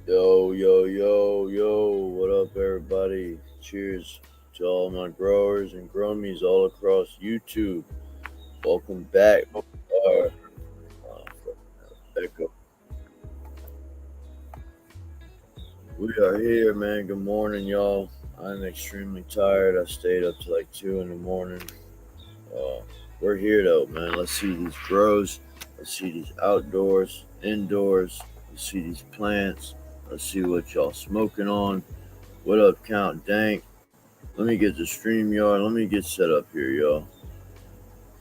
Yo, yo, yo, yo, what up, everybody? Cheers to all my growers and growmies all across YouTube. Welcome back. Echo. We are here, man. Good morning, y'all. I'm extremely tired. I stayed up to like 2 in the morning. Uh, we're here, though, man. Let's see these grows. Let's see these outdoors, indoors. Let's see these plants. Let's see what y'all smoking on. What up, Count Dank? Let me get the StreamYard. Let me get set up here, y'all.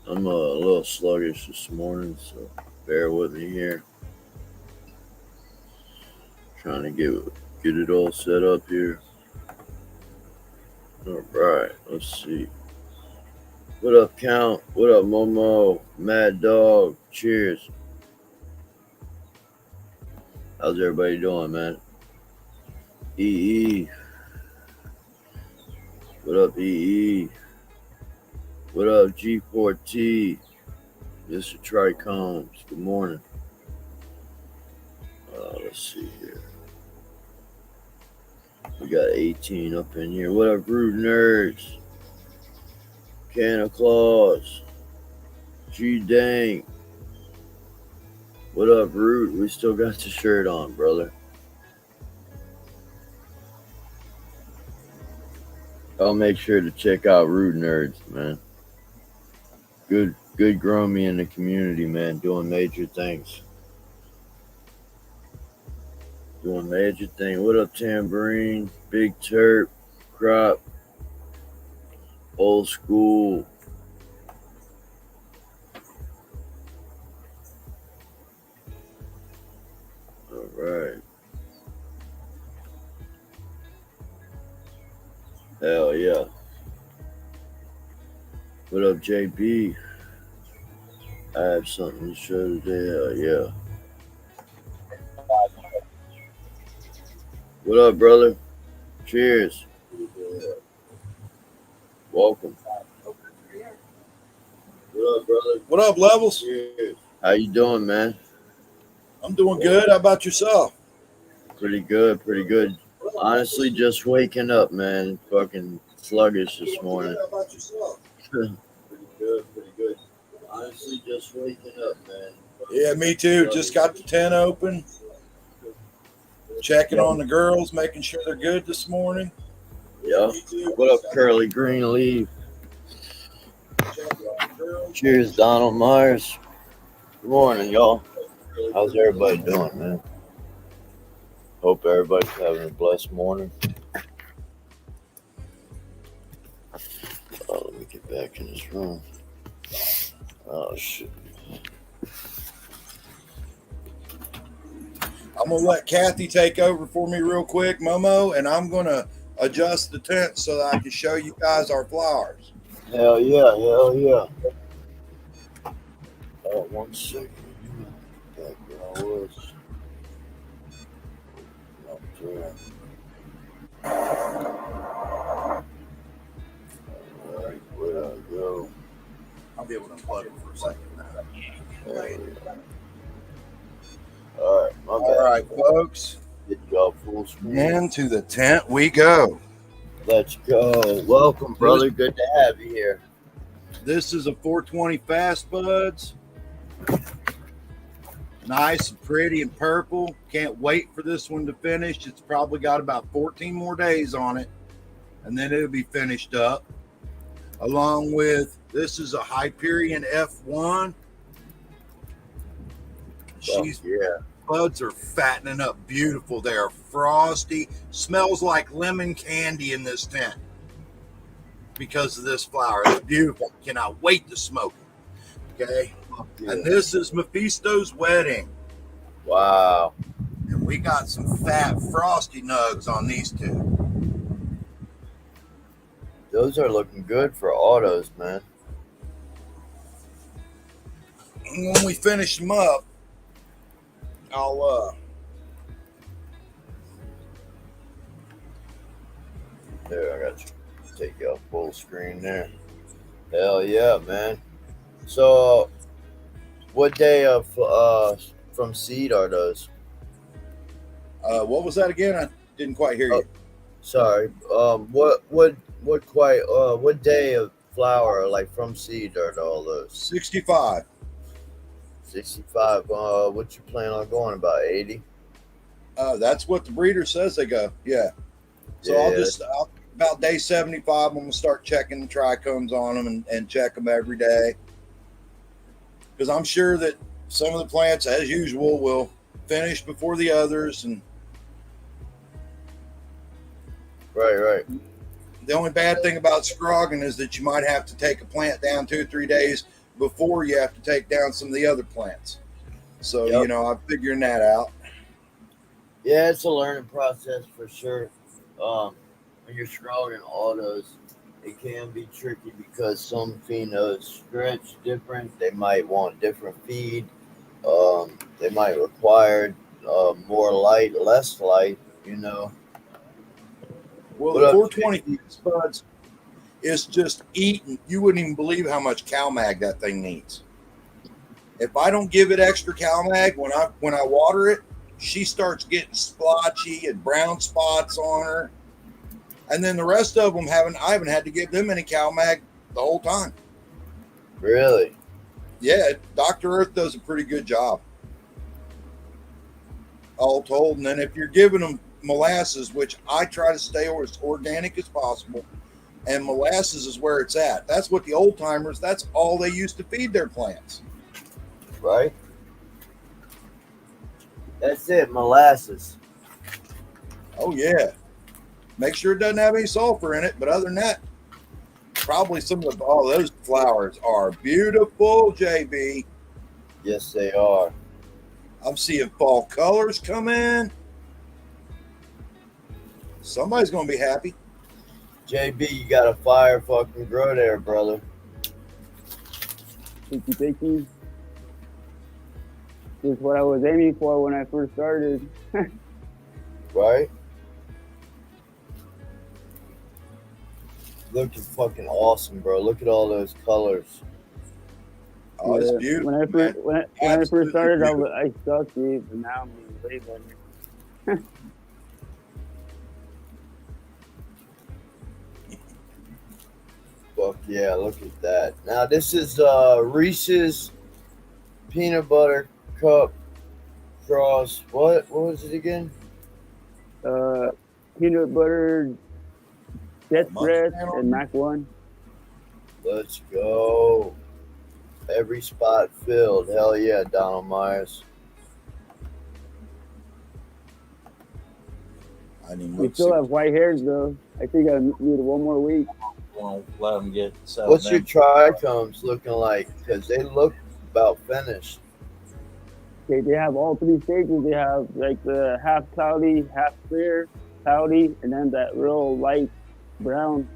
I'm a little sluggish this morning, so bear with me here. Trying to get it all set up here. All right, let's see. What up, Count? What up, Momo? Mad Dog? Cheers. How's everybody doing, man? EE. What up, EE? What up, G4T? Mr. Trichomes. Good morning. Let's see here. We got 18 up in here. What up, Root Nerds? Canna Claus. G Dang. What up, Root? We still got the shirt on, brother. I'll make sure to check out Root Nerds, man. Good growmie in the community, man. Doing major things. What up, Tambourine? Big Terp. Crop. Old School. All right. Hell yeah. What up, JB? I have something to show today. Hell yeah. What up, brother? Cheers. Welcome. What up, brother? What up, Levels? Cheers. How you doing, man? I'm doing good. How about yourself? Pretty good. Honestly, just waking up, man. Fucking sluggish this morning. How about yourself? Pretty good. Honestly, just waking up, man. Yeah, me too. Just got the tent open. Checking on the girls, making sure they're good this morning. Yeah. What up, Curly Green Leaf? Cheers, Donald Myers. Good morning, y'all. How's everybody doing, man? Hope everybody's having a blessed morning. Let me get back in this room. Oh, shit. I'm going to let Kathy take over for me real quick, Momo, and I'm going to adjust the tent so that I can show you guys our flowers. Hell yeah. Oh, 1 second. Back where I was. Up there. Alright, where'd I go? I'll be able to unplug it for a second now. Alright, my bad. All right, folks. Get y'all full screen. Into the tent we go. Let's go. Welcome, brother. Good to have you here. This is a 420 Fast Buds. Nice and pretty and purple. Can't wait for this one to finish. It's probably got about 14 more days on it, and then it'll be finished up. Along with, this is a Hyperion F1. Buds are fattening up beautiful. They are frosty. Smells like lemon candy in this tent because of this flower. It's beautiful. Cannot wait to smoke it. Okay. Yeah. And this is Mephisto's Wedding. Wow. And we got some fat frosty nugs on these two. Those are looking good for autos, man. And when we finish them up, I'll there, I got you. Take you off full screen there. Hell yeah, man. So what day of from seed are those? What was that again? I didn't quite hear Oh, you. sorry. What day of flower, like from seed, are all those? 65. 65. What you plan on going, about 80? That's what the breeder says they go. Yeah. So Yeah, about day 75, I'm going to start checking the trichomes on them and check them every day. Because I'm sure that some of the plants, as usual, will finish before the others. And right. the only bad thing about scrogging is that you might have to take a plant down 2 or 3 days before you have to take down some of the other plants. So, Yep. I'm figuring that out. Yeah, it's a learning process for sure. When you're scrolling autos, it can be tricky because some phenos stretch different. They might want different feed. They might require more light, less light. You know. Well, What the up, 420 JP? spuds is just eating. You wouldn't even believe how much CalMag that thing needs. If I don't give it extra CalMag when I water it, she starts getting splotchy and brown spots on her. And then the rest of them I haven't had to give them any CalMag the whole time. Really? Yeah, Dr. Earth does a pretty good job, all told. And then if you're giving them molasses, which I try to stay as organic as possible, and molasses is where it's at. That's what the old timers, that's all they used to feed their plants. Right. That's it. Molasses. Oh, yeah. Make sure it doesn't have any sulfur in it. But other than that, probably those flowers are beautiful, JB. Yes, they are. I'm seeing fall colors come in. Somebody's going to be happy. JB, you got a fire fucking grow there, brother. Thank you. This is what I was aiming for when I first started. Right? Looking fucking awesome, bro. Look at all those colors. Oh, it's beautiful. When I first started, I sucked, dude, but now I'm doing way better. Fuck yeah, look at that. Now this is Reese's peanut butter cup cross. What was it again? Peanut butter, Death Breath, and Mac 1. Let's go. Every spot filled. Hell yeah, Donald Myers. We still have white hairs though. I think I need 1 more week. Won't let them get settled. What's your trichomes looking like? Because they look about finished. Okay, they have all 3 stages. They have like the half cloudy, half clear, cloudy, and then that real light brown.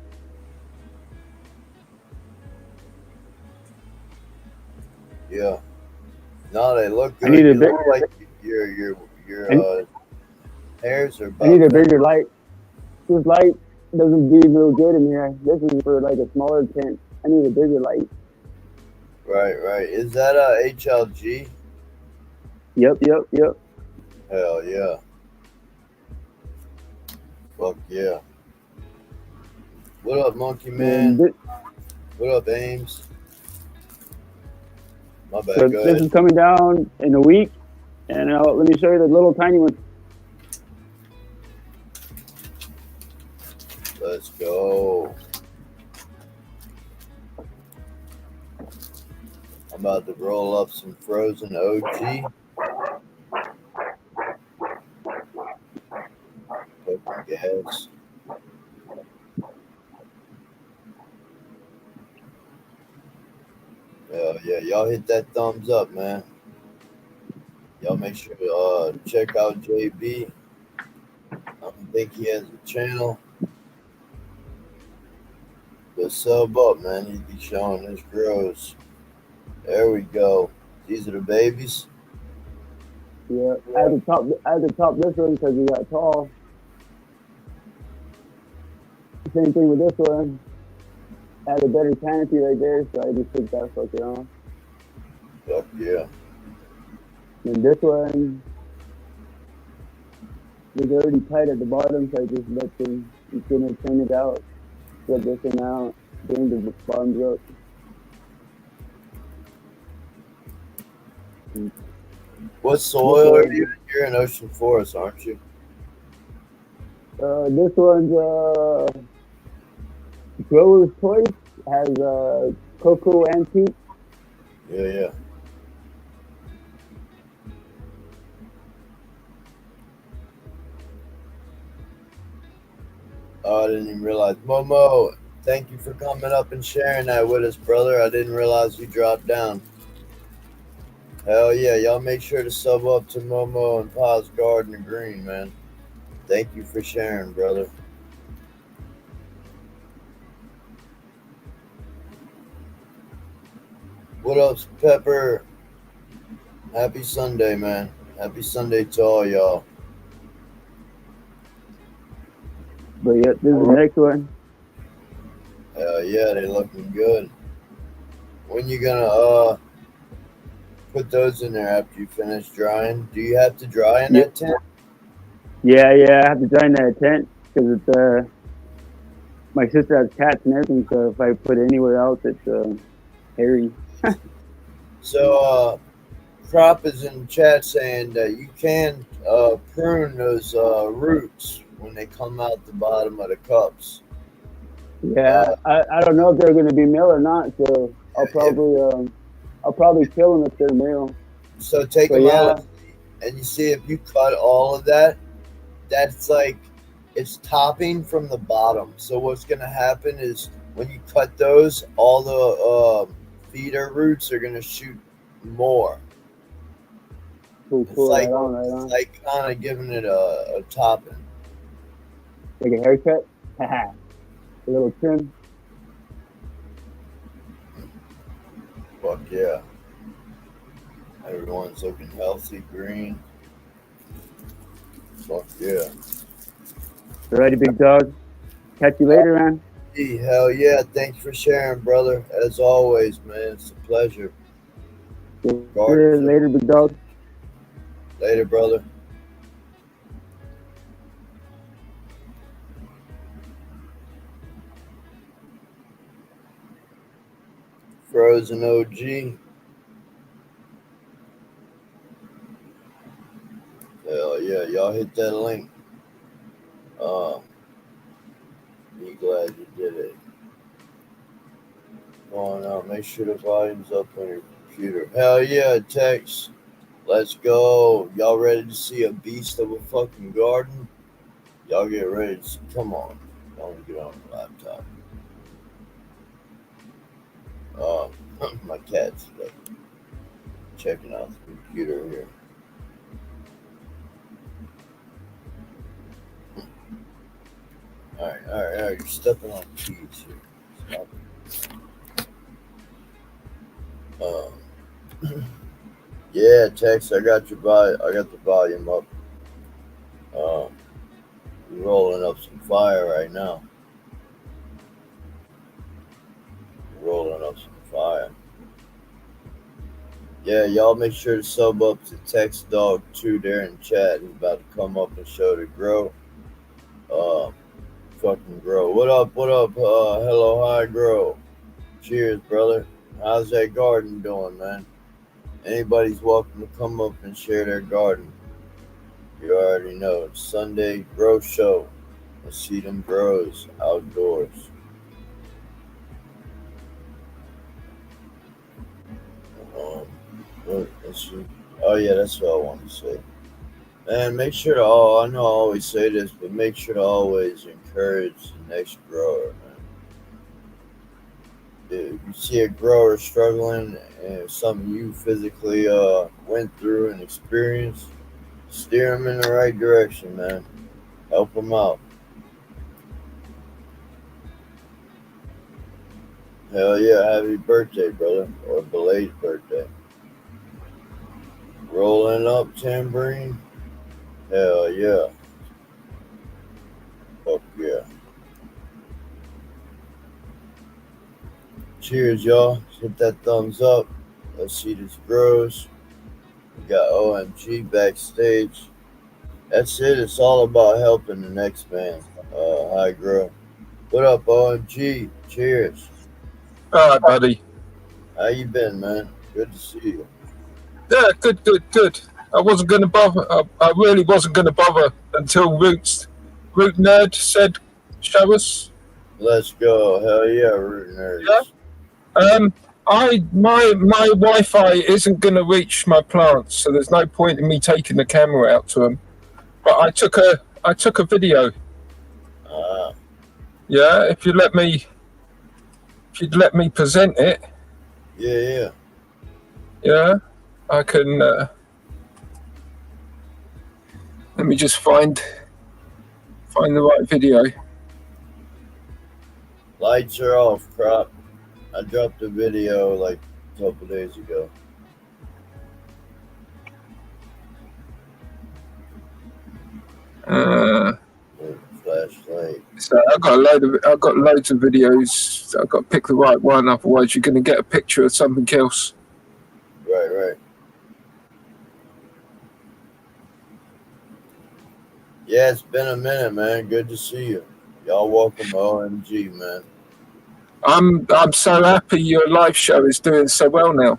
Yeah. No, they look good. I need you look like your hairs are about I need a bigger light. This light doesn't do real good in here. This is for like a smaller tent. I need a bigger light. Right. Is that a HLG? Yep. Hell yeah. Fuck yeah. What up, Monkey Man? What up, Ames? My bad, so this is coming down in a week. And let me show you the little tiny one. Let's go. I'm about to roll up some frozen OG. Fucking gas. Hell yeah. Y'all hit that thumbs up, man. Y'all make sure to check out JB. I don't think he has a channel. But sub up, man. He'd be showing his grows. There we go. These are the babies. Yeah, I had to top this one because he got tall. Same thing with this one. I had a better canopy right there, so I just took that fucker off. Fuck yeah. And this one, they're already tight at the bottom, so I just let them, it's gonna turn it out, spread this one out, bring the bottoms up. What soil are you in? You're in Ocean Forest, aren't you? This one's Grower's Choice, has cocoa antique. Yeah. Oh, I didn't even realize. Momo, thank you for coming up and sharing that with us, brother. I didn't realize you dropped down. Hell yeah, y'all make sure to sub up to Momo and Pa's Garden of Green, man. Thank you for sharing, brother. What up, Pepper? Happy Sunday, man. Happy Sunday to all y'all. But yeah, this is the next one. Hell yeah, they looking good. When you gonna put those in there after you finish drying? Do you have to dry in that tent? Yeah, I have to dry in that tent because it's my sister has cats and everything, so if I put it anywhere else, it's hairy. So Crop is in chat saying that you can prune those roots when they come out the bottom of the cups. Yeah, I don't know if they're gonna be male or not, so I'll probably kill them if they're male. So take them out, and you see if you cut all of that, that's like it's topping from the bottom. So what's gonna happen is when you cut those, all the feeder roots are gonna shoot more. Cool, It's right like on. It's like kind of giving it a topping. Like a haircut, a little trim. Fuck yeah! Everyone's looking healthy, green. Fuck yeah! Alrighty, big dog. Catch you later, man. Hey, hell yeah! Thanks for sharing, brother. As always, man, it's a pleasure. Later, big dog. Later, brother. Frozen OG. Hell yeah, y'all hit that link. Be glad you did it. Going out, make sure the volume's up on your computer. Hell yeah, Tex. Let's go. Y'all ready to see a beast of a fucking garden? Y'all get ready to see. Come on. Don't get on the laptop. My cat's like checking out the computer here. Alright. You're stepping on keys here. Stop. Yeah, Tex, I got the volume up. We're rolling up some fire right now. Yeah, y'all make sure to sub up to Tex Dog 2 there in chat. He's about to come up and show the grow. Fucking grow. What up? Hello, hi, grow. Cheers, brother. How's that garden doing, man? Anybody's welcome to come up and share their garden. You already know. It's Sunday Grow Show. Let's see them grows outdoors. Let's see. Oh yeah, that's what I want to say. And make sure to I know I always say this, but make sure to always encourage the next grower, man. If you see a grower struggling and something you physically went through and experienced, steer them in the right direction, man. Help them out. Hell yeah, happy birthday, brother. Or belated birthday. Rolling up tambourine. Hell yeah. Fuck yeah. Cheers, y'all. Hit that thumbs up. Let's see this grows. We got OMG backstage. That's it. It's all about helping the next man. Hi, grow. What up, OMG? Cheers. All right, buddy. How you been, man? Good to see you. Yeah, good. I wasn't going to bother. I really wasn't going to bother until Root Nerd said, "Show us." Let's go. Hell yeah, root nerds. Yeah. My Wi-Fi isn't going to reach my plants, so there's no point in me taking the camera out to them. But I took a video. Yeah, if you'd let me present it. Yeah, I can. Let me just find the right video. Lights are off, crop. I dropped a video like a couple days ago. Flashlight. So I've got loads of videos. I've got to pick the right one, otherwise you're going to get a picture of something else. Right. Yeah, it's been a minute, man. Good to see you. Y'all welcome to OMG, man. I'm so happy your live show is doing so well now.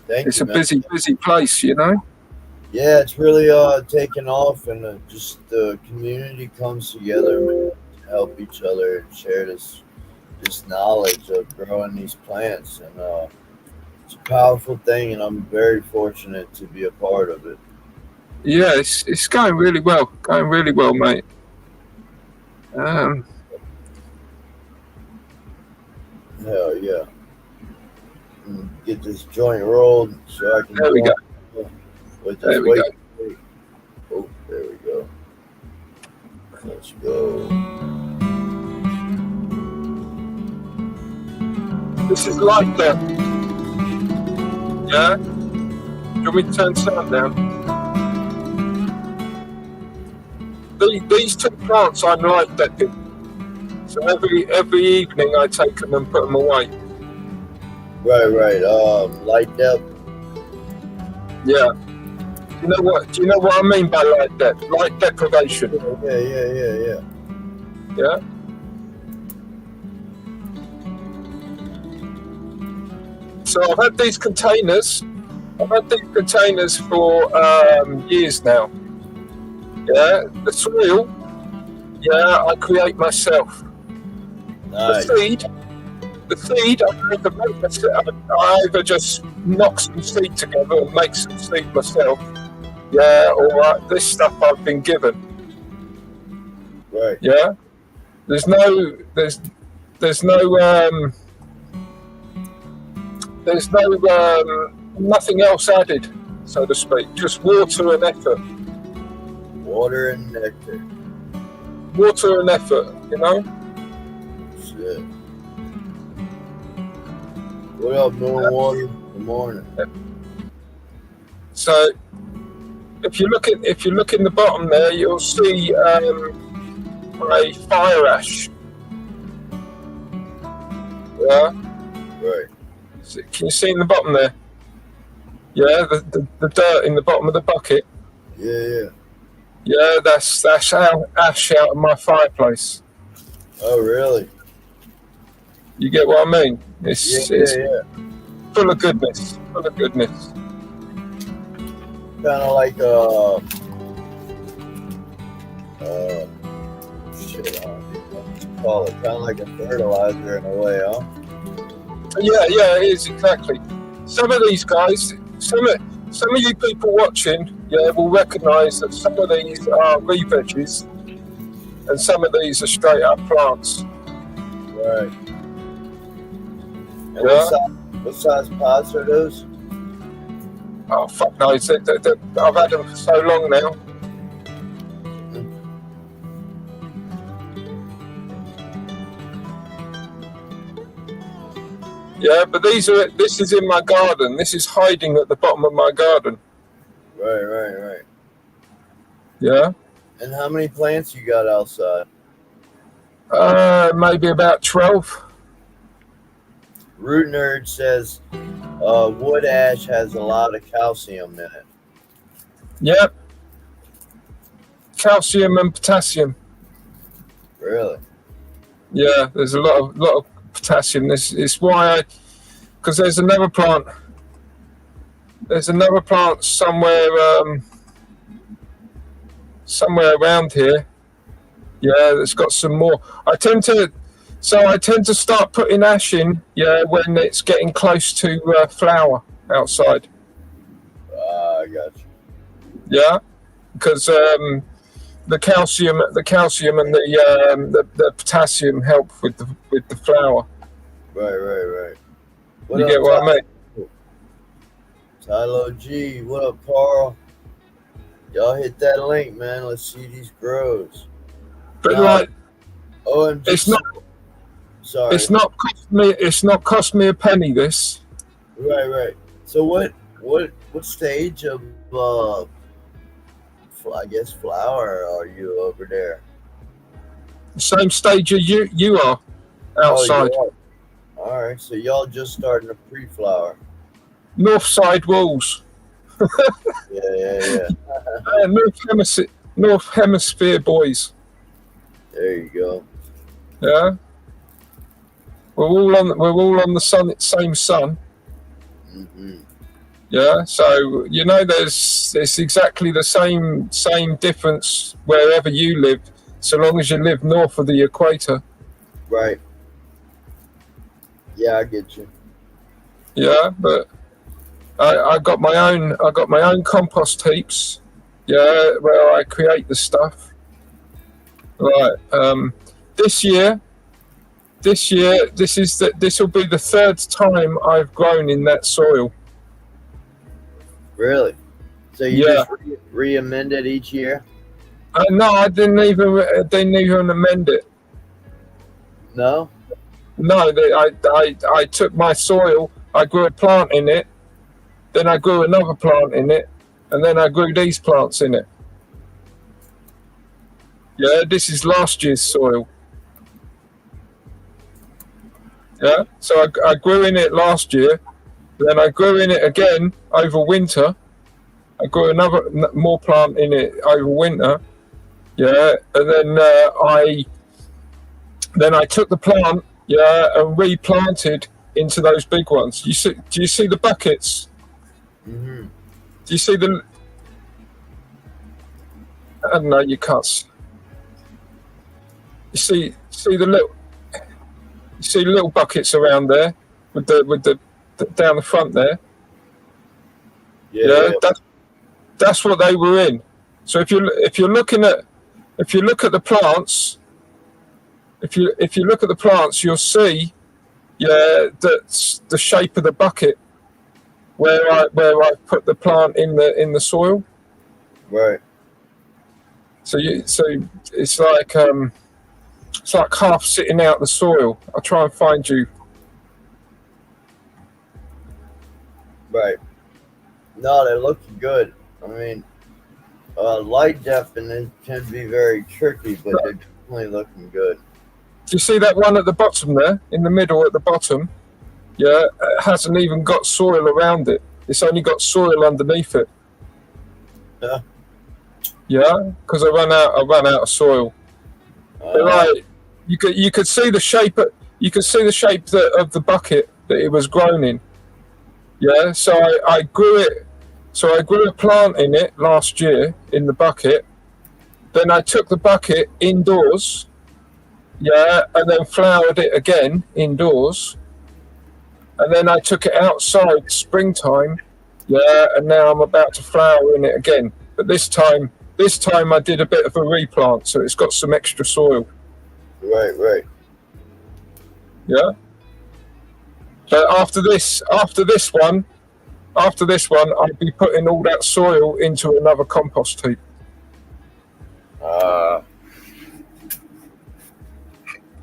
It's a busy place, you know. Yeah, it's really taken off, and just the community comes together to help each other and share this knowledge of growing these plants, and it's a powerful thing, and I'm very fortunate to be a part of it. Yeah, it's going really well, mate. Hell yeah. Get this joint rolled so I can. There we go. With this weight. Oh, there we go. Let's go. This is like that. Yeah? Do you want me to turn sound down? These two plants I'm light decking. So every evening I take them and put them away. Right. Light depth. Yeah. Do you know what I mean by light depth? Light deprivation. Yeah. Yeah? So I've had these containers for years now. Yeah, the soil, I create myself. Nice. The seed, I either just knock some seed together and make some seed myself. Yeah, or this stuff I've been given. Right. Yeah. There's nothing else added, so to speak. Just water and effort. Water and nectar. Water and effort, you know? Shit. What up, North Water? Good morning. So if you look in the bottom there, you'll see a fire ash. Yeah? Right. So, can you see in the bottom there? Yeah, the dirt in the bottom of the bucket. Yeah. Yeah, that's ash out of my fireplace. Oh, really? You get what I mean? It's full of goodness. Kind of like shit, I don't know what to call it. Kind of like a fertilizer in a way, huh? Yeah, it is exactly. Some of these guys, some of you people watching, will recognise that some of these are re-veggies and some of these are straight up plants. Right. And what size pots are those? Oh, fuck knows. I've had them for so long now. Yeah, but this is in my garden. This is hiding at the bottom of my garden. Right. Yeah. And how many plants you got outside? Maybe about 12. Root Nerd says wood ash has a lot of calcium in it. Yep. calcium and potassium. Really? Yeah, there's a lot of potassium. It's why because there's another plant. There's another plant somewhere around here. Yeah, that's got some more. I tend to start putting ash in. Yeah, when it's getting close to flower outside. I got you. Yeah, because the calcium and the potassium help with the flower. Right. What You up, get what I mean? Tylo G, what up, Carl? Y'all hit that link, man. Let's see these grows. But Nah, like, OMG. it's not. Sorry. It's not cost me a penny. This. Right. So what stage of I guess flower are you over there? The same stage as you are outside. Oh, all right. So y'all just starting to pre-flower. North side walls. Yeah. North hemisphere boys. There you go. Yeah. We're all on the same sun. Mm-hmm. Yeah. So there's exactly the same difference wherever you live, so long as you live north of the equator. Right. Yeah, I get you. Yeah, but I got my own compost heaps. Yeah, where I create the stuff. Right. This year, this will be the third time I've grown in that soil. Really? So you just re-amend it each year? No, I didn't even amend it. No. No, I took my soil, I grew a plant in it, then I grew another plant in it, and then I grew these plants in it. Yeah, this is last year's soil. Yeah, so I grew in it last year, then I grew in it again over winter. I grew more plant in it over winter. Yeah, and then I took the plant, and replanted into those big ones. Do you see the buckets? Mm-hmm. Do you see the? I don't know. You can't. You see the little. You see little buckets around there with the down the front there. Yeah. That's what they were in. So if you're looking at the plants, if you look at the plants, you'll see, that's the shape of the bucket where I put the plant in the soil. Right. So it's like half sitting out the soil. I'll try and find you. Right. No, they're looking good. I mean, light definition can be very tricky, but they're definitely looking good. Do you see that one at the bottom there, in the middle at the bottom? Yeah, it hasn't even got soil around it. It's only got soil underneath it. Yeah. Yeah, because I ran out of soil. But like, you could see the shape. You could see the shape of the bucket that it was grown in. Yeah, so I grew it. So I grew a plant in it last year in the bucket. Then I took the bucket indoors. Yeah, and then flowered it again indoors. And then I took it outside springtime. Yeah, and now I'm about to flower in it again. But this time I did a bit of a replant, so it's got some extra soil. Right. Yeah. So after this one, I'd be putting all that soil into another compost heap.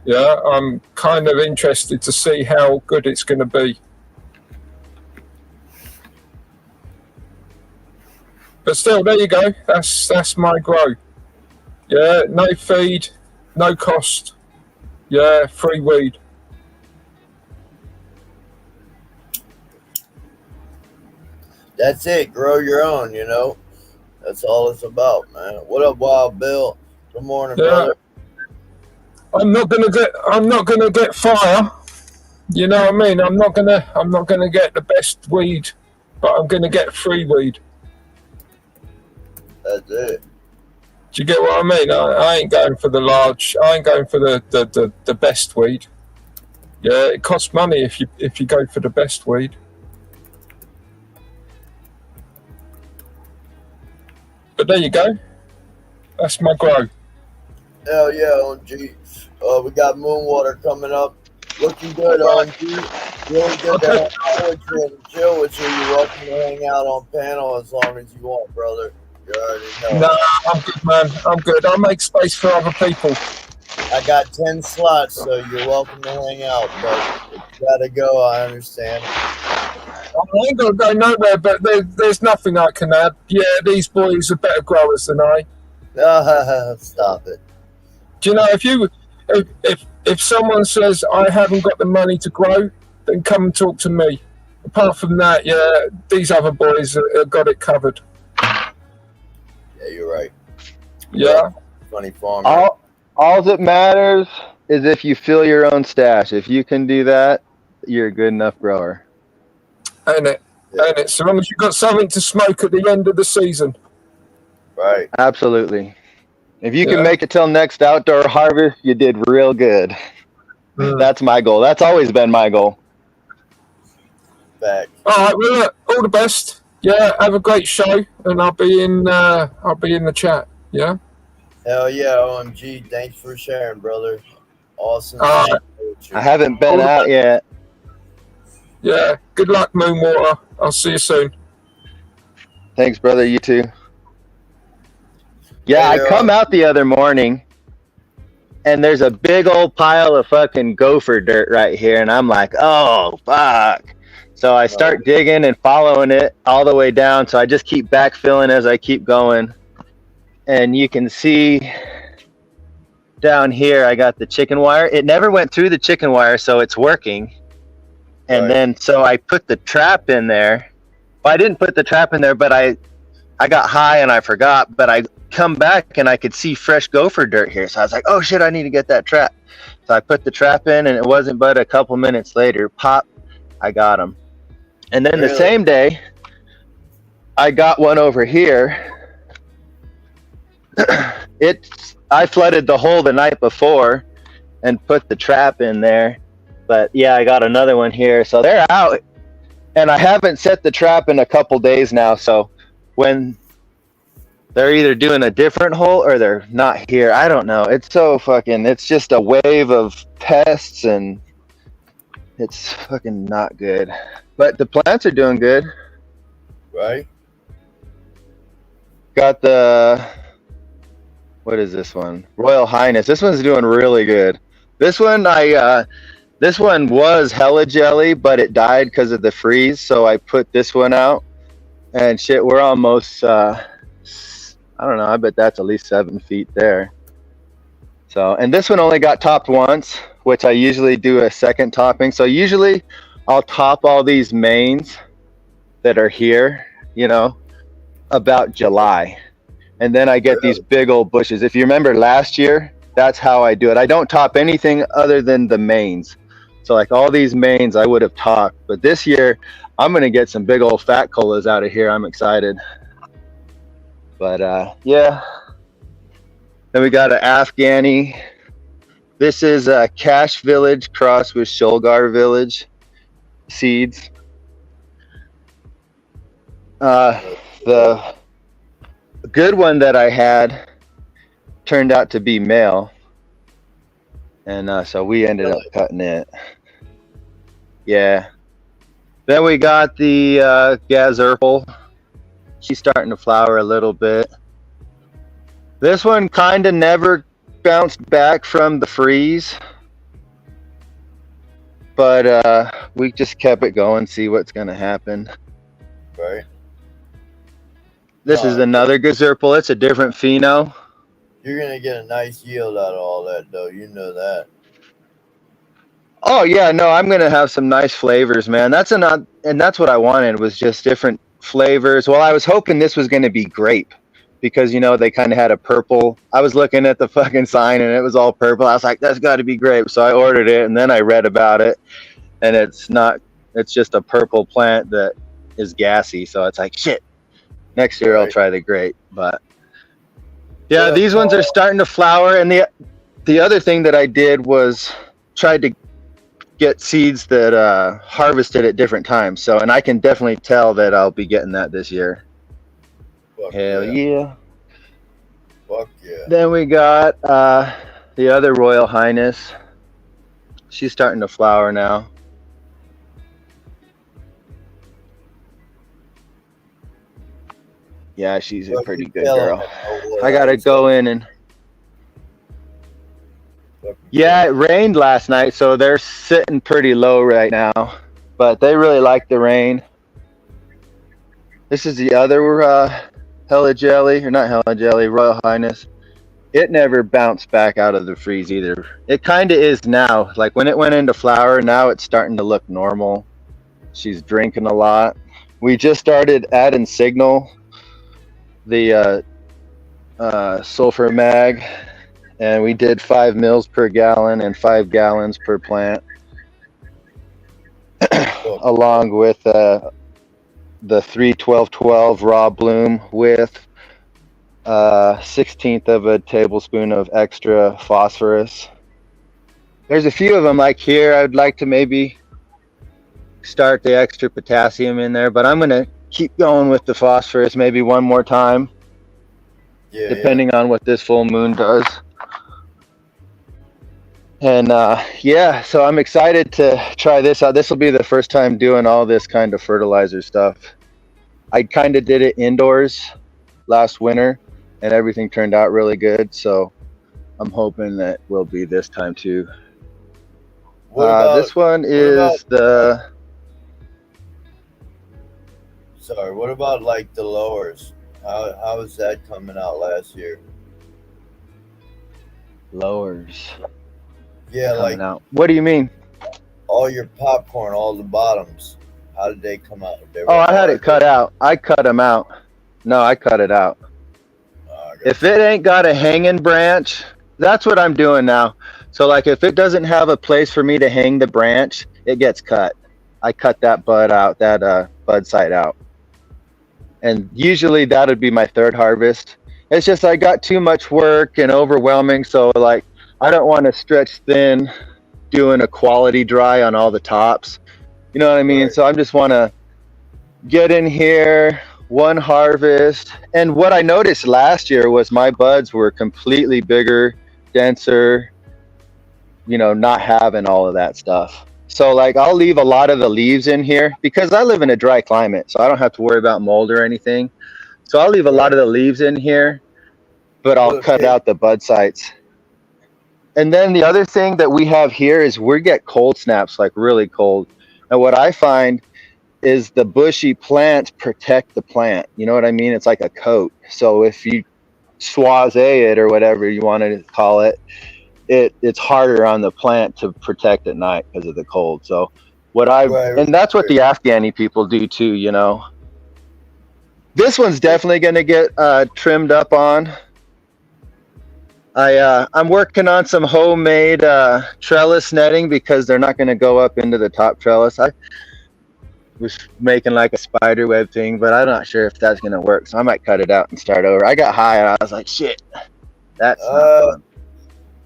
Yeah, I'm kind of interested to see how good it's going to be. But still, there you go. That's my grow. Yeah, no feed, no cost. Yeah, free weed. That's it. Grow your own, That's all it's about, man. What up, Wild Bill? Good morning, Yeah, brother. I'm not gonna get fire. You know what I mean? I'm not gonna get the best weed, but I'm gonna get free weed. That's it. Do you get what I mean? I ain't going for the large. I ain't going for the best weed. Yeah, it costs money if you go for the best weed. But there you go. That's my grow. Hell yeah, OMG. We got Moonwater coming up. Looking good, OMG. Really good to hang out with you and chill with you. You're welcome to hang out on panel as long as you want, brother. You already know. No, I'm good, man. I'm good. I'll make space for other people. I got 10 slots, so you're welcome to hang out, but if you gotta go, I understand. I ain't gonna go nowhere, but there's nothing I can add. Yeah, these boys are better growers than I. Stop it. Do you know if someone says I haven't got the money to grow, then come and talk to me. Apart from that, yeah, these other boys have got it covered. Yeah, you're right. Yeah. Funny farmer. All that matters is if you fill your own stash. If you can do that, you're a good enough grower. Ain't it? Yeah. Ain't it? So long as you've got something to smoke at the end of the season. Right. Absolutely. If you Yeah. can make it till next outdoor harvest, you did real good. That's my goal. That's always been my goal. Back. All right. Well, look, all the best. Yeah. Have a great show, and I'll be in the chat. Yeah. Hell yeah, OMG. Thanks for sharing, brother. Awesome. All right. I haven't been out yet. Yeah. Good luck, Moonwater. I'll see you soon. Thanks, brother. You too. Yeah, I come out the other morning, and there's a big old pile of fucking gopher dirt right here, and I'm like, oh, fuck. So I start digging and following it all the way down, so I just keep backfilling as I keep going. And you can see down here, I got the chicken wire. It never went through the chicken wire, so it's working. And then, so I put the trap in there. Well, I didn't put the trap in there, but I got high and I forgot, but I come back and I could see fresh gopher dirt here. So I was like, oh shit, I need to get that trap. So I put the trap in, and it wasn't but a couple minutes later, pop, I got them. And then the same day, I got one over here. I flooded the hole the night before and put the trap in there. But yeah, I got another one here. So they're out. And I haven't set the trap in a couple days now. So when they're either doing a different hole or they're not here, I don't know. It's so fucking, it's just a wave of pests, and it's fucking not good. But the plants are doing good. Right. Got the, what is this one? Royal Highness. This one's doing really good. This one this one was hella jelly, but it died because of the freeze. So I put this one out, and shit, we're almost, I don't know, I bet that's at least 7 feet there. So, and this one only got topped once, which I usually do a second topping. So usually I'll top all these mains that are here, you know, about July. And then I get these big old bushes. If you remember last year, that's how I do it. I don't top anything other than the mains. So like all these mains I would have topped, but this year I'm going to get some big old fat colas out of here. I'm excited. But yeah. Then we got an Afghani. This is a Cash Village crossed with Shulgar Village seeds. The good one that I had turned out to be male. And so we ended up cutting it. Yeah. Then we got the Gazerpal. She's starting to flower a little bit. This one kind of never bounced back from the freeze. But we just kept it going, see what's going to happen. Right. This is another Gazerpal. It's a different pheno. You're going to get a nice yield out of all that, though. You know that. Oh, yeah. No, I'm going to have some nice flavors, man. And that's what I wanted, was just different flavors. Well, I was hoping this was going to be grape. because, you know, they kind of had a purple. I was looking at the fucking sign and it was all purple. I was like, that's got to be grape. So I ordered it, and then I read about it, and it's not. It's just a purple plant that is gassy. So it's like, shit. Next year I'll try the grape. But yeah, these ones are starting to flower. And the other thing that I did was tried to get seeds that harvested at different times. So, and I can definitely tell that I'll be getting that this year. Fuck Hell yeah. Fuck yeah. Then we got the other Royal Highness. She's starting to flower now. Yeah, she's a pretty good girl. I gotta go in and. Yeah, it rained last night, so they're sitting pretty low right now. But they really like the rain. This is the other Hella Jelly, or not Hella Jelly, Royal Highness. It never bounced back out of the freeze either. It kind of is now. Like when it went into flower, now it's starting to look normal. She's drinking a lot. We just started adding Signal, the sulfur mag, and we did 5 mils per gallon and 5 gallons per plant, along with the 3-12-12 raw bloom with 1/16 of a tablespoon of extra phosphorus. There's a few of them like here. I'd like to maybe start the extra potassium in there, but I'm gonna keep going with the phosphorus maybe one more time, depending on what this full moon does. And yeah, so I'm excited to try this out. This will be the first time doing all this kind of fertilizer stuff. I kind of did it indoors last winter, and everything turned out really good. So I'm hoping that will be this time too. This one is the. Sorry, what about like the lowers? How is that coming out last year? Lowers. Yeah, like out. What do you mean? All your popcorn, all the bottoms. How did they come out? Oh, I had it cut out. I cut them out. No, I cut it out. If it ain't got a hanging branch, that's what I'm doing now. So like if it doesn't have a place for me to hang the branch, it gets cut. I cut that bud out, that bud side out. And usually that would be my third harvest. It's just I got too much work and overwhelming, so like I don't want to stretch thin doing a quality dry on all the tops. You know what I mean? Right. So I just want to get in here, one harvest. And what I noticed last year was my buds were completely bigger, denser, you know, not having all of that stuff. So like I'll leave a lot of the leaves in here because I live in a dry climate, so I don't have to worry about mold or anything. So I'll leave a lot of the leaves in here, but I'll cut out the bud sites. And then the other thing that we have here is we get cold snaps, like really cold. And what I find is the bushy plants protect the plant. You know what I mean? It's like a coat. So if you soise it or whatever you want to call it, it's harder on the plant to protect at night because of the cold. So and that's what the Afghani people do too, you know. This one's definitely going to get trimmed up on. I'm working on some homemade trellis netting because they're not going to go up into the top trellis. I was making like a spider web thing, but I'm not sure if that's going to work. So I might cut it out and start over. I got high and I was like, shit, that's not fun.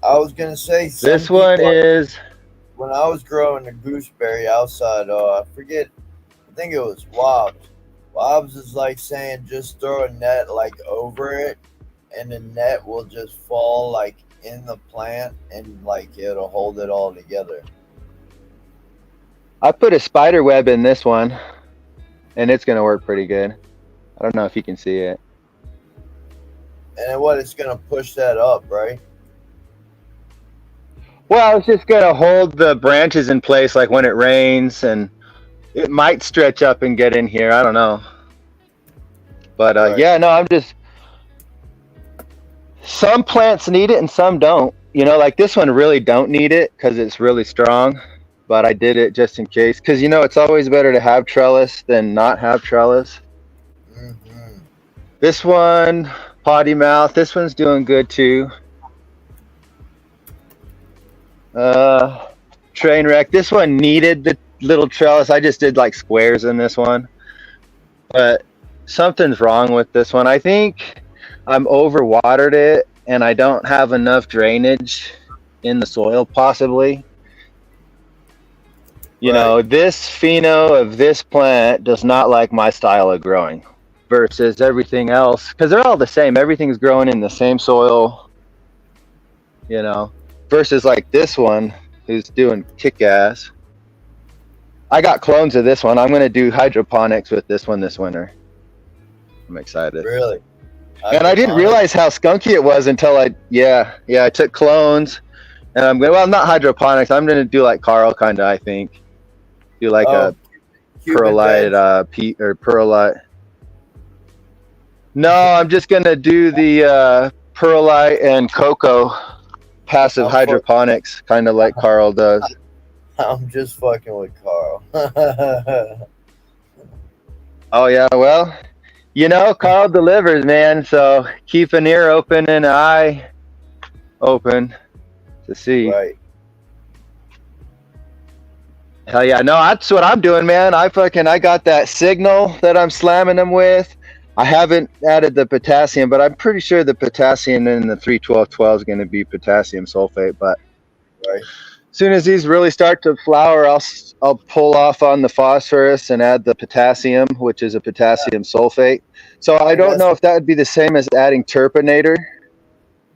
I was going to say, this one is when I was growing the gooseberry outside, I think it was Wobbs. Wobbs is like saying just throw a net like over it, and the net will just fall like in the plant and like it'll hold it all together. I put a spider web in this one and it's going to work pretty good. I don't know if you can see it. And then what, it's going to push that up, right? Well, it's just going to hold the branches in place like when it rains, and it might stretch up and get in here. I don't know. But yeah, no, I'm just... Some plants need it and some don't. You know, like this one really don't need it because it's really strong. But I did it just in case. Because, you know, it's always better to have trellis than not have trellis. Mm-hmm. This one, Potty Mouth. This one's doing good too. Trainwreck. This one needed the little trellis. I just did like squares in this one. But something's wrong with this one. I think I'm overwatered it and I don't have enough drainage in the soil possibly. You know, this pheno of this plant does not like my style of growing versus everything else, because they're all the same. Everything's growing in the same soil, you know, versus like this one who's doing kick-ass. I got clones of this one. I'm going to do hydroponics with this one this winter. I'm excited. Really? And I didn't realize how skunky it was until I took clones. And I'm going, well, not hydroponics. I'm going to do like Carl kind of, I think. Do like a perlite, perlite. No, I'm just going to do the perlite and cocoa passive hydroponics, kind of like Carl does. I'm just fucking with Carl. Oh, yeah, well, you know, Carl delivers, man. So keep an ear open and an eye open to see. Right. Hell yeah, no, that's what I'm doing, man. I got that signal that I'm slamming them with. I haven't added the potassium, but I'm pretty sure the potassium in the 31212 is going to be potassium sulfate. But right. As soon as these really start to flower, I'll pull off on the phosphorus and add the potassium, which is a potassium sulfate. So I don't know if that would be the same as adding terpinator.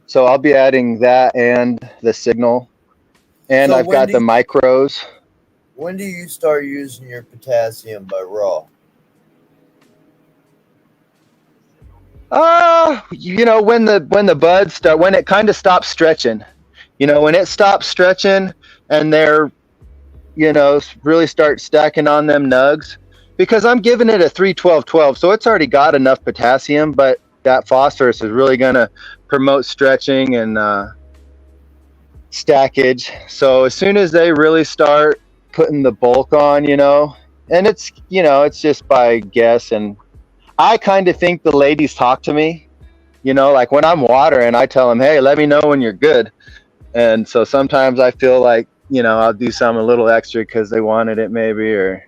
So I'll be adding that and the signal. And so I've got the micros. When do you start using your potassium by raw? You know, when the buds start, when it kind of stops stretching. You know, when it stops stretching and they're, you know, really start stacking on them nugs, because I'm giving it a 3-12-12, so it's already got enough potassium, but that phosphorus is really going to promote stretching and stackage. So as soon as they really start putting the bulk on, you know, and it's, you know, it's just by guess, and I kind of think the ladies talk to me, you know, like when I'm watering, I tell them, hey, let me know when you're good. And so sometimes I feel like, you know, I'll do something a little extra because they wanted it maybe,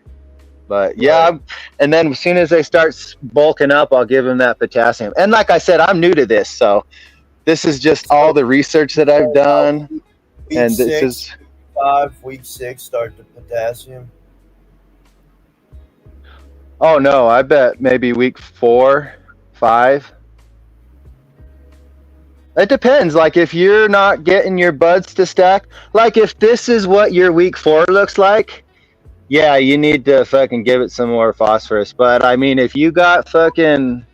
but yeah. Right. And then as soon as they start bulking up, I'll give them that potassium. And like I said, I'm new to this. So this is just all the research that I've done. And this is week 6, start the potassium. Oh no, I bet maybe week 4, 5. It depends. Like if you're not getting your buds to stack, like if this is what your week 4 looks like, yeah, you need to fucking give it some more phosphorus. But I mean, if you got fucking,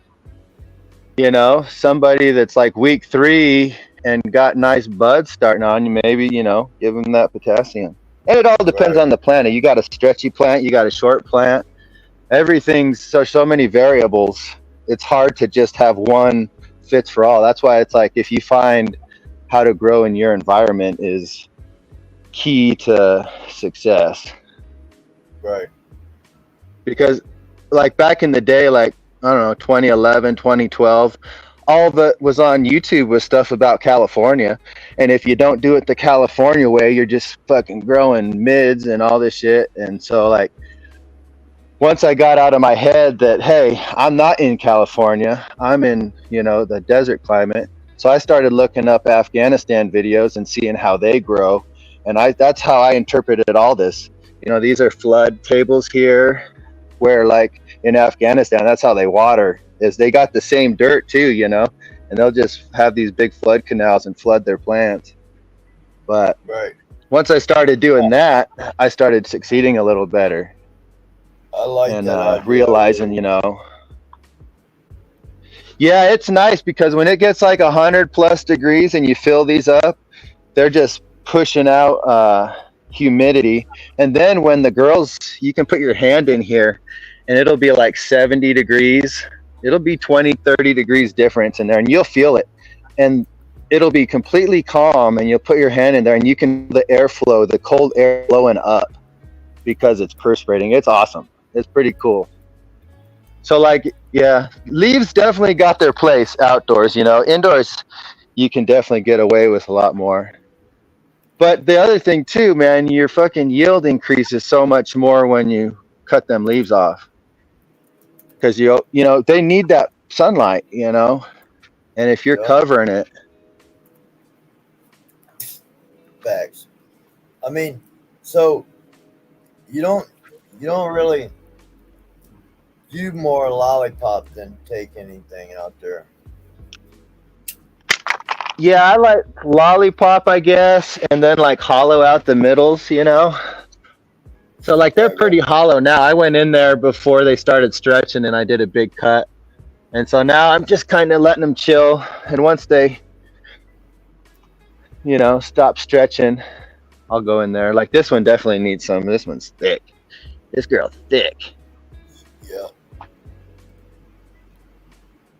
you know, somebody that's like week 3 and got nice buds starting on, you maybe, you know, give them that potassium. And it all depends on the plant. You got a stretchy plant, you got a short plant. Everything's so many variables. It's hard to just have one fits for all. That's why it's like if you find how to grow in your environment is key to success. Right. Because like back in the day, like, I don't know, 2011, 2012, all that was on YouTube was stuff about California. And if you don't do it the California way, you're just fucking growing mids and all this shit. And so like, once I got out of my head that, hey, I'm not in California, I'm in, you know, the desert climate. So I started looking up Afghanistan videos and seeing how they grow. And that's how I interpreted all this. You know, these are flood tables here where like in Afghanistan, that's how they water, is they got the same dirt too, you know, and they'll just have these big flood canals and flood their plants. But once I started doing that, I started succeeding a little better. I like that. Realizing, you know, yeah, it's nice because when it gets like 100+ degrees and you fill these up, they're just pushing out humidity. And then when the girls, you can put your hand in here and it'll be like 70 degrees. It'll be 20, 30 degrees difference in there and you'll feel it. And it'll be completely calm and you'll put your hand in there and you can, the airflow, the cold air blowing up because it's perspirating. It's awesome. It's pretty cool. So like, yeah, leaves definitely got their place outdoors. You know, indoors you can definitely get away with a lot more. But the other thing too, man, your fucking yield increases so much more when you cut them leaves off, because you know they need that sunlight, you know, and if you're Yeah. covering it, Facts. I mean, so you don't really do more lollipop than take anything out there. yeah, I like lollipop, I guess, and then like hollow out the middles, you know. So like they're Right, right. pretty hollow now. I went in there before they started stretching, and I did a big cut. And so now I'm just kind of letting them chill. And once they, you know, stop stretching, I'll go in there. Like this one definitely needs some. This one's thick. This girl's thick. Yeah.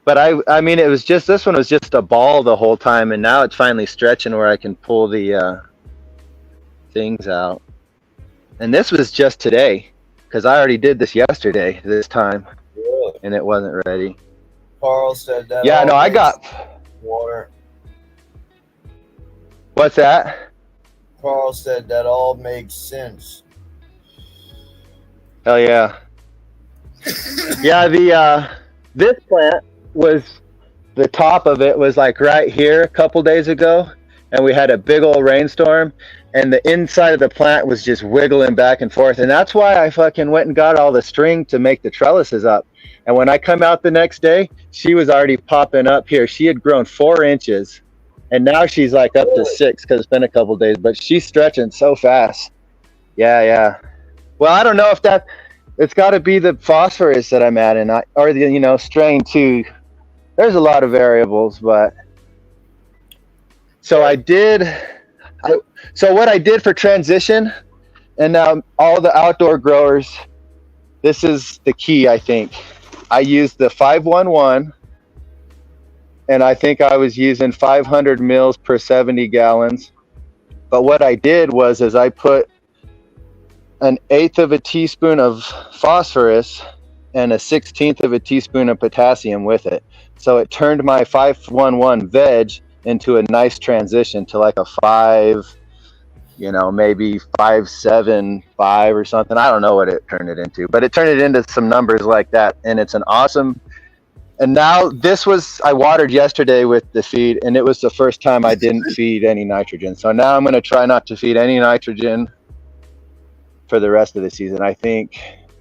But I mean, it was just, this one was just a ball the whole time. And now it's finally stretching where I can pull the things out. And this was just today, because I already did this yesterday, this time. Really? And it wasn't ready. Carl said that. Yeah, all no, I makes got, water. what's that? Carl said that all makes sense. Hell yeah. Yeah, this plant was, the top of it was like right here a couple days ago, and we had a big old rainstorm, and the inside of the plant was just wiggling back and forth, and that's why I fucking went and got all the string to make the trellises up. And when I come out the next day, she was already popping up here. She had grown 4 inches, and now she's like up to 6 because it's been a couple days, but she's stretching so fast. Yeah. Well, I don't know if that, it's got to be the phosphorus that I'm adding, or the, you know, strain too. There's a lot of variables, but so so what I did for transition, and now all the outdoor growers, this is the key, I think. I used the 511, and I think I was using 500 mils per 70 gallons. But what I did was I put 1/8 of a teaspoon of phosphorus and 1/16 of a teaspoon of potassium with it. So it turned my 511 veg into a nice transition to like a 5, you know, maybe 5.75 or something. I don't know what it turned it into, but it turned it into some numbers like that. And it's an awesome, and now this was, I watered yesterday with the feed, and it was the first time I didn't feed any nitrogen. So now I'm going to try not to feed any nitrogen for the rest of the season. I think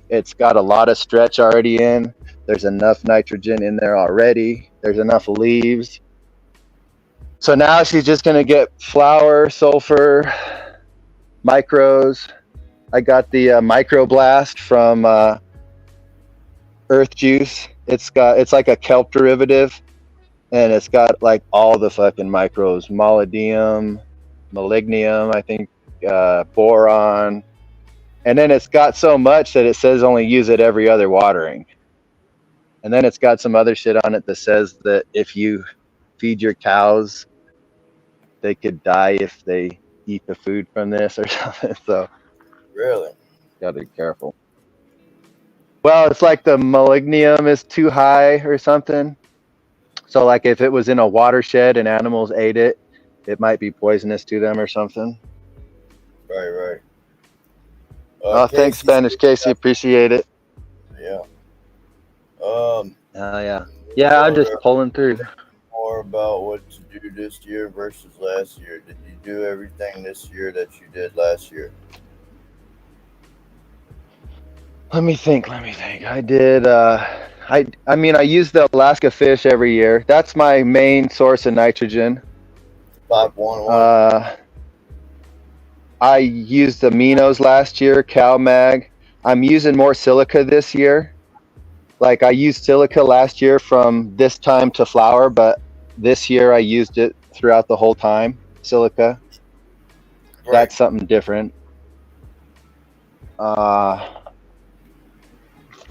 it's got a lot of stretch already in. There's enough nitrogen in there already. There's enough leaves. So now she's just going to get flour, sulfur, micros. I got the microblast from Earth Juice. It's like a kelp derivative, and it's got like all the fucking micros: molybdenum, molybdenum, I think, boron. And then it's got so much that it says only use it every other watering. And then it's got some other shit on it that says that if you feed your cows, they could die if they eat the food from this or something. So Really? gotta be careful. Well, it's like the molybdenum is too high or something. So like if it was in a watershed and animals ate it, it might be poisonous to them or something. Right. Oh, thanks, Spanish Casey. Appreciate it. Yeah. Yeah, I'm just pulling through. More about what to do this year versus last year. Did you do everything this year that you did last year? Let me think. I did, I mean, I use the Alaska fish every year. That's my main source of nitrogen. 511. I used aminos last year, CalMag. I'm using more silica this year. Like I used silica last year from this time to flower, but this year I used it throughout the whole time, silica. Right. That's something different. What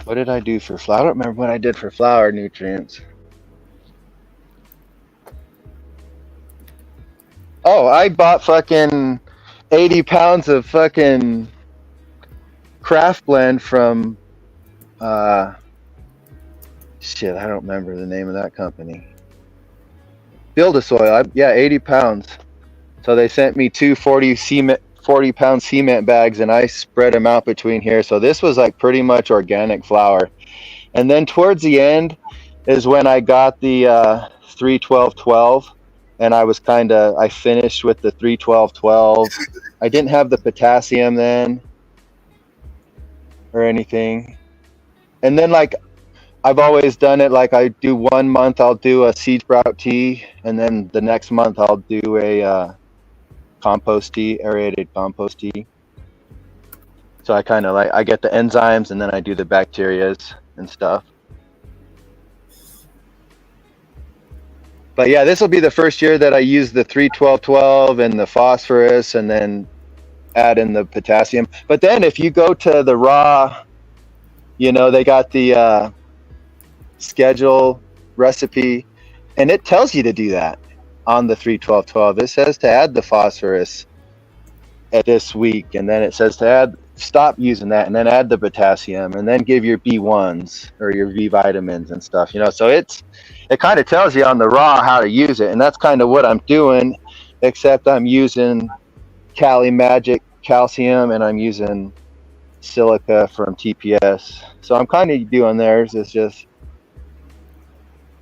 did I do for flower? I don't remember what I did for flower nutrients. Oh, I bought fucking 80 pounds of fucking craft blend from Shit, I don't remember the name of that company. Build-A-Soil, yeah, 80 pounds. So they sent me two 40-pound cement bags, and I spread them out between here. So this was like pretty much organic flour. And then towards the end is when I got the 3-12-12, and I finished with the 3-12-12. I didn't have the potassium then or anything. And then like I've always done it, like I do 1 month I'll do a seed sprout tea, and then the next month I'll do a compost tea, aerated compost tea. So I kind of like, I get the enzymes and then I do the bacterias and stuff. But yeah, this will be the first year that I use the 3-12-12 and the phosphorus and then add in the potassium. But then if you go to the raw, you know, they got the schedule recipe, and it tells you to do that on the 3-12-12. It says to add the phosphorus at this week, and then it says to stop using that and then add the potassium and then give your B1s or your V vitamins and stuff, you know. So it kind of tells you on the raw how to use it, and that's kind of what I'm doing, except I'm using Cali Magic calcium and I'm using silica from TPS. So I'm kind of doing theirs. It's just,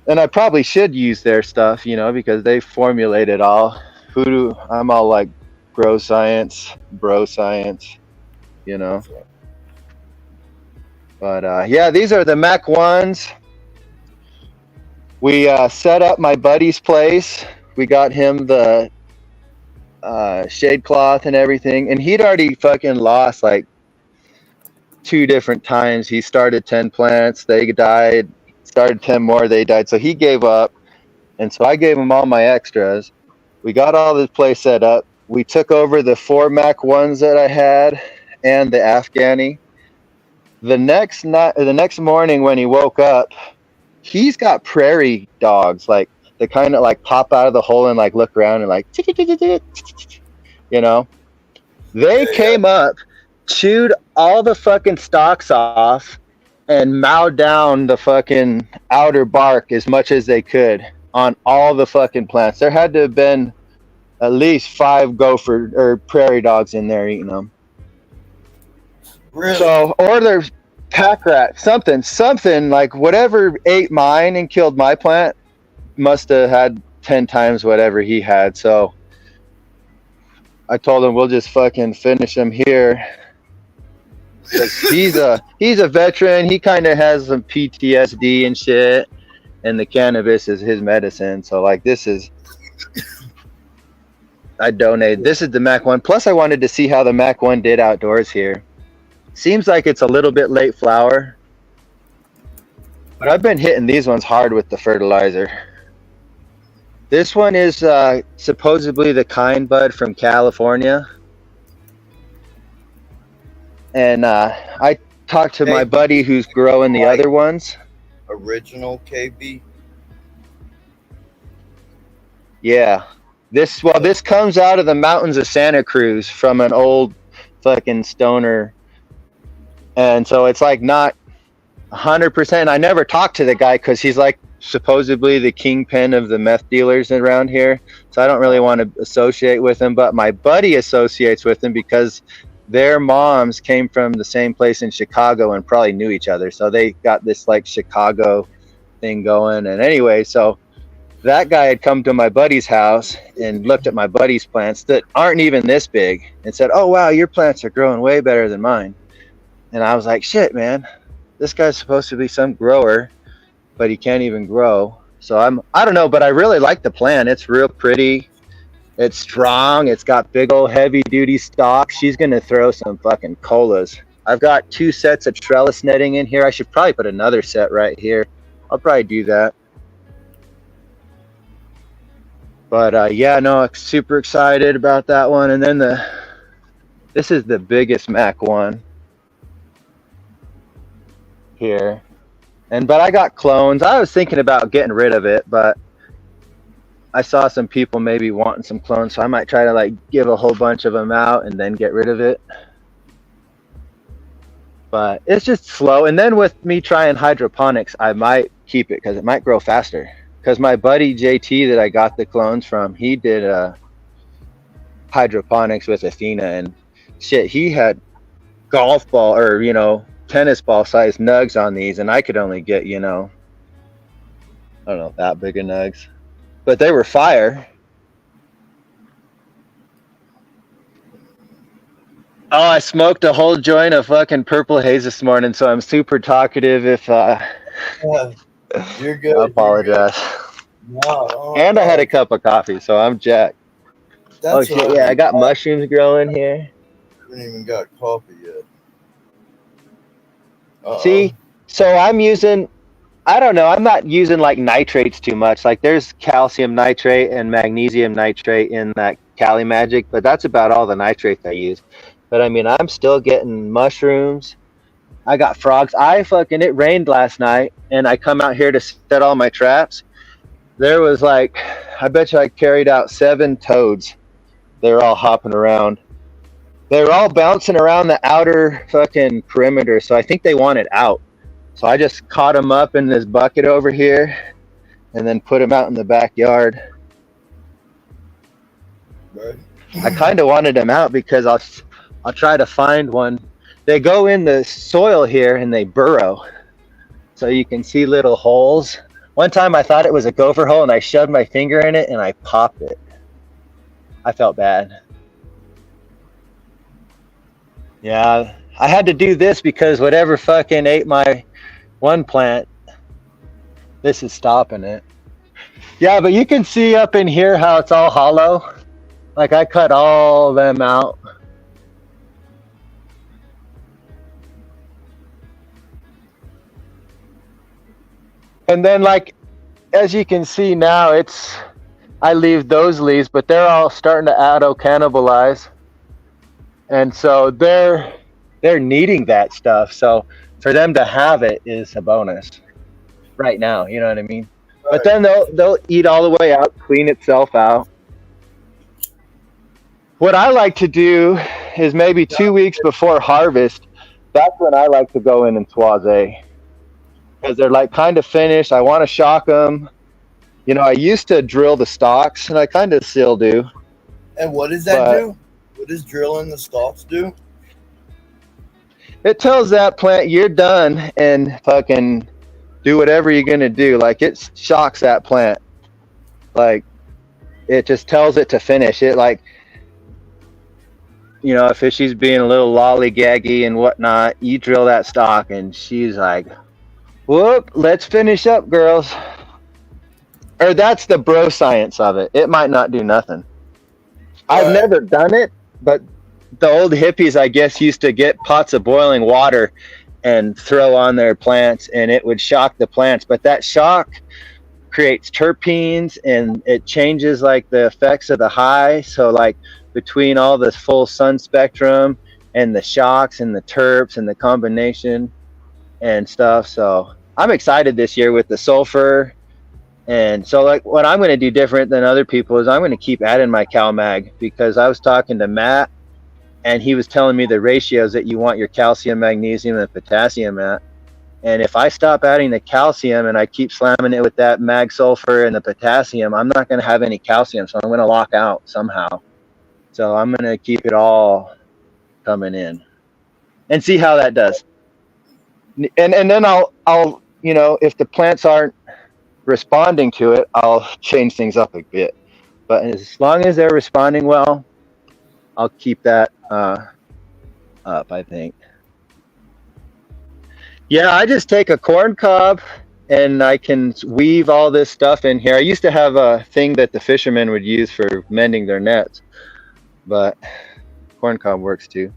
and I probably should use their stuff, you know, because they formulate it all. I'm all like grow science, bro science, you know. But yeah, these are the Mac 1s. We set up my buddy's place. We got him the shade cloth and everything, and he'd already fucking lost like 2 different times. He started 10 plants, they died. Started 10 more, they died. So he gave up, and so I gave him all my extras. We got all this place set up. We took over the 4 Mac 1s that I had and the Afghani. The next morning when he woke up, he's got prairie dogs, like they kind of like pop out of the hole and like look around and like, you know. They came up, chewed all the fucking stalks off, and mowed down the fucking outer bark as much as they could on all the fucking plants. There had to have been at least 5 gopher or prairie dogs in there eating them. Really? So, or there's pack rat, something like whatever ate mine and killed my plant must have had 10 times whatever he had. So I told him we'll just fucking finish him here. He's a veteran. He kind of has some PTSD and shit, and the cannabis is his medicine. So like I donated. This is the Mac 1. Plus I wanted to see how the Mac 1 did outdoors here. Seems like it's a little bit late flower, but I've been hitting these ones hard with the fertilizer. This one is supposedly the kind bud from California. And I talked to my buddy who's growing the other ones. Original KB? Yeah. This comes out of the mountains of Santa Cruz from an old fucking stoner. And so it's like not 100%. I never talked to the guy because he's like supposedly the kingpin of the meth dealers around here. So I don't really want to associate with him. But my buddy associates with him because their moms came from the same place in Chicago and probably knew each other. So they got this like Chicago thing going. And anyway, so that guy had come to my buddy's house and looked at my buddy's plants that aren't even this big and said, "Oh, wow, your plants are growing way better than mine." And I was like, shit, man, this guy's supposed to be some grower, but he can't even grow. So I don't know, but I really like the plant. It's real pretty. It's strong. It's got big old heavy duty stalks. She's going to throw some fucking colas. I've got 2 sets of trellis netting in here. I should probably put another set right here. I'll probably do that. But yeah, no, super excited about that one. And then this is the biggest Mac 1 here. But I got clones. I was thinking about getting rid of it, but I saw some people maybe wanting some clones, so I might try to like give a whole bunch of them out and then get rid of it. But it's just slow. And then with me trying hydroponics, I might keep it because it might grow faster. Because my buddy JT that I got the clones from, he did hydroponics with Athena, and shit, he had golf ball or tennis ball size nugs on these, and I could only get I don't know, that big of nugs, but they were fire. Oh, I smoked a whole joint of fucking Purple Haze this morning, so I'm super talkative. If You're good. I apologize. And I had a cup of coffee, so I'm jacked. Oh shit, yeah, I got mushrooms growing here. Haven't even got coffee yet. See, so I'm using, I don't know, I'm not using like nitrates too much. Like there's calcium nitrate and magnesium nitrate in that Cali Magic, but that's about all the nitrates I use. But I mean, I'm still getting mushrooms. I got frogs. It rained last night, and I come out here to set all my traps. There was like, I bet you I carried out 7 toads. They're all hopping around. They're all bouncing around the outer fucking perimeter, so I think they wanted out. So I just caught them up in this bucket over here and then put them out in the backyard. Right. I kind of wanted them out because I'll try to find one. They go in the soil here and they burrow. So you can see little holes. One time I thought it was a gopher hole and I shoved my finger in it and I popped it. I felt bad. Yeah, I had to do this because whatever fucking ate my one plant, this is stopping it. Yeah, but you can see up in here how it's all hollow. Like I cut all of them out. And then like, as you can see now, I leave those leaves, but they're all starting to cannibalize. And so they're needing that stuff. So for them to have it is a bonus right now, you know what I mean? Right. But then they'll eat all the way out, clean itself out. What I like to do is maybe 2 weeks before harvest, that's when I like to go in and swaze. Because they're like kind of finished. I want to shock them. I used to drill the stalks, and I kind of still do. And what does that do? What does drilling the stalks do? It tells that plant you're done and fucking do whatever you're going to do. Like it shocks that plant. Like it just tells it to finish it. Like, if she's being a little lollygaggy and whatnot, you drill that stalk and she's like, whoop, let's finish up, girls. Or that's the bro science of it. It might not do nothing. I've never done it, but the old hippies, I guess, used to get pots of boiling water and throw on their plants, and it would shock the plants. But that shock creates terpenes, and it changes like the effects of the high. So like between all this full sun spectrum and the shocks and the terps and the combination and stuff. So I'm excited this year with the sulfur. And so like what I'm going to do different than other people is I'm going to keep adding my CalMag, because I was talking to Matt and he was telling me the ratios that you want your calcium, magnesium, and potassium at. And if I stop adding the calcium and I keep slamming it with that mag sulfur and the potassium, I'm not going to have any calcium. So I'm going to lock out somehow. So I'm going to keep it all coming in and see how that does. And then I'll if the plants aren't responding to it, I'll change things up a bit. But as long as they're responding well, I'll keep that up, I think. Yeah, I just take a corn cob and I can weave all this stuff in here. I used to have a thing that the fishermen would use for mending their nets, but corn cob works too.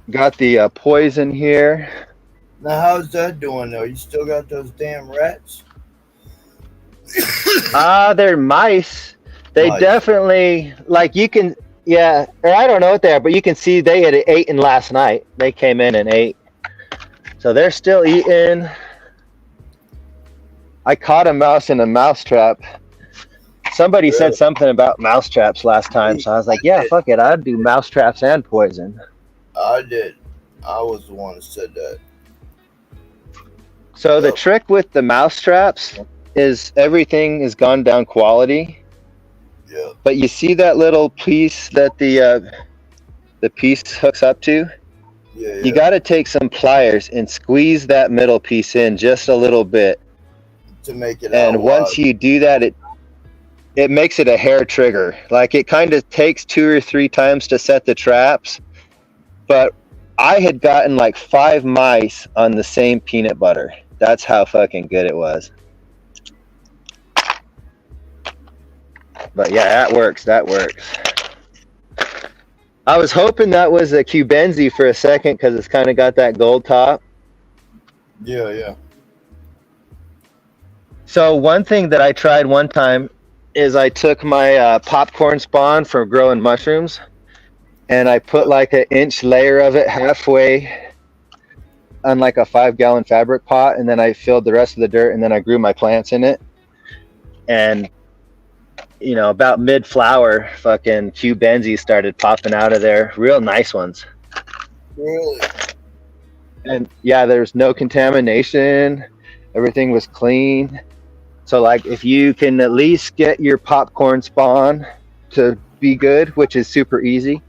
Got the poison here. Now, how's that doing, though? You still got those damn rats? They're mice. They definitely, like, you can, yeah, or I don't know what they are, but you can see they had eaten last night. They came in and ate. So they're still eating. I caught a mouse in a mouse trap. Somebody said something about mouse traps last time, so I was like, yeah, fuck it. I'd do mouse traps and poison. I did. I was the one that said that. So the Yep. trick with the mouse traps is everything has gone down quality, Yeah. but you see that little piece that the piece hooks up to? Yeah. You Yeah. got to take some pliers and squeeze that middle piece in just a little bit. To make it out And once wide. you do that, it makes it a hair trigger. Like it kind of takes 2 or 3 times to set the traps, but I had gotten like 5 mice on the same peanut butter. That's how fucking good it was. But yeah, that works. That works. I was hoping that was a Cubenzi for a second because it's kind of got that gold top. Yeah. Yeah. So one thing that I tried one time is I took my popcorn spawn for growing mushrooms, and I put like an inch layer of it halfway on like a 5-gallon fabric pot, and then I filled the rest of the dirt, and then I grew my plants in it. And you know, about mid-flower, fucking Cubenzi started popping out of there, real nice ones. Really. And yeah, there's no contamination. Everything was clean. So like if you can at least get your popcorn spawn to be good, which is super easy,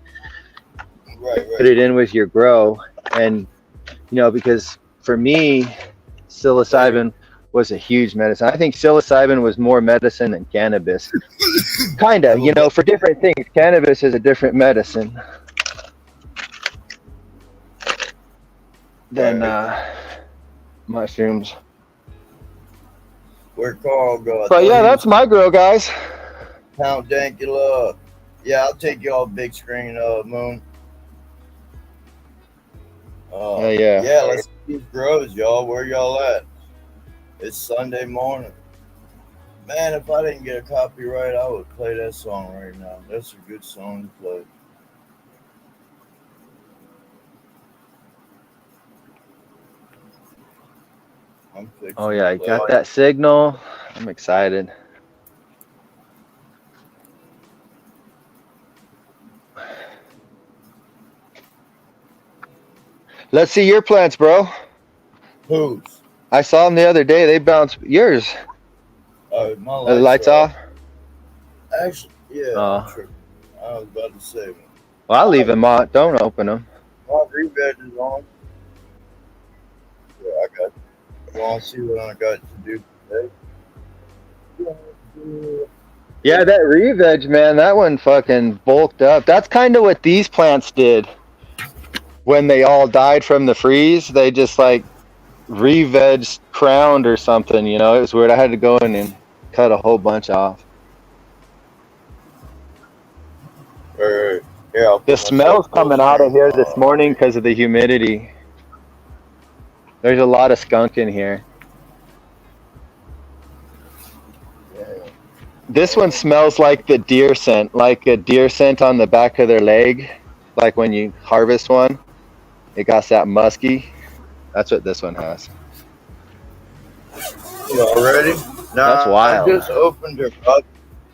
Right. put it in with your grow. And you know, because for me, psilocybin was a huge medicine. I think psilocybin was more medicine than cannabis. Kinda, you know, for different things. Cannabis is a different medicine than mushrooms. Where Carl go? But yeah, that's my grow, guys. Count Dankula. Yeah, I'll take y'all big screen Moon. Yeah. Yeah, let's see these grows, y'all. Where y'all at? It's Sunday morning. Man, if I didn't get a copyright, I would play that song right now. That's a good song to play. I'm fixing Oh yeah, I to got play. that signal. I'm excited. Let's see your plants, bro. Whose? I saw them the other day. They bounced yours. My Are the lights off? Actually, yeah. Oh. I'm tripping. I was about to say. Well, I'll leave them on. Don't open them. My rebed is on. Yeah, I got it. You want to see what I got to do today? Yeah, that re-veg, man, that one fucking bulked up. That's kind of what these plants did when they all died from the freeze. They just like re-veg crowned or something, you know. It was weird. I had to go in and cut a whole bunch off. Right. Yeah. The smell's coming out of here this morning because of the humidity. There's a lot of skunk in here. Yeah. This one smells like the deer scent, like a deer scent on the back of their leg. Like when you harvest one, it got that musky. That's what this one has. Y'all ready? Nah, That's wild. I just opened her up.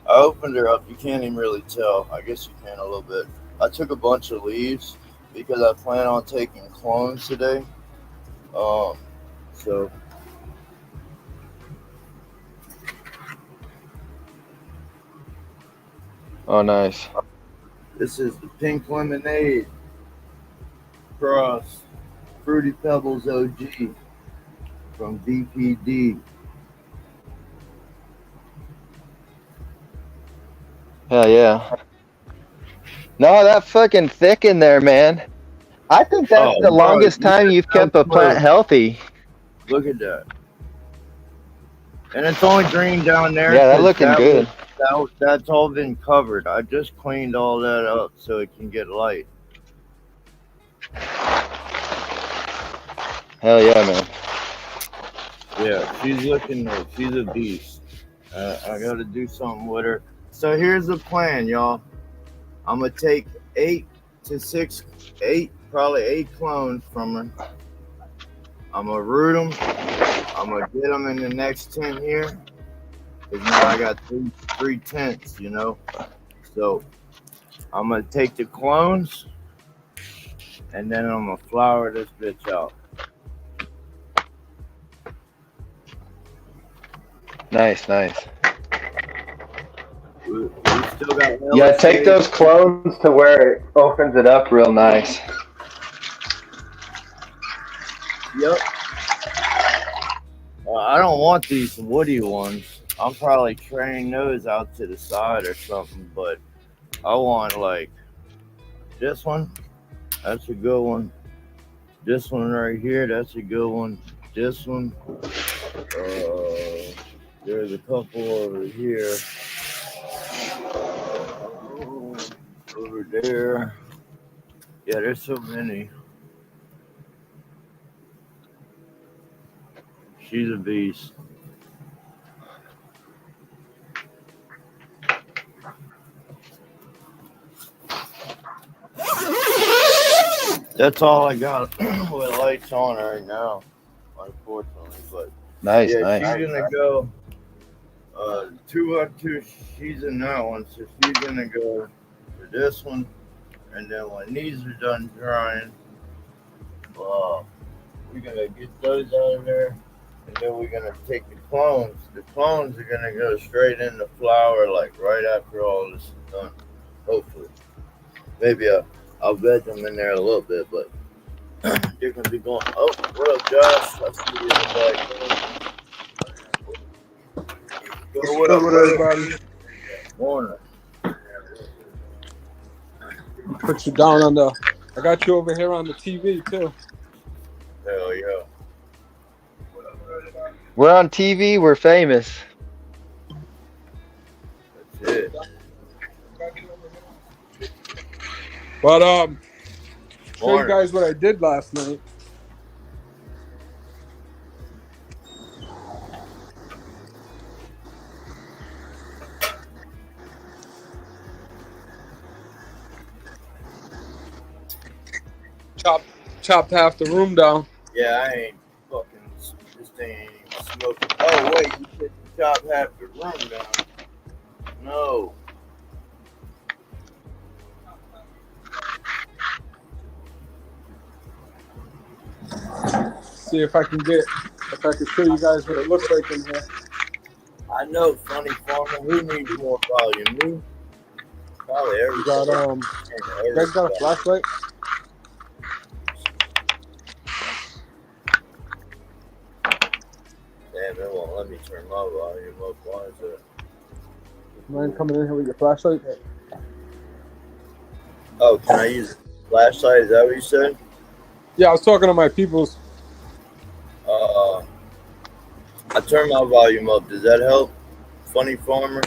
I opened her up. You can't even really tell. I guess you can a little bit. I took a bunch of leaves because I plan on taking clones today. So Oh, nice. this is the pink lemonade cross Fruity Pebbles OG from VPD. Hell yeah. No, that fucking thick in there, man. I think that's the longest time you've kept a plant healthy. Look at that. And it's only green down there. Yeah, that's looking good. That's all been covered. I just cleaned all that up so it can get light. Hell yeah, man. Yeah, she's a beast. I got to do something with her. So here's the plan, y'all. I'm going to take 8 probably 8 clones from her. I'm going to root them. I'm going to get them in the next tent here. Because now I got three tents, you know. So I'm going to take the clones and then I'm gonna flower this bitch out. Nice, nice. We still got Yeah, take those clones to where it opens it up real nice. Yep. I don't want these woody ones. I'm probably training those out to the side or something, but I want like this one. That's a good one. This one right here, that's a good one. This one. There's a couple over here. Over there. Yeah, there's so many. She's a beast. That's all I got with lights on right now, unfortunately. But Nice, yeah, nice. she's gonna go 2 she's in that one, so she's gonna go to this one, and then when these are done drying, we're gonna get those out of there, and then we're gonna take the clones. The clones are gonna go straight in the flower, like right after all this is done. Hopefully, maybe I'll veg them in there a little bit, but they're gonna be going. Oh, what up, Josh? I see you in the back. What up, everybody? Morning. Put you down on the. I got you over here on the TV too. Hell yeah. We're on TV. We're famous. That's it. But show you Morning. guys what I did last night. Chopped half the room down. Yeah, I ain't fucking. This thing ain't even smoking. Oh wait, you said you chop half the room down. No. See if I can show you guys what it looks like in here. I know, funny farmer. Who needs more volume? Me? Probably You everybody. got you guys got a flashlight? Damn, it won't let me turn my volume up. Why is that? Mind coming in here with your flashlight? Oh, can I use a flashlight? Is that what you said? Yeah, I was talking to my peoples. I turned my volume up. Does that help? Funny farmer?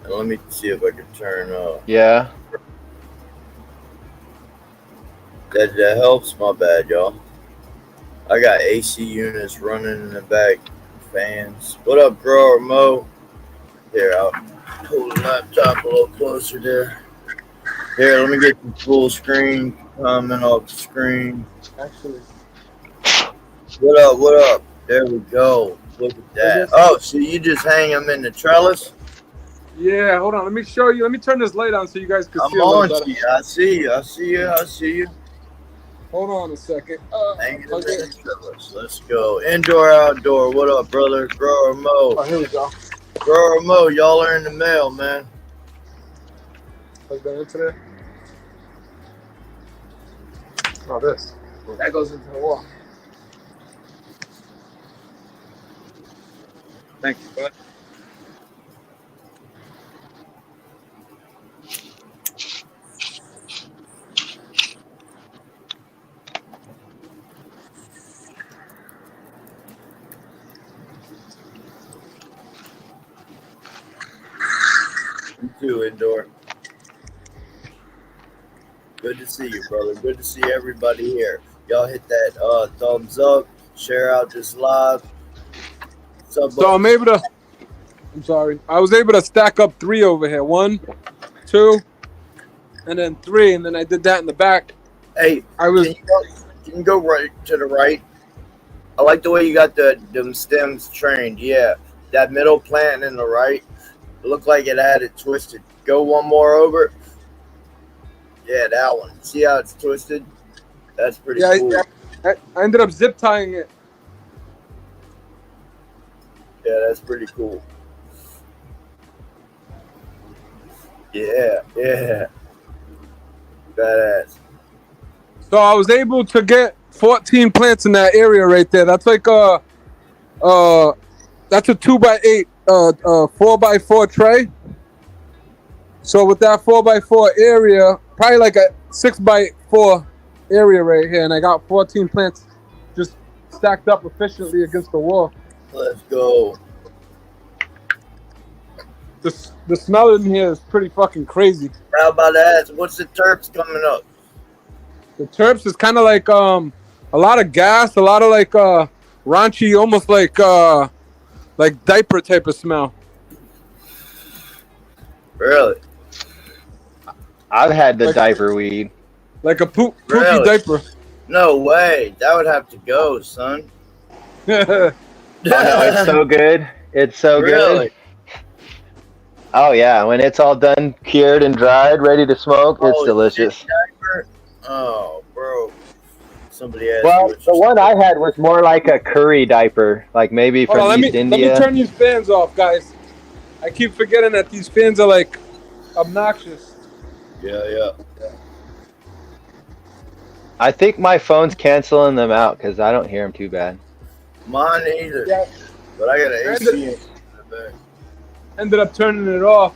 And let me see if I can turn Yeah. That helps. My bad, y'all. I got AC units running in the back. Fans. What up, Grower Mo? Here, I'll pull the laptop a little closer there. Here, let me get the full screen. Comment off the screen. Actually. What up? What up? There we go. Look at that. Oh, so you just hang them in the trellis? Yeah, hold on. Let me show you. Let me turn this light on so you guys can I'm see a little on better. to you. I see you. I see you. I see you. Hold on a second. Hanging them in the trellis. Let's go. Indoor, outdoor. What up, brother? Grower Mo. Oh, here we go. Grower Mo, y'all are in the mail, man. Plug that into there. Oh, this. That goes into the wall. Thank you, bud. You too, Indoor. Good to see you, brother. Good to see everybody here. Y'all hit that thumbs up. Share out this live. So I'm able to. I'm sorry. I was able to stack up 3 over here. 1, 2, and then 3, and then I did that in the back. Hey, I was. Can you go right to the right? I like the way you got them stems trained. Yeah, that middle plant in the right. It looked like it had it twisted. Go one more over. Yeah, that one. See how it's twisted? That's pretty Yeah, cool. I ended up zip tying it. Yeah, that's pretty cool. Yeah, yeah. Badass. So I was able to get 14 plants in that area right there. That's like that's a 2x8 4x4 tray. So with that 4x4 area, probably like a 6x4 area right here, and I got 14 plants just stacked up efficiently against the wall. Let's go. The smell in here is pretty fucking crazy. How about that? What's the terps coming up? The terps is kind of like a lot of gas, a lot of like raunchy, almost like diaper type of smell. Really? I've had the Like- diaper weed. Like a poopy Really? diaper. No way. That would have to go, son. Oh no, it's so good. It's so Really? good. Oh yeah, when it's all done, cured and dried, ready to smoke, it's Oh, delicious. shit, diaper? Oh, bro. Somebody asked Well, me the one I had was more like a curry diaper, like maybe Hold from on, East let India. me turn these fans off, guys. I keep forgetting that these fans are like obnoxious. Yeah. I think my phone's canceling them out because I don't hear them too bad. Mine either. Yeah. But I got an AC in the back. Ended up turning it off.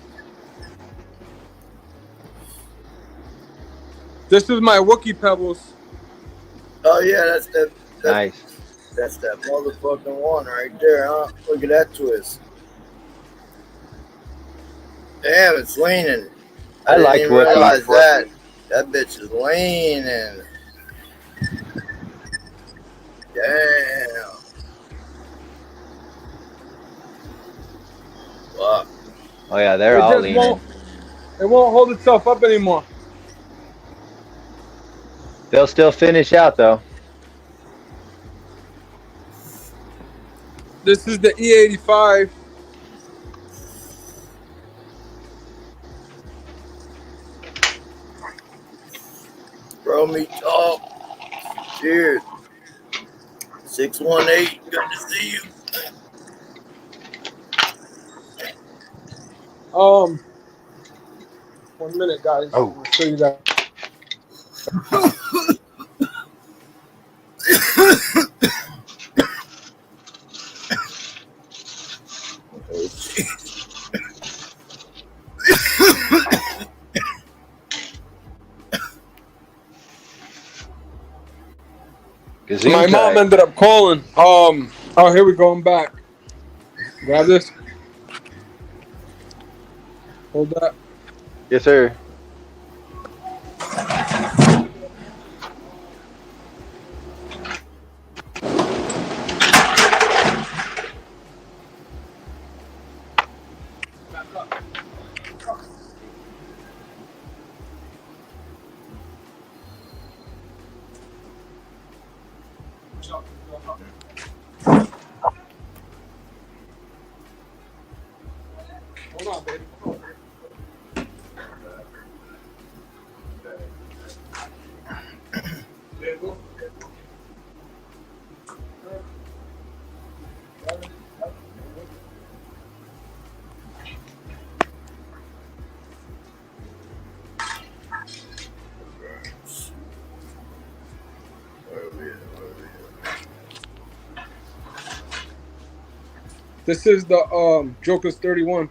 This is my Wookie Pebbles. Oh, yeah, that's Nice. That's that motherfucking one right there, huh? Look at that twist. Damn, it's leaning. I didn't liked even Wookie. realize that. That bitch is leaning. Damn. Wow. Oh yeah, they're It all just leaning. it won't hold itself up anymore. They'll still finish out though. This is the E85. Bro, me talk. Cheers. 618. Good to see you. 1 minute, guys. Oh. I'll show you that. My mom ended up calling. Oh, here we go. I'm back. Grab this. Hold that. Yes, sir. Hold on, baby. This is the Joker's 31.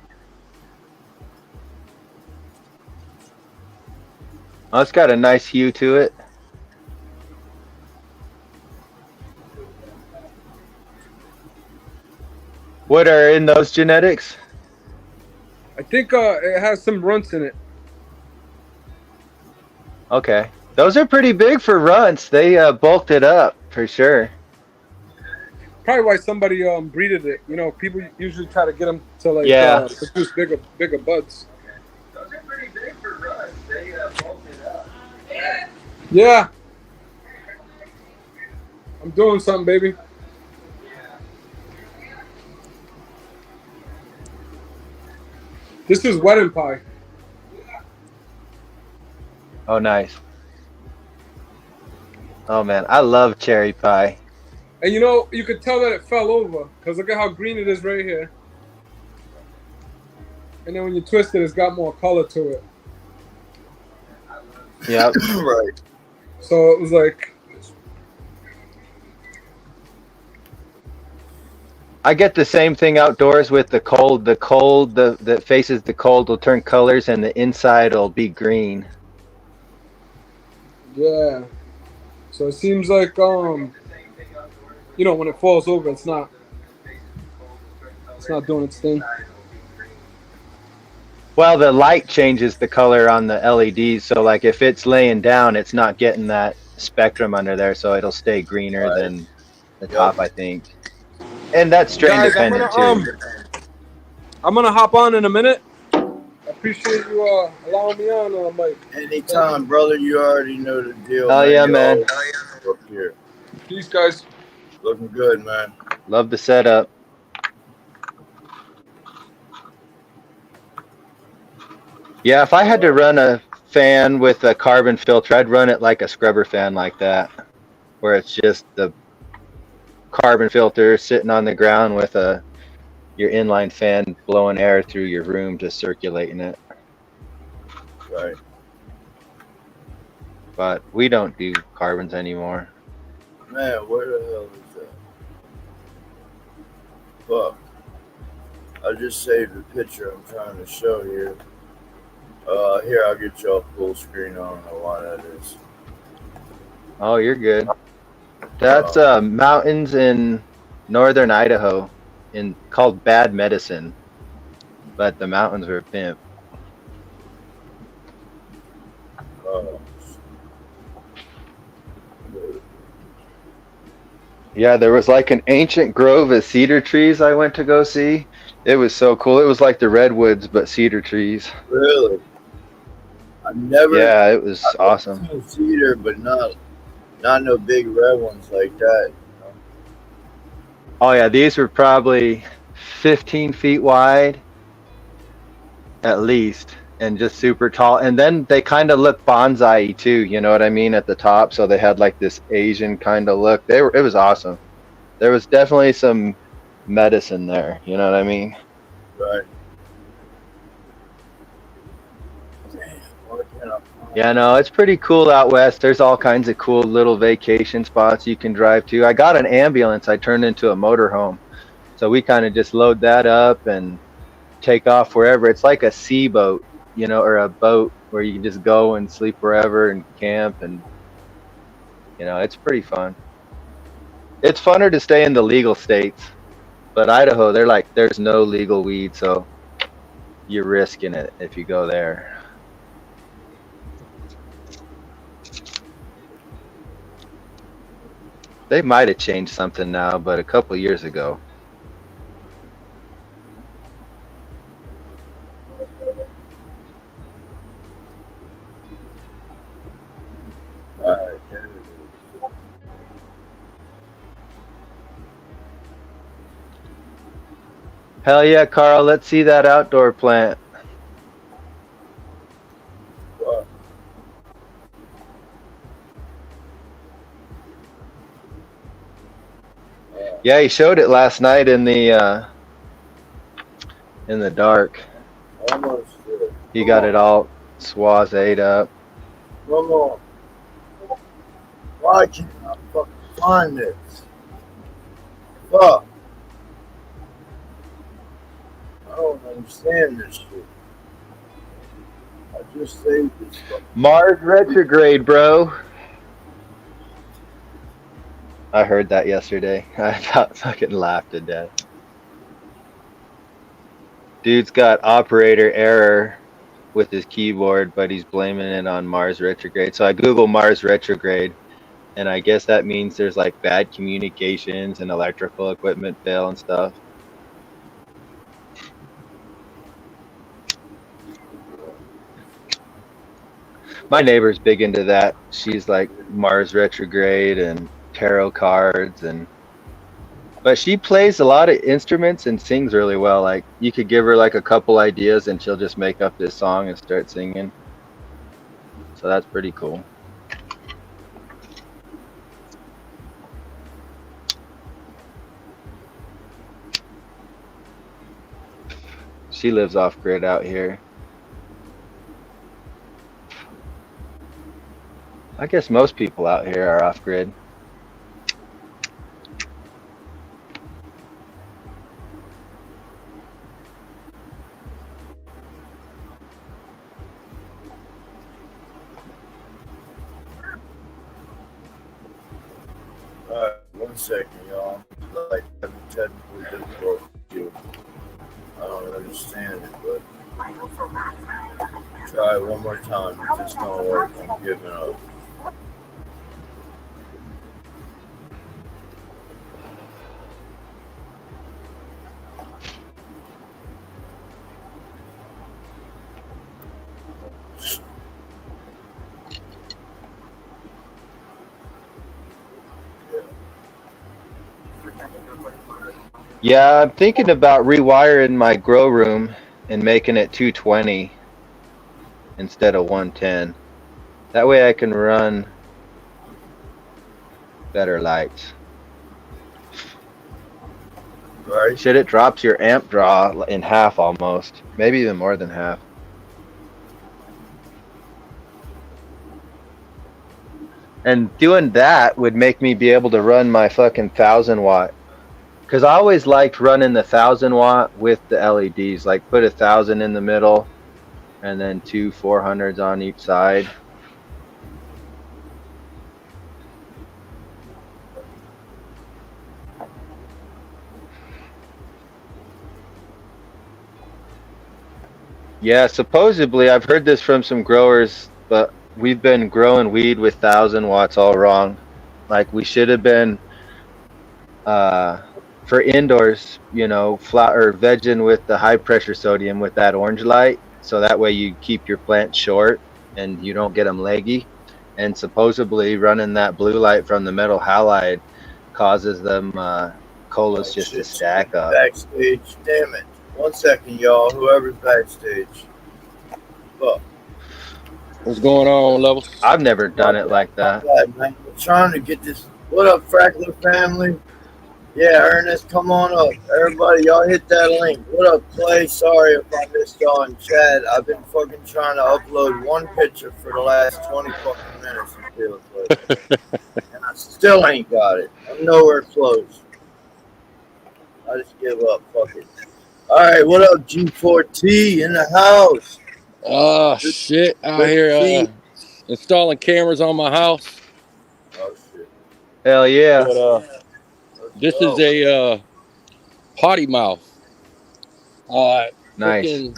Oh, it's got a nice hue to it. What are in those genetics? I think it has some runts in it. Okay. Those are pretty big for runts. They bulked it up for sure. Probably why somebody breeded it. You know, people usually try to get them to like Yeah. produce bigger buds. Those are pretty big for runts. They bulked it up. Yeah. I'm doing something, baby. This is wedding pie. Oh, nice. Oh man, I love cherry pie. And you know, you could tell that it fell over because look at how green it is right here. And then when you twist it, it's got more color to it. Yep. Right. So it was like, I get the same thing outdoors with the cold. The cold that faces the cold will turn colors, and the inside will be green. yeah. So it seems like, you know, when it falls over, it's not doing its thing. Well, the light changes the color on the LEDs, so like if it's laying down, it's not getting that spectrum under there, so it'll stay greener than the top, I think. And that's strain Guys, dependent too. I'm gonna hop on in a minute. I appreciate you allowing me on, Mike. Anytime, brother. You already know the deal. Oh man. yeah, You man. always up here. Peace, guys. Looking good, man. Love the setup. Yeah, if I had to run a fan with a carbon filter, I'd run it like a scrubber fan like that, where it's just the carbon filter sitting on the ground with your inline fan blowing air through your room, just circulating it. Right. But we don't do carbons anymore. Man, where the hell is that? Fuck. I just saved the picture I'm trying to show here. Here, I'll get y'all full screen. I don't know why that is. Oh, you're good. That's mountains in northern Idaho, called Bad Medicine. But the mountains are pimp. Yeah, there was like an ancient grove of cedar trees I went to go see. It was so cool. It was like the redwoods, but cedar trees. Really? I've never. Yeah, it was awesome. I've seen cedar, but not no big red ones like that. You know? Oh yeah, these were probably 15 feet wide, at least, and just super tall. And then they kind of look bonsai-y too. You know what I mean? At the top, so they had like this Asian kind of look. It was awesome. There was definitely some medicine there. You know what I mean? Right. Yeah, no, it's pretty cool out west. There's all kinds of cool little vacation spots you can drive to. I got an ambulance I turned into a motorhome. So we kind of just load that up and take off wherever. It's like a sea boat, you know, or a boat where you can just go and sleep wherever and camp, and you know, it's pretty fun. It's funner to stay in the legal states, but Idaho, they're like, there's no legal weed, so you're risking it if you go there. They might have changed something now, but a couple years ago. Hell yeah, Carl, let's see that outdoor plant. Yeah, he showed it last night in the dark. Almost. He got it all swazzed up. Come on. Why can't I fucking find this? Fuck. I don't understand this shit. I just saved this fucking Mars retrograde, bro. I heard that yesterday. I fucking laughed to death. Dude's got operator error with his keyboard, but he's blaming it on Mars retrograde. So I Google Mars retrograde, and I guess that means there's like bad communications and electrical equipment fail and stuff. My neighbor's big into that. She's like Mars retrograde and tarot cards, but she plays a lot of instruments and sings really well. Like you could give her like a couple ideas and she'll just make up this song and start singing. So that's pretty cool. She lives off grid out here. I guess most people out here are off grid. All right, 1 second, y'all. Like having technical difficulties. I don't understand it, but try it one more time. If it's gonna work, I'm giving up. Yeah, I'm thinking about rewiring my grow room and making it 220 instead of 110. That way I can run better lights. Right? Shit, it drops your amp draw in half almost. Maybe even more than half. And doing that would make me be able to run my fucking 1000-watt. Because I always liked running the 1000-watt with the LEDs. Like put 1000 in the middle and then 2 400s on each side. Yeah, supposedly I've heard this from some growers, but we've been growing weed with 1000 watts all wrong. Like we should have been for indoors, you know, flower vegging with the high pressure sodium with that orange light, so that way you keep your plants short and you don't get them leggy. And supposedly running that blue light from the metal halide causes them colas just to stack up. Backstage, damn it. 1 second, y'all. Whoever's backstage. Fuck. What's going on, Levels? I've never done it like that. Man. I'm trying to get this. What up, Frackler family? Yeah, Ernest, come on up. Everybody, y'all hit that link. What up, Clay? Sorry if I missed y'all in chat. I've been fucking trying to upload one picture for the last 20 fucking minutes. It feels like. And I still ain't got it. I'm nowhere close. I just give up. Fuck it. All right, what up, G4T in the house? Oh, shit. Out here installing cameras on my house. Oh, shit. Hell yeah. But, this is a potty mouth. Nice.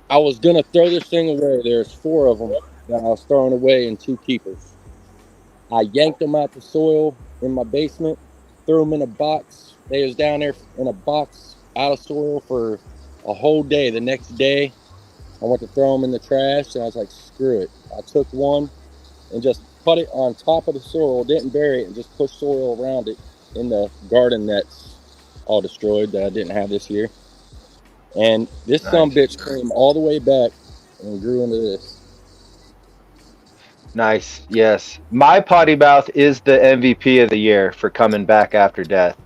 I was going to throw this thing away. There's 4 of them that I was throwing away and 2 keepers. I yanked them out the soil in my basement, threw them in a box. They was down there in a box out of soil for a whole day. The next day, I went to throw them in the trash, and I was like, screw it. I took one and just put it on top of the soil, didn't bury it, and just pushed soil around it in the garden that's all destroyed that I didn't have this year. And this sumbitch came all the way back and grew into this. Nice. Yes. My potty mouth is the MVP of the year for coming back after death.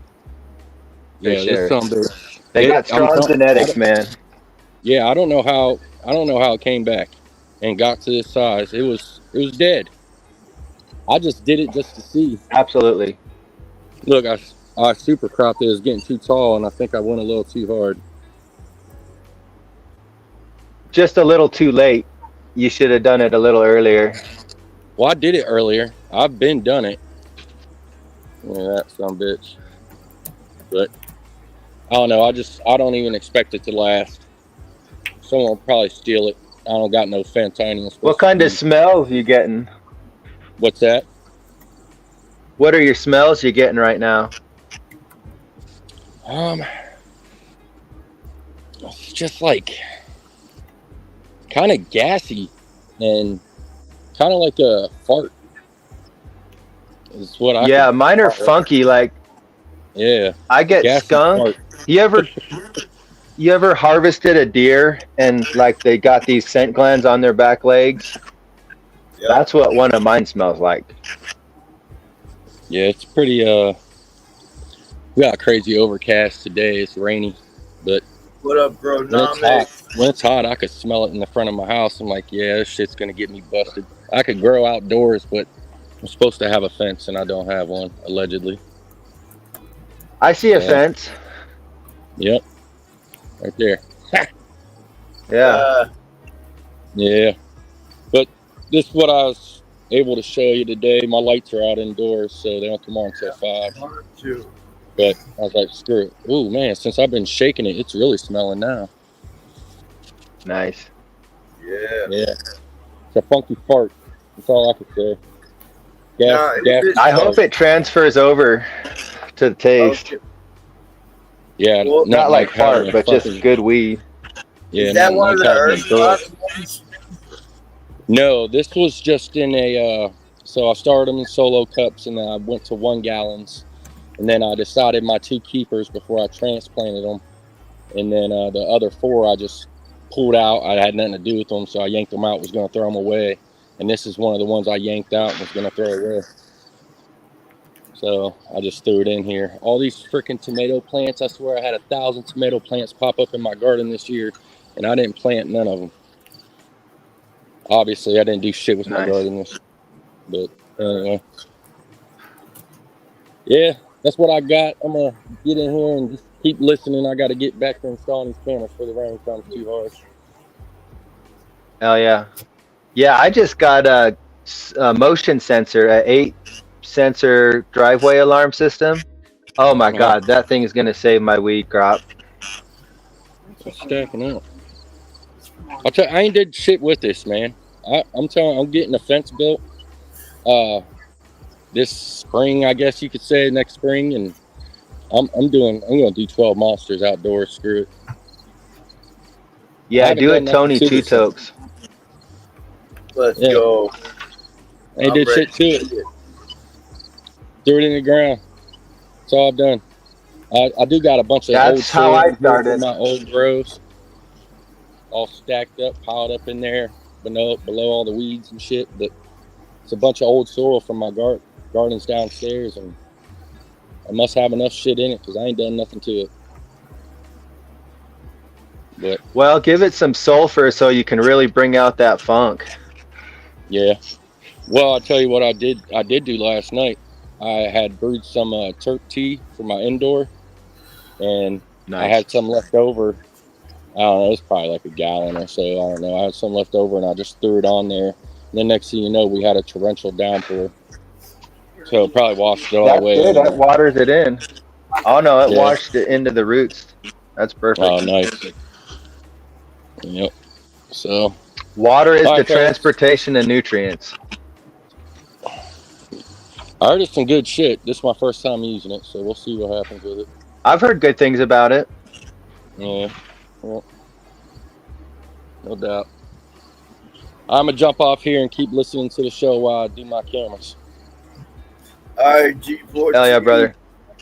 For Yeah, sure. this sumbitch. They got strong genetics, man. Yeah, I don't know how it came back and got to this size. It was dead. I just did it just to see. Absolutely. Look, I super cropped it. It was getting too tall, and I think I went a little too hard. Just a little too late. You should have done it a little earlier. Well, I did it earlier. I've been done it. Yeah, that sumbitch. But I don't know. I don't even expect it to last. Someone will probably steal it. I don't got no Fantanians. What kind of smells you getting? What's that? What are your smells you getting right now? It's just like kind of gassy and kind of like a fart. Is what I. Yeah, mine are funky. Like, yeah, I get skunk. Fart. You ever harvested a deer and like they got these scent glands on their back legs? Yeah. That's what one of mine smells like. Yeah, it's pretty we got crazy overcast today. It's rainy, but What up, GrOWMIESSSS? When it's hot, I could smell it in the front of my house. I'm like, yeah, this shit's gonna get me busted. I could grow outdoors, but I'm supposed to have a fence, and I don't have one, allegedly. I see a fence. Yep, right there. Yeah. Yeah, but this is what I was able to show you today. My lights are out indoors, so they don't come on until 5. But I was like, screw it. Ooh, man, since I've been shaking it, it's really smelling now. Nice. Yeah. Yeah. It's a funky fart. That's all I could say. I hope it transfers over to the taste. Okay. Yeah, Well, not like fart, but just good weed. Yeah, is that one of the earth ones? No, this was just in a, so I started them in solo cups, and then I went to 1 gallons. And then I decided my 2 keepers before I transplanted them. And then the other 4 I just pulled out. I had nothing to do with them, so I yanked them out, was going to throw them away. And this is one of the ones I yanked out and was going to throw away. So I just threw it in here. All these freaking tomato plants, I swear I had 1,000 tomato plants pop up in my garden this year, and I didn't plant none of them. Obviously, I didn't do shit with my garden this year. But anyway. Yeah, that's what I got. I'm going to get in here and just keep listening. I got to get back to installing these cameras before the rain comes too hard. Hell yeah. Yeah, I just got a motion sensor, a 8-sensor driveway alarm system. Oh my God, that thing is going to save my weed crop. It's stacking up. I'll tell you, I ain't did shit with this, man. I'm telling you, I'm getting a fence built this spring, I guess you could say, next spring, and I'm gonna do 12 monsters outdoors. Screw it. Yeah, do it, Tony Two Tokes. Let's go. I did shit to it. Threw it in the ground. That's all I've done. I do got a bunch of old how I started. My old grows, all stacked up, piled up in there, below all the weeds and shit. But it's a bunch of old soil from my gardens downstairs, and I must have enough shit in it because I ain't done nothing to it. But well, give it some sulfur so you can really bring out that funk. Yeah. Well, I'll tell you what I did do last night. I had brewed some turp tea for my indoor, and I had some left over. I don't know, it was probably like a gallon or so. I don't know. I had some left over, and I just threw it on there. And then next thing you know, we had a torrential downpour. So it probably washed it all away. That's good. That waters it in. Oh, no, it washed it into the roots. That's perfect. Oh, nice. Yep. So water is the transportation of nutrients. I heard it's some good shit. This is my first time using it, so we'll see what happens with it. I've heard good things about it. Yeah. Well, no doubt. I'm going to jump off here and keep listening to the show while I do my cameras. All right, G14. Hell yeah, brother.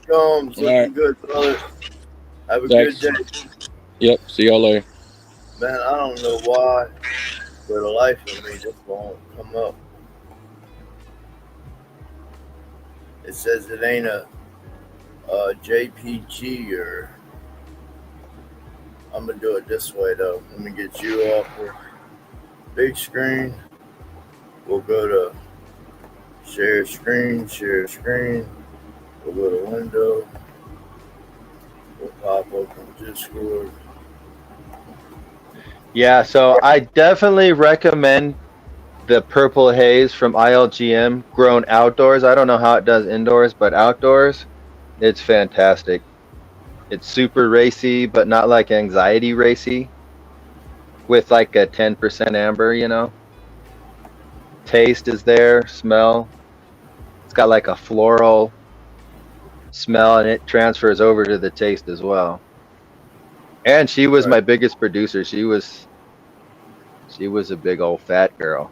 Combs, looking good, brother. Have a good day. Yep, see y'all later. Man, I don't know why, for the life of me, this won't come up. It says it ain't a JPG, or I'm gonna do it this way though. Let me get you off the big screen. We'll go to share screen. We'll go to window. We'll pop open Discord. Yeah, so I definitely recommend the Purple Haze from ILGM grown outdoors. I don't know how it does indoors, but outdoors, it's fantastic. It's super racy, but not like anxiety racy, with like a 10% amber, you know. Taste is there, smell. It's got like a floral smell, and it transfers over to the taste as well. And she was my biggest producer. She was a big old fat girl.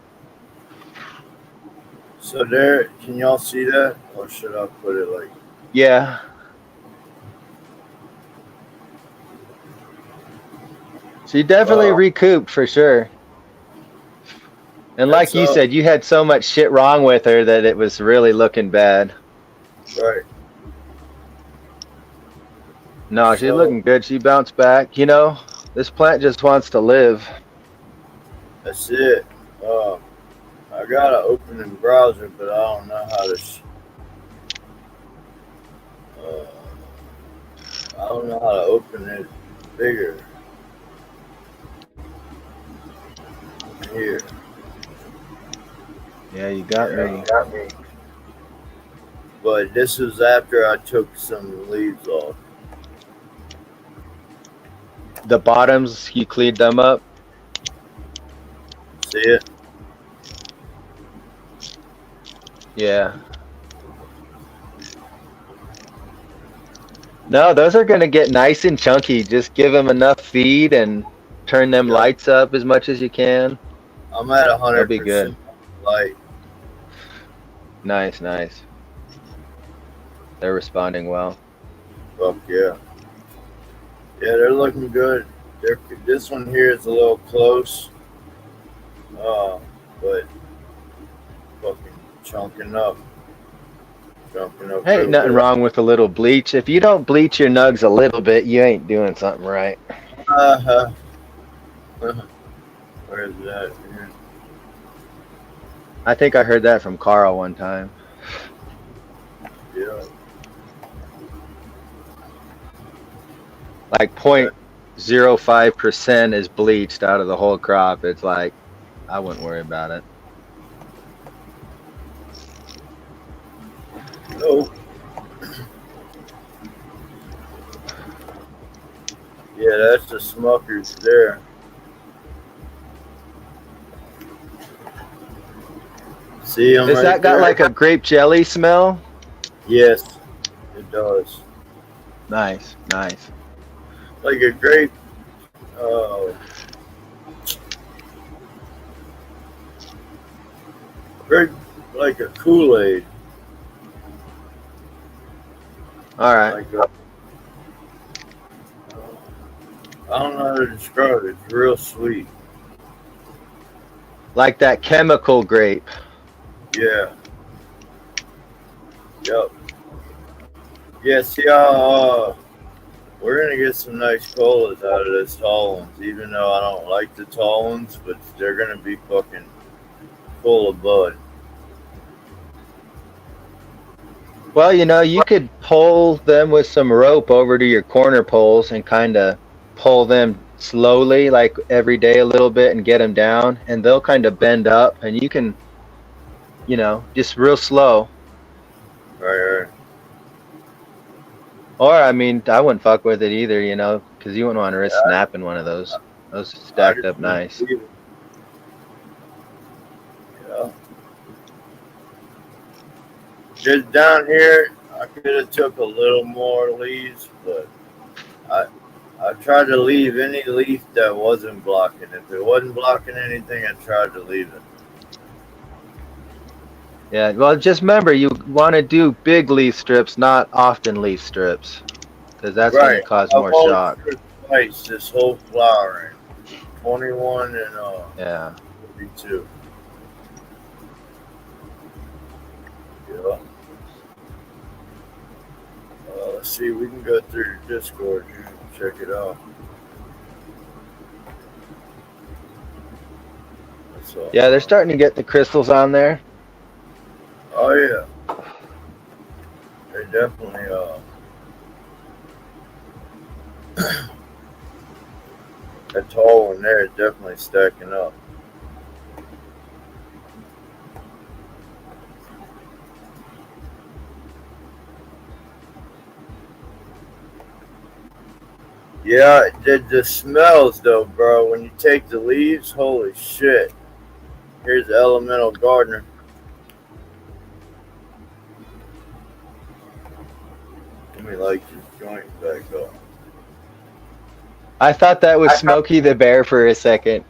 So there, can y'all see that? Or should I put it like? Yeah. She definitely recouped for sure. And like you said, you had so much shit wrong with her that it was really looking bad. Right. No, she's So, looking good. She bounced back. You know, this plant just wants to live. that's it. I got an opening browser, but I don't know how to. Uh, I don't know how to open it bigger. Here. Yeah, you got me. But this was after I took some leaves off. The bottoms, you cleaned them up. See it? Yeah. No, those are gonna get nice and chunky. Just give them enough feed and turn them Yep. lights up as much as you can. I'm at They'll be good. 100% light. Nice, nice. They're responding well. Fuck yeah. Yeah, they're looking good. This one here is a little close. But fucking chunking up. Ain't nothing wrong with a little bleach. If you don't bleach your nugs a little bit, you ain't doing something right. Where is that? Here. I think I heard that from Carl one time. Yeah. Like 0.05% is bleached out of the whole crop. It's like, I wouldn't worry about it. Nope. Yeah, that's the Smuckers there. See them Has right that got there? like a grape jelly smell? Yes, it does. Nice, nice. Like a grape. Grape, like a Kool-Aid. All right. Like I don't know how to describe it. It's real sweet. Like that chemical grape. Yeah. Yep. Yeah, see, we're gonna get some nice colas out of this tall ones, even though I don't like the tall ones, but they're gonna be fucking full of bud. Well, you know, you could pull them with some rope over to your corner poles and kind of pull them slowly, like every day a little bit, and get them down, and they'll kind of bend up, and you can, you know, just real slow. Right. Or, I mean, I wouldn't fuck with it either, you know, because you wouldn't want to risk snapping one of those. Those stacked up nice. Yeah. Just down here, I could have took a little more leaves, but I tried to leave any leaf that wasn't blocking. If it wasn't blocking anything, I tried to leave it. Yeah, well, just remember, you want to do big leaf strips, not often leaf strips, because that's going to cause more shock. Twice this whole flowering, 21 and yeah, 52. Yeah. Let's see, we can go through your Discord here and check it out. Yeah, they're starting to get the crystals on there. Oh yeah, they definitely that tall one there is definitely stacking up. Yeah, the smells though, bro. When you take the leaves, holy shit. Here's Elemental Gardener. Let me light this joint back up. I thought that was Smokey the Bear for a second.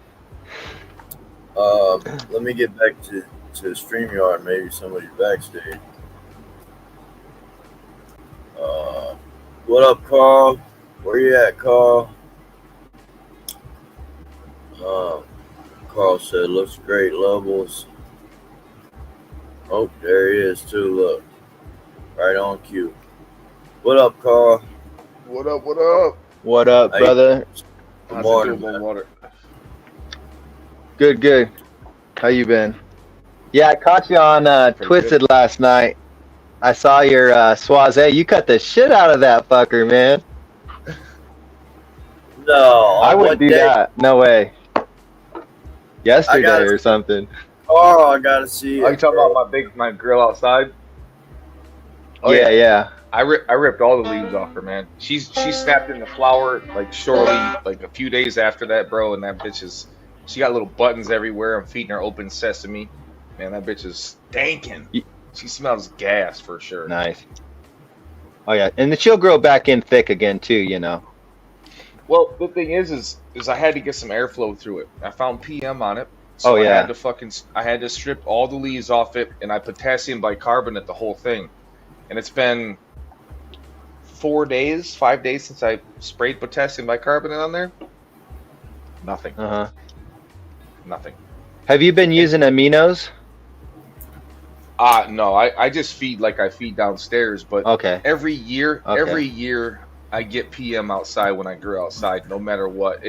Let me get back to StreamYard. Maybe somebody's backstage. What up, Carl? Where you at, Carl? Carl said, looks great, levels. Oh, there he is, too, look. Right on cue. What up, Carl? What up? What up? What up, Hey. brother? Good How's morning, it doing, man. water? Good, good. How you been? Yeah, I caught you on Pretty Twisted good. last night. I saw your Suave. You cut the shit out of that fucker, man. No, I on wouldn't what do day? that. No way. Yesterday gotta- or something. Oh, I gotta see Are it. you talking bro. about my grill outside? Oh yeah, yeah. I ripped all the leaves off her, man. She snapped in the flower like shortly, like a few days after that, bro. And that bitch she got little buttons everywhere. I'm feeding her open sesame. Man, that bitch is stinking. She smells gas for sure. Nice. Oh yeah, and she'll grow back in thick again too. You know. Well, the thing is I had to get some airflow through it. I found PM on it, so Oh, I yeah. had to strip all the leaves off it, and I potassium bicarbonate the whole thing. And it's been 5 days since I sprayed potassium bicarbonate on there. Nothing. Nothing. Have you been using aminos? No, I just feed like I feed downstairs, but Okay. every year Okay. I get PM outside when I grow outside, no matter what.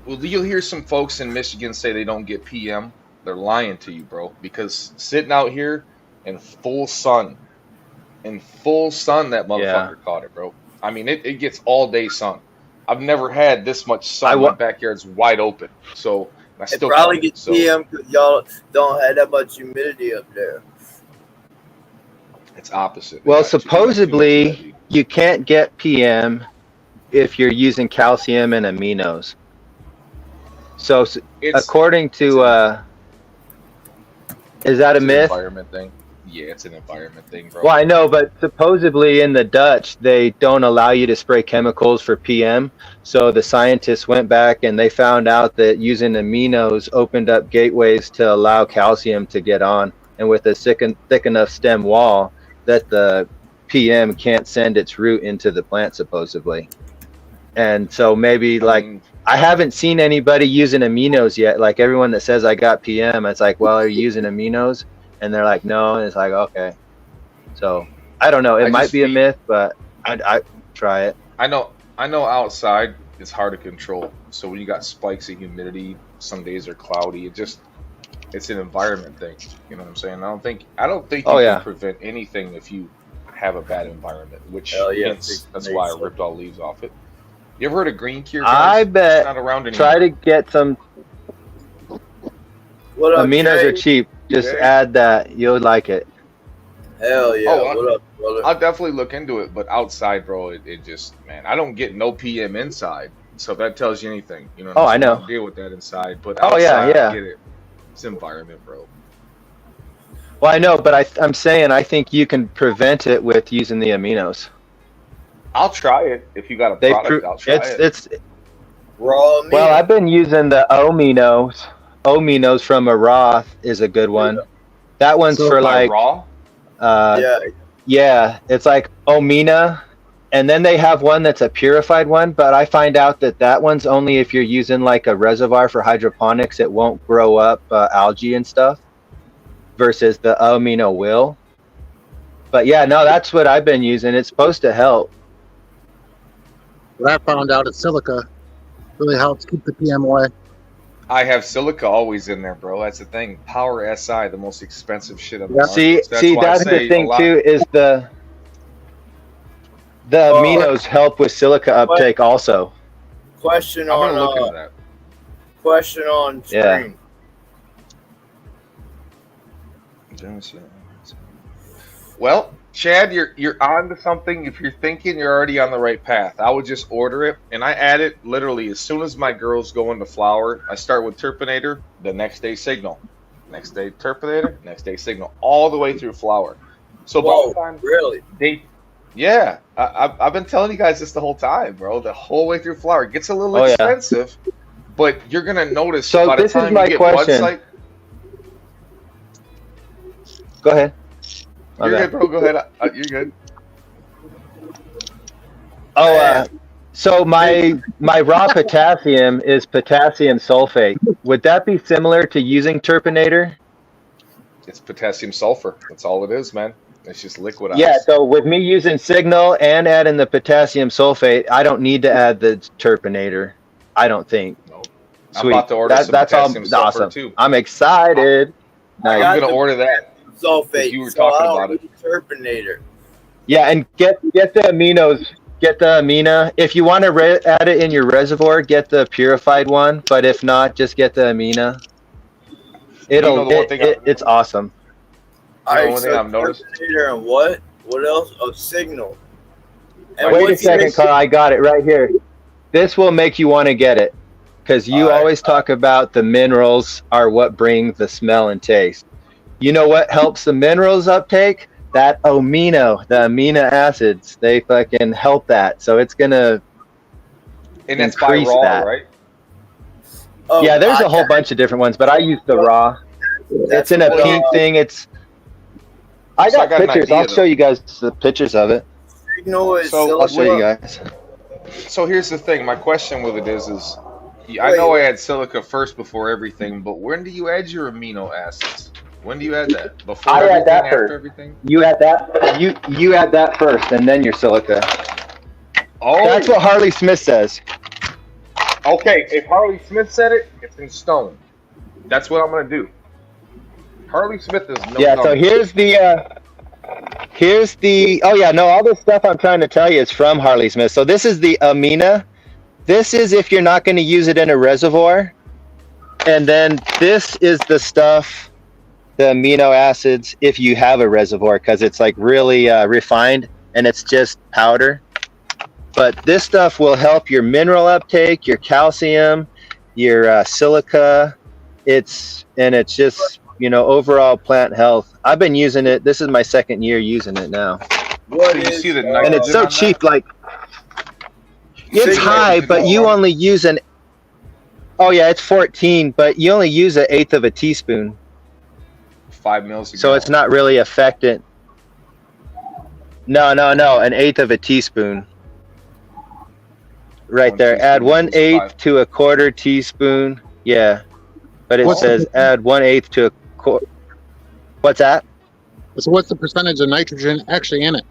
Well, you'll hear some folks in Michigan say they don't get PM. They're lying to you, bro, because sitting out here in full sun, that motherfucker caught it, bro. I mean, it gets all day sun. I've never had this much sun. My backyard's wide open, so I still probably caught it, get PM because y'all don't have that much humidity up there. It's opposite. Well, supposedly you can't get PM if you're using calcium and aminos. So according to is that a myth? Environment thing. Yeah, it's an environment thing, bro. Well, I know, but supposedly in the Dutch, they don't allow you to spray chemicals for PM. So the scientists went back and they found out that using aminos opened up gateways to allow calcium to get on. And with a thick enough stem wall that the PM can't send its root into the plant, supposedly. And so maybe I haven't seen anybody using aminos yet. Like everyone that says I got PM, it's like, well, are you using aminos? And they're like, no. And it's like, okay. So I don't know. It might be a myth, but I try it. I know outside it's hard to control. So when you got spikes of humidity, some days are cloudy. It's an environment thing. You know what I'm saying? I don't think you can prevent anything if you have a bad environment, which that's why I ripped all leaves off it. You ever heard of green cure, guys? I bet. It's not around anymore. Try to get some. What up, aminos Jay? are cheap. Just Jay? add that. You'll like it. Hell yeah. What up, brother? I'll definitely look into it, but outside, bro, it just, man, I don't get no PM inside. So if that tells you anything, you know. I know. I don't deal with that inside, but outside, yeah. I get it. It's environment, bro. Well, I know, but I'm saying I think you can prevent it with using the aminos. I'll try it if you got a product. I'll try it. It's raw amino. Well, I've been using the Ominos. Ominos from Aroth is a good one. That one's for like raw. Yeah, it's like Omina, and then they have one that's a purified one. But I find out that one's only if you're using like a reservoir for hydroponics. It won't grow up algae and stuff. Versus the Omino will. But yeah, no, that's what I've been using. It's supposed to help. What I found out is silica really helps keep the PM away. I have silica always in there, bro. That's the thing. Power SI, the most expensive shit on the market. See, that's the thing too. Is the aminos help with silica uptake also. Question I'm on gonna look into that. Question on screen. Well, Chad, you're on to something. If you're thinking, you're already on the right path. I would just order it, and I add it literally as soon as my girls go into flower. I start with Terpinator, the next day Signal, next day Terpinator, next day Signal, all the way through flower. So by the time really? I've been telling you guys this the whole time, bro. The whole way through flower. It gets a little expensive, but you're gonna notice by the time you get bud sight. Go ahead. You're good, bro. Go ahead. You're good. So my raw potassium is potassium sulfate. Would that be similar to using Terpinator? It's potassium sulfur. That's all it is, man. It's just liquidized. Yeah, so with me using Signal and adding the potassium sulfate, I don't need to add the terpinator. I don't think. No. Sweet. I'm about to order some That's all potassium sulfur awesome. too. I'm excited. I'm Nice. gonna order that. Sulfate. You were so talking I don't about it. need terpinator. Yeah, and get the aminos. Get the amina. If you want to add it in your reservoir, get the purified one. But if not, just get the amina. It's awesome. All right, one thing so I've noticed. Terpinator and what? What else? Oh, Signal. And Wait a what's second, this? Carl. I got it right here. This will make you want to get it, because you always talk about the minerals are what bring the smell and taste. You know what helps the minerals uptake? That amino, the amino acids. They fucking help that. So it's gonna And that's by increase raw, that. right? Oh, Yeah, there's a whole bunch of different ones, but I use the raw. It's in a pink thing. I got an pictures. idea, I'll show you guys the pictures of it. Signal is I'll show you guys. So here's the thing. My question with it is I know I add silica first before everything, but when do you add your amino acids? When do you add that? Before I everything, add that after first. everything? You add that. You add that first, and then your silica. Oh, That's what Harley Smith says. Okay, if Harley Smith said it, it's in stone. That's what I'm gonna do. Harley Smith is no. Yeah. So here's the. Oh yeah, no. All this stuff I'm trying to tell you is from Harley Smith. So this is the amina. This is if you're not going to use it in a reservoir, and then this is the stuff, the amino acids, if you have a reservoir, because it's like really refined and it's just powder. But this stuff will help your mineral uptake, your calcium, your silica. It's just, overall plant health. I've been using it. This is my second year using it now. What you is, see the And it's so cheap. Like, it's high, but you only use an. Oh yeah, it's 14, but you only use 1/8 of a teaspoon. 5 mils. So it's not really affecting. No, 1/8 of a teaspoon. Right there. Add 1/8 to a 1/4 teaspoon. Yeah, but it says add 1/8 to a quarter. What's that? So what's the percentage of nitrogen actually in it?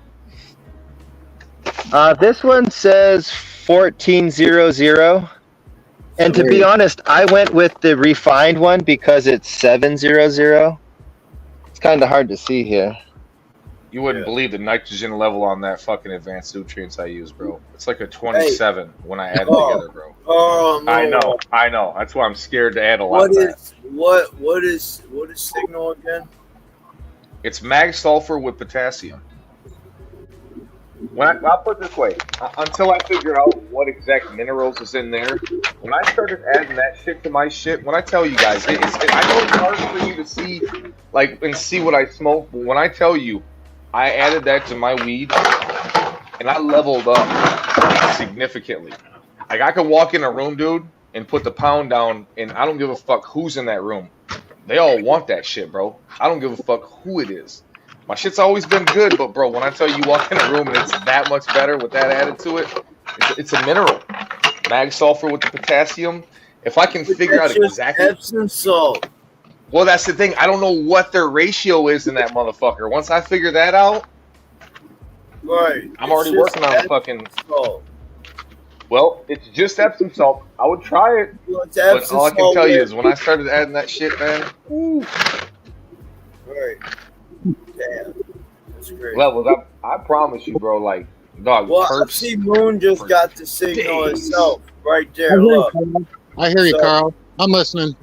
This one says 1400. And to be honest, I went with the refined one because it's 700. It's kind of hard to see here. You wouldn't believe the nitrogen level on that fucking advanced nutrients I use, bro. It's like a 27 when I add it together, bro. Oh no. I know. That's why I'm scared to add a lot of that. What is Signal again? It's mag sulfur with potassium. I'll put it this way, until I figure out what exact minerals is in there, when I started adding that shit to my shit, when I tell you guys, I know it's hard for you to see, and see what I smoke, but when I tell you, I added that to my weed, and I leveled up significantly. Like, I could walk in a room, dude, and put the pound down, and I don't give a fuck who's in that room. They all want that shit, bro. I don't give a fuck who it is. My shit's always been good, but bro, when I tell you walk in a room and it's that much better with that added to it, it's a mineral. Mag sulfur with the potassium. If I can figure out exactly. Epsom salt. Well, that's the thing. I don't know what their ratio is in that motherfucker. Once I figure that out, right, I'm already working on fucking. Salt. Well, it's just Epsom salt. I would try it, but all I can tell you is when I started adding that shit, man. Woo. Right. Damn. That's great. Levels. I promise you, bro. Like, dog. Well, I see Moon just got the Signal itself right there. Look. I hear you, Carl. I'm listening.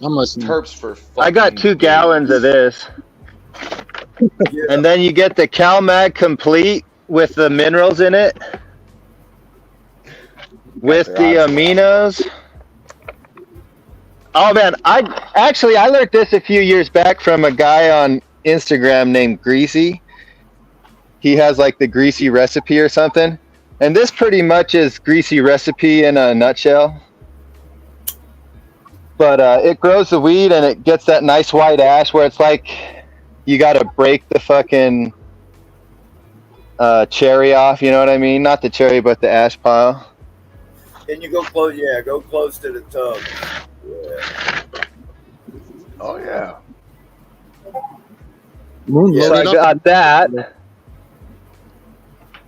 Terps for fucking I got 2 gallons of this. Yeah. And then you get the CalMag Complete with the minerals in it. With the aminos. Oh man, I learned this a few years back from a guy on Instagram named Greasy. He has like the Greasy recipe or something. And this pretty much is Greasy recipe in a nutshell. But it grows the weed and it gets that nice white ash where it's like you got to break the fucking cherry off, you know what I mean? Not the cherry, but the ash pile. Can you go close? Yeah, go close to the tub. Yeah. Oh yeah. Moon So loaded I up. got that.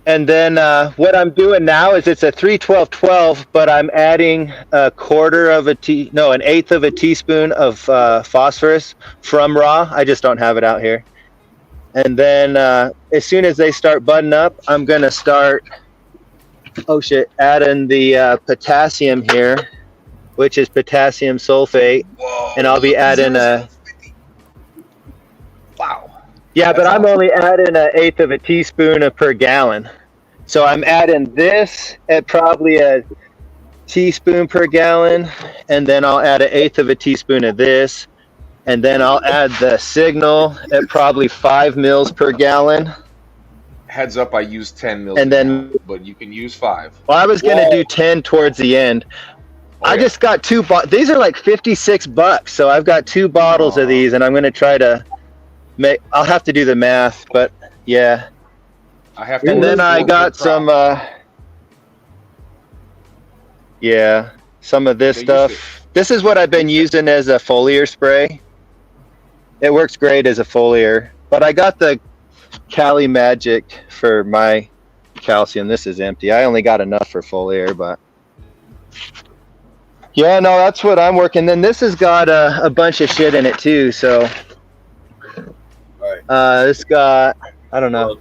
And then what I'm doing now is it's a 3-12-12, but I'm adding an eighth of a teaspoon of phosphorus from raw. I just don't have it out here. And then as soon as they start budding up, I'm going to start, adding the potassium here, which is potassium sulfate. Whoa, And I'll be adding wow. Yeah, but That's I'm awesome. only adding an eighth of a teaspoon per gallon. So I'm adding this at probably a teaspoon per gallon, and then I'll add an eighth of a teaspoon of this, and then I'll add the signal at probably 5 mils per gallon. Heads up, I use 10 mils And then, but you can use 5. well, I was going to do 10 towards the end. Oh, I just got two these are like $56, so I've got 2 bottles of these, and I'm going to try to I'll have to do the math, but yeah. I have to. And then I got some, some of this stuff. This is what I've been using as a foliar spray. It works great as a foliar, but I got the Cali Magic for my calcium. This is empty. I only got enough for foliar, but yeah, no, that's what I'm working. Then this has got a bunch of shit in it too, so. It's got, I don't know,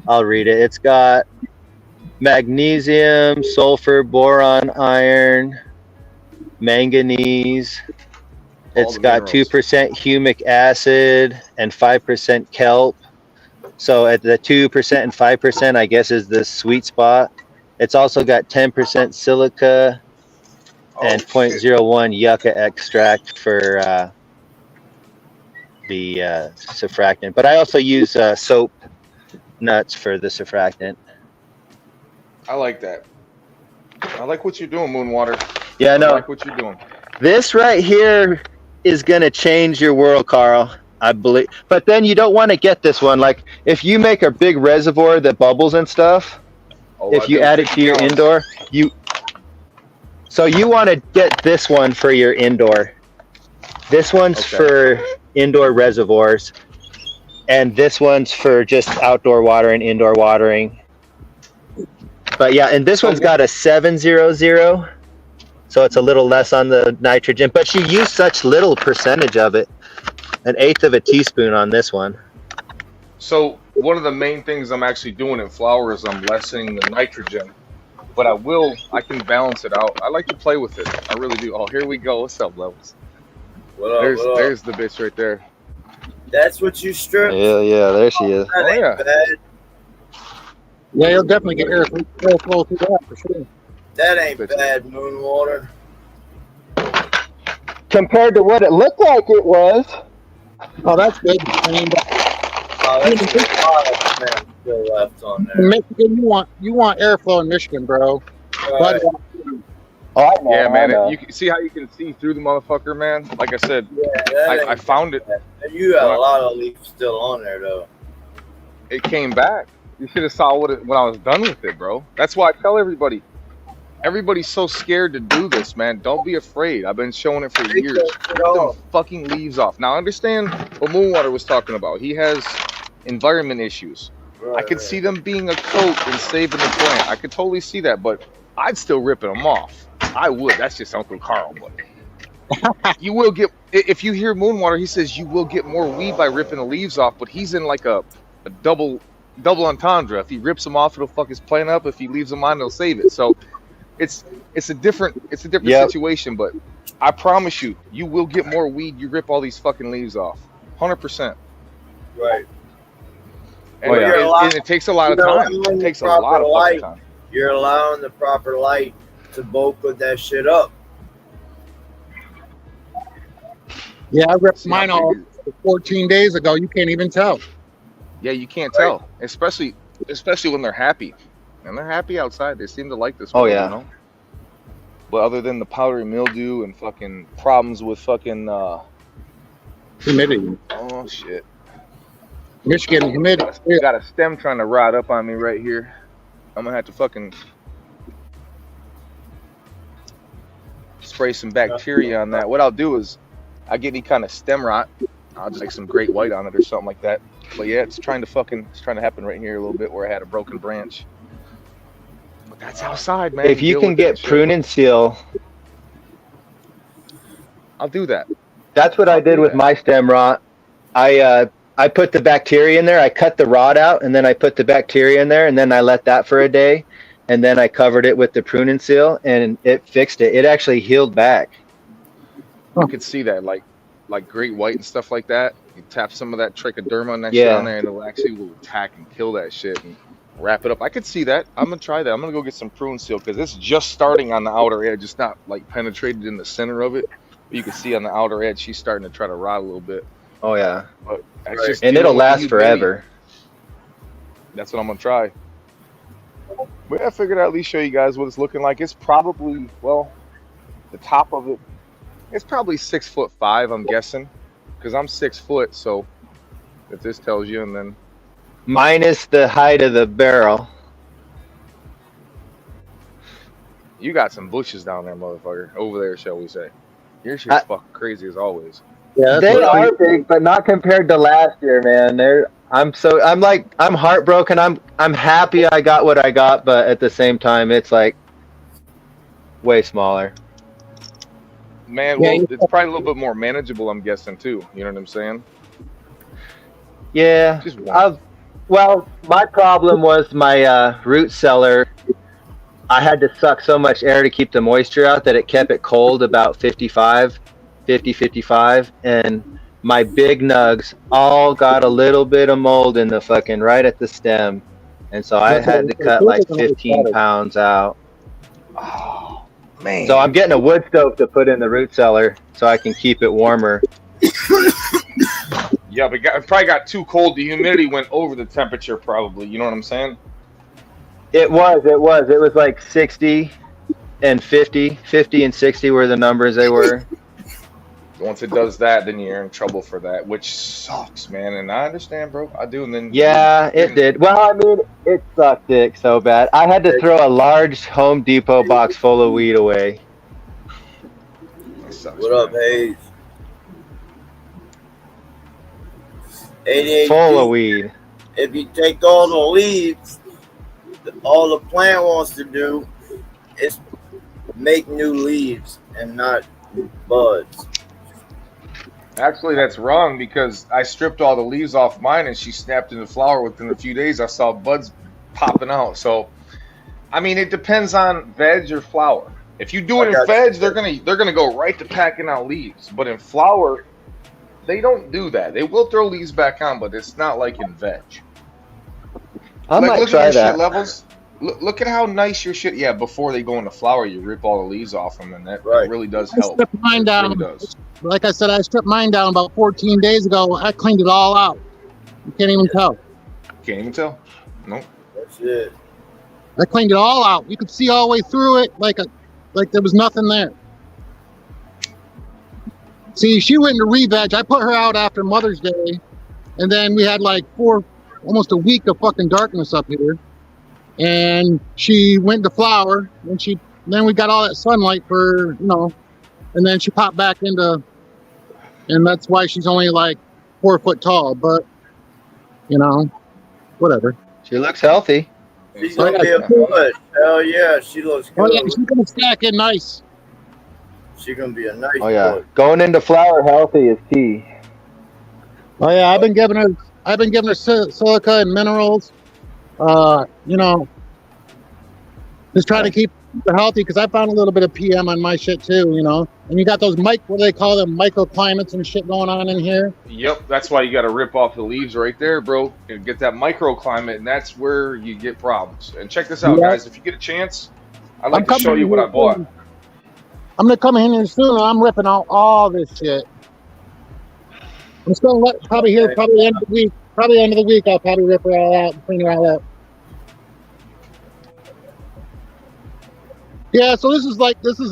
I'll read it. It's got magnesium, sulfur, boron, iron, manganese. It's got 2% humic acid and 5% kelp. So at the 2% and 5%, I guess, is the sweet spot. It's also got 10% silica and 0.01 yucca extract for the surfactant, but I also use soap nuts for the surfactant. I like that. I like what you're doing, Moonwater. Yeah, no. I like what you're doing. This right here is gonna change your world, Carl. I believe. But then you don't want to get this one. Like if you make a big reservoir that bubbles and stuff, if you add it to your indoor, so you want to get this one for your indoor. This one's for indoor reservoirs, and this one's for just outdoor watering, indoor watering. But yeah, and this one's got a 700, so it's a little less on the nitrogen, but you use such little percentage of it, an eighth of a teaspoon on this one. So one of the main things I'm actually doing in flower is I'm lessening the nitrogen, but I can balance it out. I like to play with it. I really do. Oh, here we go. What's up, Levels? There's the bitch right there. That's what you strip? Yeah, there she is. That ain't bad. Yeah, you'll definitely get airflow through that for sure. That ain't bad, Moonwater. Compared to what it looked like it was. Oh, that's good. I mean, that's a lot of still left on there. in Michigan, you want airflow in Michigan, bro. Right. Yeah, man. You can see how you can see through the motherfucker, man. Like I said, I found it. You got a lot of leaves still on there, though. It came back. You should have saw when I was done with it, bro. That's why I tell everybody. Everybody's so scared to do this, man. Don't be afraid. I've been showing it for years. Get them fucking leaves off. Now, understand what Moonwater was talking about. He has environment issues. I could see them being a coat and saving the plant. I could totally see that, but I'd still ripping them off. I would. That's just Uncle Carl, but you will get. If you hear Moonwater, he says you will get more weed by ripping the leaves off, but he's in like a double entendre. If he rips them off, it'll fuck his plant up. If he leaves them on, it'll save it. So it's a different situation, but I promise you, you will get more weed. You rip all these fucking leaves off, 100%. Right. And it takes a lot of time. It takes a lot of fucking time. You're allowing the proper light to bulk with that shit up. Yeah, I ripped mine all 14 days ago. You can't even tell. Yeah, you can't tell, especially when they're happy. And they're happy outside. They seem to like this. You know? But other than the powdery mildew and fucking problems with fucking humidity. Oh shit. Michigan humidity. Got a stem trying to rot up on me right here. I'm gonna have to fucking spray some bacteria on that. What I'll do is I get any kind of stem rot, I'll just make some great white on it or something like that. But yeah, it's trying to happen right here a little bit where I had a broken branch. But that's outside, man. If you deal can with that get shit. prune and seal, I'll do that. that's what I did with my stem rot. I put the bacteria in there. I cut the rod out, and then I put the bacteria in there, and then I let that for a day, and then I covered it with the prune and seal, and it fixed it. It actually healed back. I could see that, like great white and stuff like that. You tap some of that trichoderma and that shit on there, and it'll actually will attack and kill that shit and wrap it up. I could see that. I'm gonna try that. I'm gonna go get some prune seal because it's just starting on the outer edge. It's not like penetrated in the center of it. But you can see on the outer edge, she's starting to try to rot a little bit. Oh yeah, But that's just and dealing it'll with the last humidity. forever. That's what I'm gonna try. But I figured I'd at least show you guys what it's looking like. It's probably, well, the top of it, it's probably 6'5", I'm guessing, because I'm 6 foot. So if this tells you, and then Minus the height of the barrel. you got some bushes down there, motherfucker. Over there, shall we say? Your shit's fucking crazy as always. Yeah, They are big, but not compared to last year, man. I'm heartbroken. I'm happy I got what I got, but at the same time, it's like way smaller. Man, well, it's probably a little bit more manageable, I'm guessing too. You know what I'm saying? Yeah. Just one. Well, my problem was my root cellar. I had to suck so much air to keep the moisture out that it kept it cold about 55, and my big nugs all got a little bit of mold in the fucking right at the stem, and so I had to cut like 15 pounds out. Oh man! So I'm getting a wood stove to put in the root cellar so I can keep it warmer. Yeah, but it probably got too cold. The humidity went over the temperature, probably. You know what I'm saying? It was like 60 and 50 and 60 were the numbers they were. Once it does that, then you're in trouble for that, which sucks, man. And I understand, bro. I do. And then Yeah, it did. Well, I mean, it sucked dick so bad. I had to throw a large Home Depot box full of weed away. That sucks, What up, Hayes? 88 Full of weed. If you take all the leaves, all the plant wants to do is make new leaves and not buds. Actually, that's wrong because I stripped all the leaves off mine and she snapped into flower within a few days. I saw buds popping out. So, I mean, it depends on veg or flower. If you do it in veg, they're gonna go right to packing out leaves. But in flower, they don't do that. They will throw leaves back on, but it's not like in veg. I might look try at your that. shit levels. Look at how nice your shit. Yeah, before they go into flower, you rip all the leaves off them, and that really does I help. stripped mine down. It really does. Like I said, I stripped mine down about 14 days ago. I cleaned it all out. You can't even tell. Can't even tell. Nope. That's it. I cleaned it all out. You could see all the way through it like there was nothing there. See, she went into re-veg. I put her out after Mother's Day, and then we had like almost a week of fucking darkness up here. And she went to flower, and then we got all that sunlight for, and then she popped back into, and that's why she's only like 4 foot tall, but, whatever. She looks healthy. She's gonna be a bud. Hell yeah, she looks good. Oh yeah, she's gonna stack in nice. She's gonna be a nice Oh yeah, bud. going into flower healthy is key. Oh yeah, I've been giving her silica and minerals. Just trying to keep her healthy because I found a little bit of PM on my shit too, And you got those what do they call them, microclimates and shit going on in here. Yep, that's why you got to rip off the leaves right there, bro, and get that microclimate, and that's where you get problems. And check this out, guys. If you get a chance, I'd like to show you what I bought. I'm gonna come in here soon, and I'm ripping out all this shit. I'm just gonna probably end of the week. Probably end of the week, I'll probably rip her all out and clean her all out. Yeah, so this is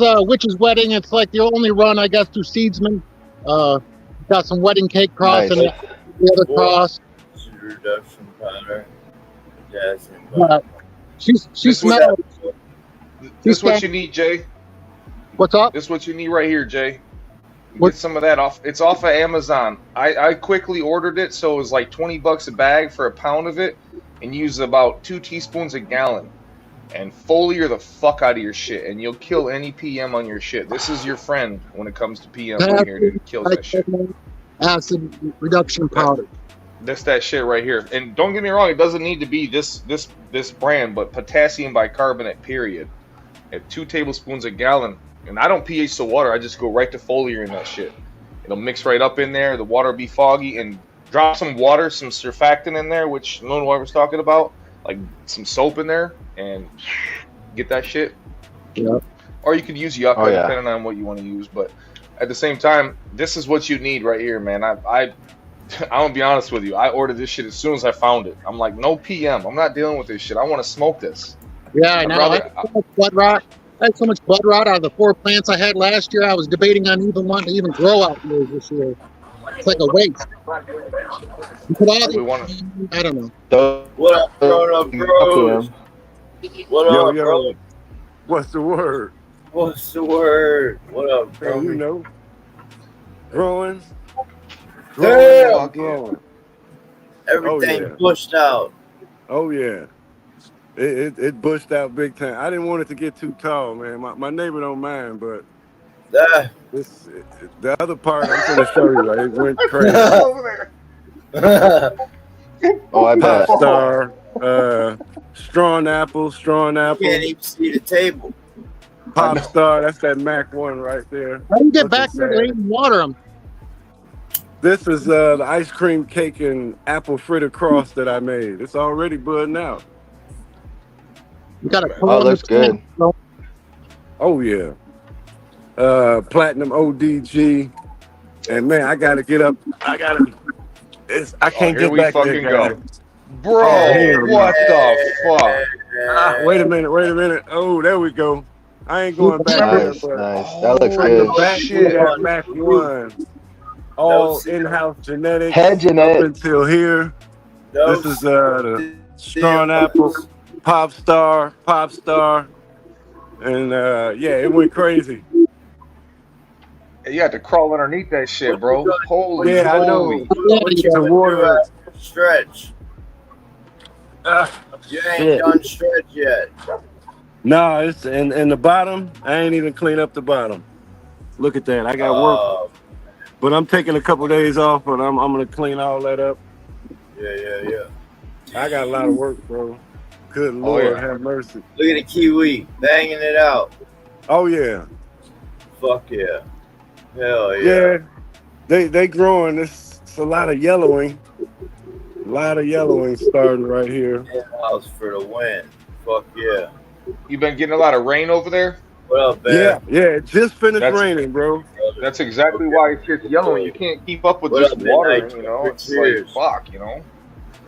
a witch's wedding. It's like the only run, I guess, to Seedsman. Got some wedding cake cross and the other cross. Reduction powder. She's smelling. This is what you need, Jay. What's up? This is what you need right here, Jay. What? Get some of that off. It's off of Amazon. I quickly ordered it, so it was like $20 a bag for a pound of it, and use about 2 teaspoons a gallon. And foliar the fuck out of your shit, and you'll kill any PM on your shit. This is your friend when it comes to PM right here, dude. It kills that shit. Acid reduction powder. That's that shit right here. And don't get me wrong, it doesn't need to be this brand, but potassium bicarbonate, period. At 2 tablespoons a gallon. And I don't pH the water, I just go right to foliar in that shit. It'll mix right up in there, the water will be foggy, and drop some water, some surfactant in there, which no one was talking about, like some soap in there, and get that shit. Yeah. Or you could use yucca, yeah. depending on what you want to use. But at the same time, this is what you need right here, man. I'm gonna be honest with you. I ordered this shit as soon as I found it. I'm like, no PM. I'm not dealing with this shit. I want to smoke this. Yeah, I know. I had so much bud rot. I had so much bud rot out of the 4 plants I had last year. I was debating on even wanting to even grow out here this year. It's like a waste. You could I don't know. What up, grown up bros? What up, bro? What's the word? What's the word? What up, bro? You know, growing. Damn. Growing. Everything pushed out. Oh yeah, it bushed out big time. I didn't want it to get too tall, man. My neighbor don't mind, but the other part I'm gonna show you. Like, it went crazy. Oh, I bet. Pop star, strong apple. Can't even see the table. Pop star, that's that Mac 1 right there. How do you get back there and water them? This is the ice cream cake and apple fritter cross that I made. It's already budding out. You got a Oh, it looks good. Oh yeah. Platinum ODG. And man, I gotta get up. I can't get back there, guys. Bro, what the fuck? Wait a minute. Oh, there we go. I ain't going back there. But Nice. That looks good. That Mac 1. All in-house genetics. Head genetics. Up until here. This is the strong apple, pop star. And yeah, it went crazy. You had to crawl underneath that shit, bro. Holy Yeah, I know. moly. The water. Stretch. You ain't done stretch yet. No, it's in the bottom. I ain't even clean up the bottom. Look at that. I got work. But I'm taking a couple days off, but I'm gonna clean all that up. Yeah. I got a lot of work, bro. Good Lord, have mercy. Look at the kiwi banging it out. Oh yeah. Fuck yeah. Hell yeah. Yeah. They growing. It's a lot of yellowing. Starting right here. House for the win. Fuck yeah. You been getting a lot of rain over there? What up, man? Yeah. It just finished raining, bro. That's exactly why it's just yellow. You can't keep up with What this up, water, Midnight? you know? It's Cheers. like, fuck, you know?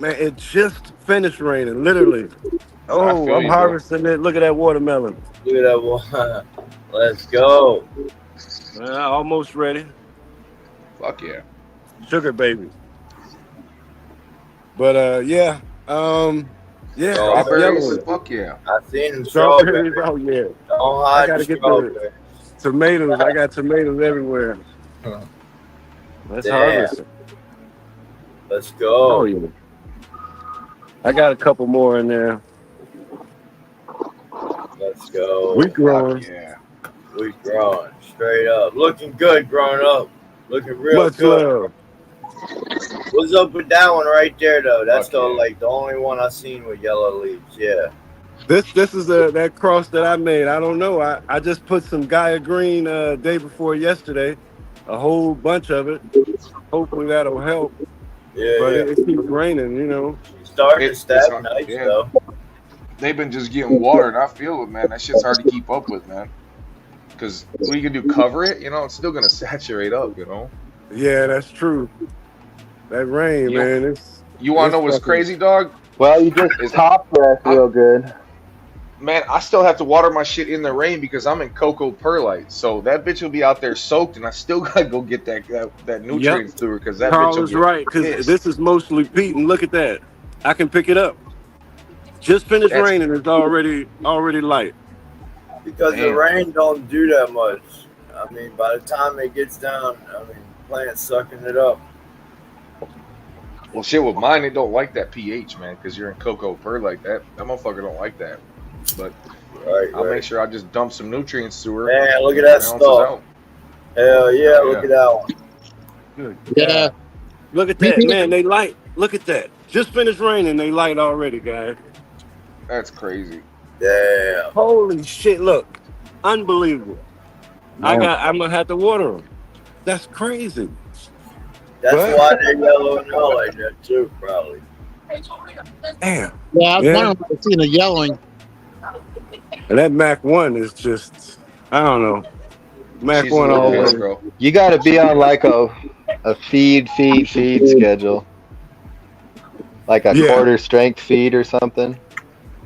Man, it just finished raining, literally. Oh, I'm harvesting it. Look at that watermelon. Look at that one. Let's go. Almost ready. Fuck yeah. Sugar baby. But yeah. Strawberries, fuck yeah. I seen them Strawberries. strawberries. Oh yeah. Don't hide I gotta the get strawberries. the tomatoes. I got tomatoes everywhere. Let's harvest it. Let's go. Oh yeah. I got a couple more in there. Let's go. We growing. Yeah. We growing. Straight up. Looking good growing up. Looking real Much good. love. What's up with that one right there though? That's Fuck yeah. the only one I seen with yellow leaves. Yeah. This is that cross that I made. I don't know. I just put some Gaia Green day before yesterday. A whole bunch of it. Hopefully that'll help. Yeah. But it keeps raining, you know. Starting to stab nice though. They've been just getting watered. I feel it, man. That shit's hard to keep up with, man. Because what you can do, cover it, you know, it's still gonna saturate up, you know. Yeah, that's true. That rain, man. You wanna know what's crazy, dog? Well, you just topped that real good. Man, I still have to water my shit in the rain because I'm in cocoa perlite. So that bitch will be out there soaked, and I still gotta go get that nutrients through her because that Carl bitch will is get right, because pissed. this is mostly peat, and look at that. I can pick it up. Just finished raining. It's already light. Because the rain don't do that much. I mean, by the time it gets down, I mean, plant's sucking it up. Well, shit, with mine, it don't like that pH, man, because you're in cocoa pearl like that. That motherfucker don't like that. But I'll make sure I just dump some nutrients to her. Man, look at that stuff. Hell yeah, look at that one. Good. Yeah. Look at that, man. They light. Look at that. Just finished raining. They light already, guys. That's crazy. Yeah. Holy shit! Look, unbelievable. I'm gonna have to water them. That's crazy. That's why they're yellowing out like that too, probably. Damn. Yeah, I was wondering if I seen the yellowing. And that Mac 1 is just, I don't know. Mac 1 always. You got to be on like a feed schedule. Like a quarter strength feed or something.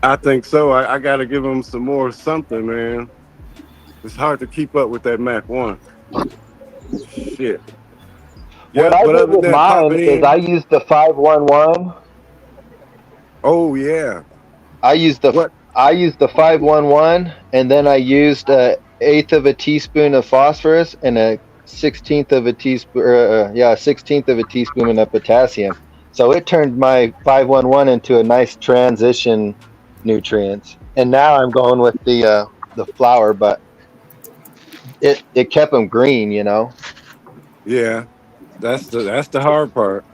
I think so. I got to give them some more something, man. It's hard to keep up with that Mac 1. Shit. What I did with mine is I used the 511. Oh yeah. I used the 511, and then I used 1/8 of a teaspoon of phosphorus and a 1/16 of a teaspoon, 1/16 of a teaspoon of potassium. So it turned my 511 into a nice transition nutrients. And now I'm going with the flour, but it kept them green, you know. Yeah. That's the hard part,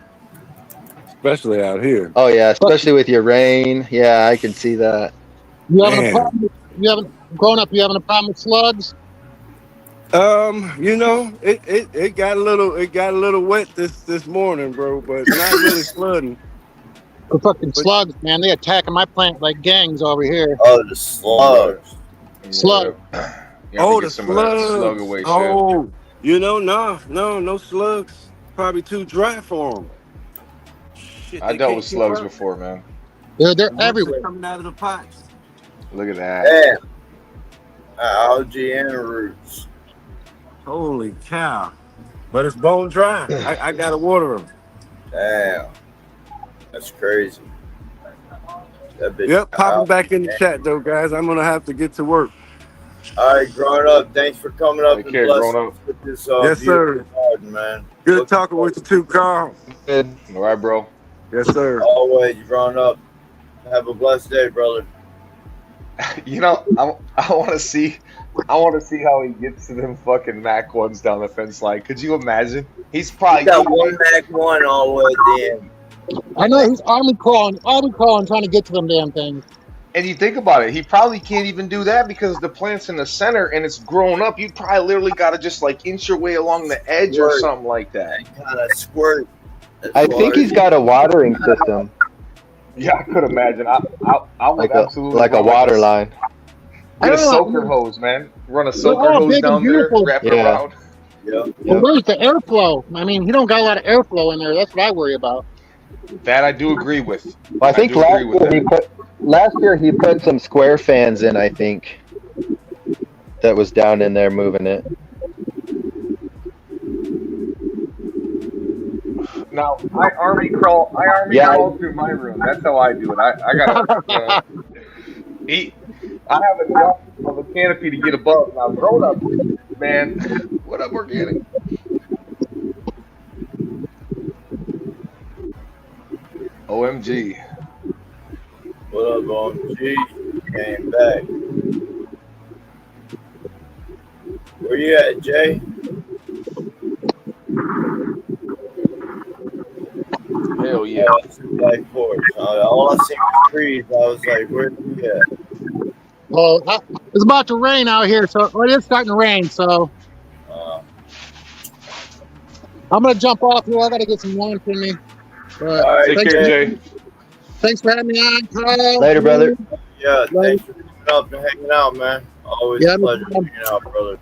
especially out here. Oh yeah, especially with your rain. Yeah, I can see that. You having a problem? Growing up, you having a problem with slugs? You know, it got a little wet this morning, bro, but not really flooding. The fucking slugs, man, they attacking my plant like gangs over here. Oh, the slugs. Slug. Oh, the slugs. Oh, you know, no slugs. Probably too dry for them. Shit, I dealt with slugs before, man. They're everywhere. Coming out of the pots. Look at that. Yeah. Algae and roots. Holy cow. But it's bone dry. I gotta water them. Damn. That's crazy. Yep, popping back in the chat though, guys. I'm gonna have to get to work. All right, growing up. Thanks for coming up and blessing Growing us with this Yes, sir. garden, man. Good talking with you too, Carl. Good. All right, bro. Yes, sir. Always growing up. Have a blessed day, brother. You know, I want to see how he gets to them fucking Mac 1s down the fence line. Could you imagine? He's probably got one Mac 1 all the way at the end. I know he's army crawling, trying to get to them damn things. And you think about it, he probably can't even do that because the plant's in the center and it's grown up. You probably literally got to just like inch your way along the edge or something like that. Kind of squirt. I think he's got a watering system. Yeah, I could imagine. I would absolutely like a water line. Get a soaker hose, man. Run a soaker hose down there, wrap it around. Yeah. Well, where's the airflow? I mean, he don't got a lot of airflow in there. That's what I worry about. That I do agree with. Well, I think last year he put some square fans in, I think. That was down in there moving it. Now, I army crawl through my room. That's how I do it. I got I have a drop of a canopy to get above. Now, grown up, man. What up, organic? OMG. What up, OMG? Came back. Where you at, Jay? Hell yeah. Back porch. All I see was trees. I was like, where's he at? Well, it's about to rain out here, so it is starting to rain. So I'm gonna jump off here. I gotta get some wine for me. All right, take care, Jay. Thanks for having me on, Carl. Later, brother. Yeah, thanks for coming up and hanging out, man. Always a pleasure hanging out, brother.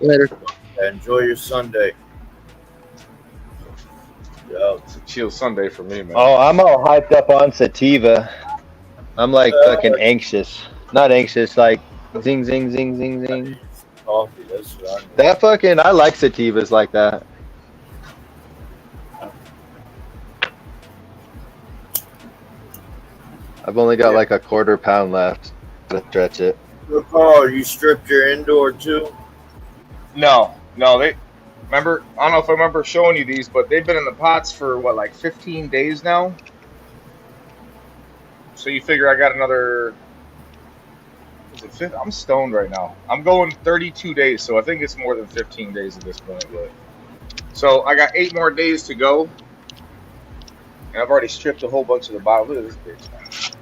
Later. Enjoy your Sunday. Yeah. It's a chill Sunday for me, man. Oh, I'm all hyped up on sativa. I'm like fucking anxious. Not anxious, like zing, zing, zing, zing, zing. Coffee, that's what I That fucking, I like sativas like that. I've only got like a 1/4 pound left to stretch it. Oh, you stripped your indoor too? No, they remember. I don't know if I remember showing you these, but they've been in the pots for what, like 15 days now. So you figure I got another. Is it 50? I'm stoned right now. I'm going 32 days, so I think it's more than 15 days at this point. But so I got 8 more days to go, and I've already stripped a whole bunch of the bottle. Look at this bitch.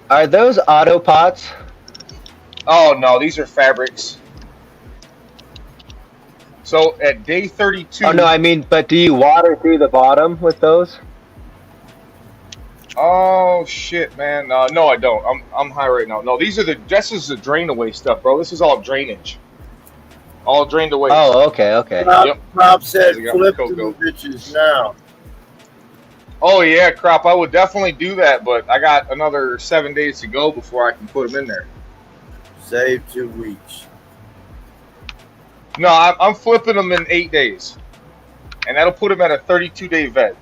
Are those auto pots? Oh no, these are fabrics. So at day 32. Oh no, I mean, but do you water through the bottom with those? Oh shit, man! No, I don't. I'm high right now. No, this is the drain away stuff, bro. This is all drainage, all drained away. Oh, okay. Crop said flip them bitches now. Oh yeah, Crop. I would definitely do that, but I got another 7 days to go before I can put them in there. Save 2 weeks. No, I'm flipping them in 8 days, and that'll put them at a 32-day veg.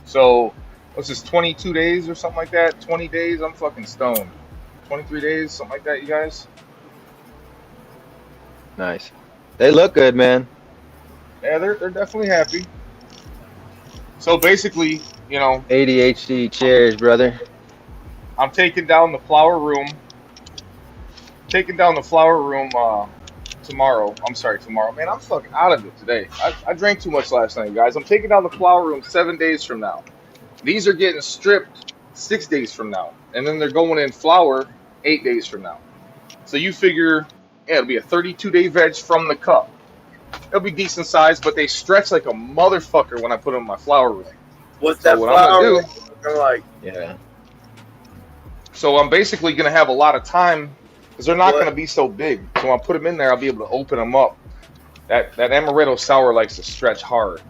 So. What's this, 22 days or something like that? 20 days? I'm fucking stoned. 23 days, something like that, you guys? Nice. They look good, man. Yeah, they're definitely happy. So basically, you know... ADHD, cheers, brother. I'm taking down the flower room. Tomorrow. I'm sorry, tomorrow. Man, I'm fucking out of it today. I drank too much last night, guys. I'm taking down the flower room 7 days from now. These are getting stripped 6 days from now. And then they're going in flower 8 days from now. So you figure, yeah, it'll be a 32-day veg from the cup. It'll be decent size, but they stretch like a motherfucker when I put them in my flower room. What's that flower room like? Yeah. So I'm basically going to have a lot of time because they're not going to be so big. So when I put them in there, I'll be able to open them up. That amaretto sour likes to stretch hard.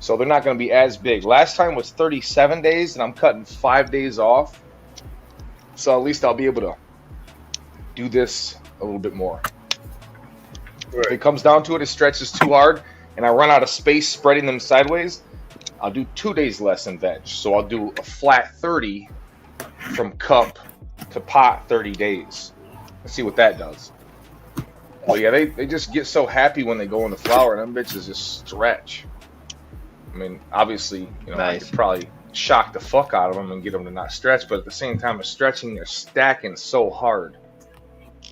So they're not going to be as big. Last time was 37 days, and I'm cutting 5 days off. So at least I'll be able to do this a little bit more. Right. If it comes down to it, it stretches too hard, and I run out of space spreading them sideways, I'll do 2 days less in veg. So I'll do a flat 30 from cup to pot 30 days. Let's see what that does. Well, yeah, they just get so happy when they go in the flower, and them bitches just stretch. I mean, obviously, you know, nice. I could probably shock the fuck out of them and get them to not stretch, but at the same time of stretching, they're stacking so hard.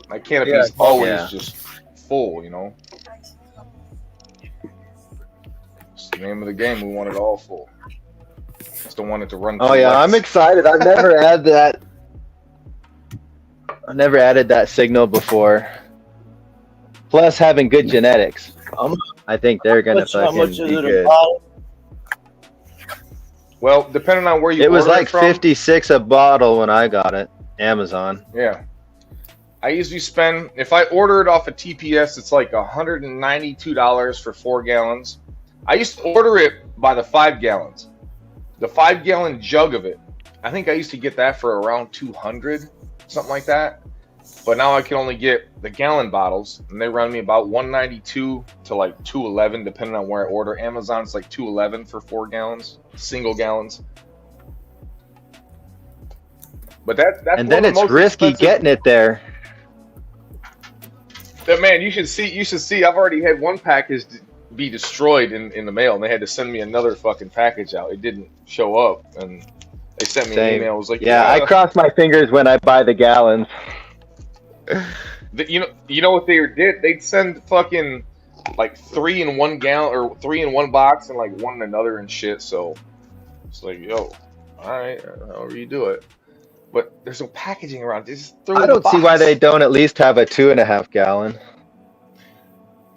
My canopy is always just full, you know. It's the name of the game. We want it all full. Just don't want it to run. Oh yeah, I'm excited. I've never had that. I've never added that signal before. Plus, having good genetics, I think they're gonna fucking be good. Well, depending on where you order it was like from, 56 a bottle when I got it. Amazon. Yeah. I usually spend, if I order it off of TPS, it's like $192 for 4 gallons. I used to order it by the 5 gallons. The 5-gallon jug of it. I think I used to get that for around $200, something like that. But now I can only get the gallon bottles, and they run me about $192 to like $211, depending on where I order. Amazon's like $211 for 4 gallons, single gallons. But that's and then it's risky getting it there. But man, you should see. I've already had one package be destroyed in the mail, and they had to send me another fucking package out. It didn't show up, and they sent me an email. It was like, yeah, I cross my fingers when I buy the gallons. You know what they did? They'd send fucking like 3 in 1 gallon or 3 in 1 box and like 1 in another and shit. So it's like, yo, all right, however you do it. But there's no packaging around. Just throw it in the box. I don't see why they don't at least have a 2.5 gallon.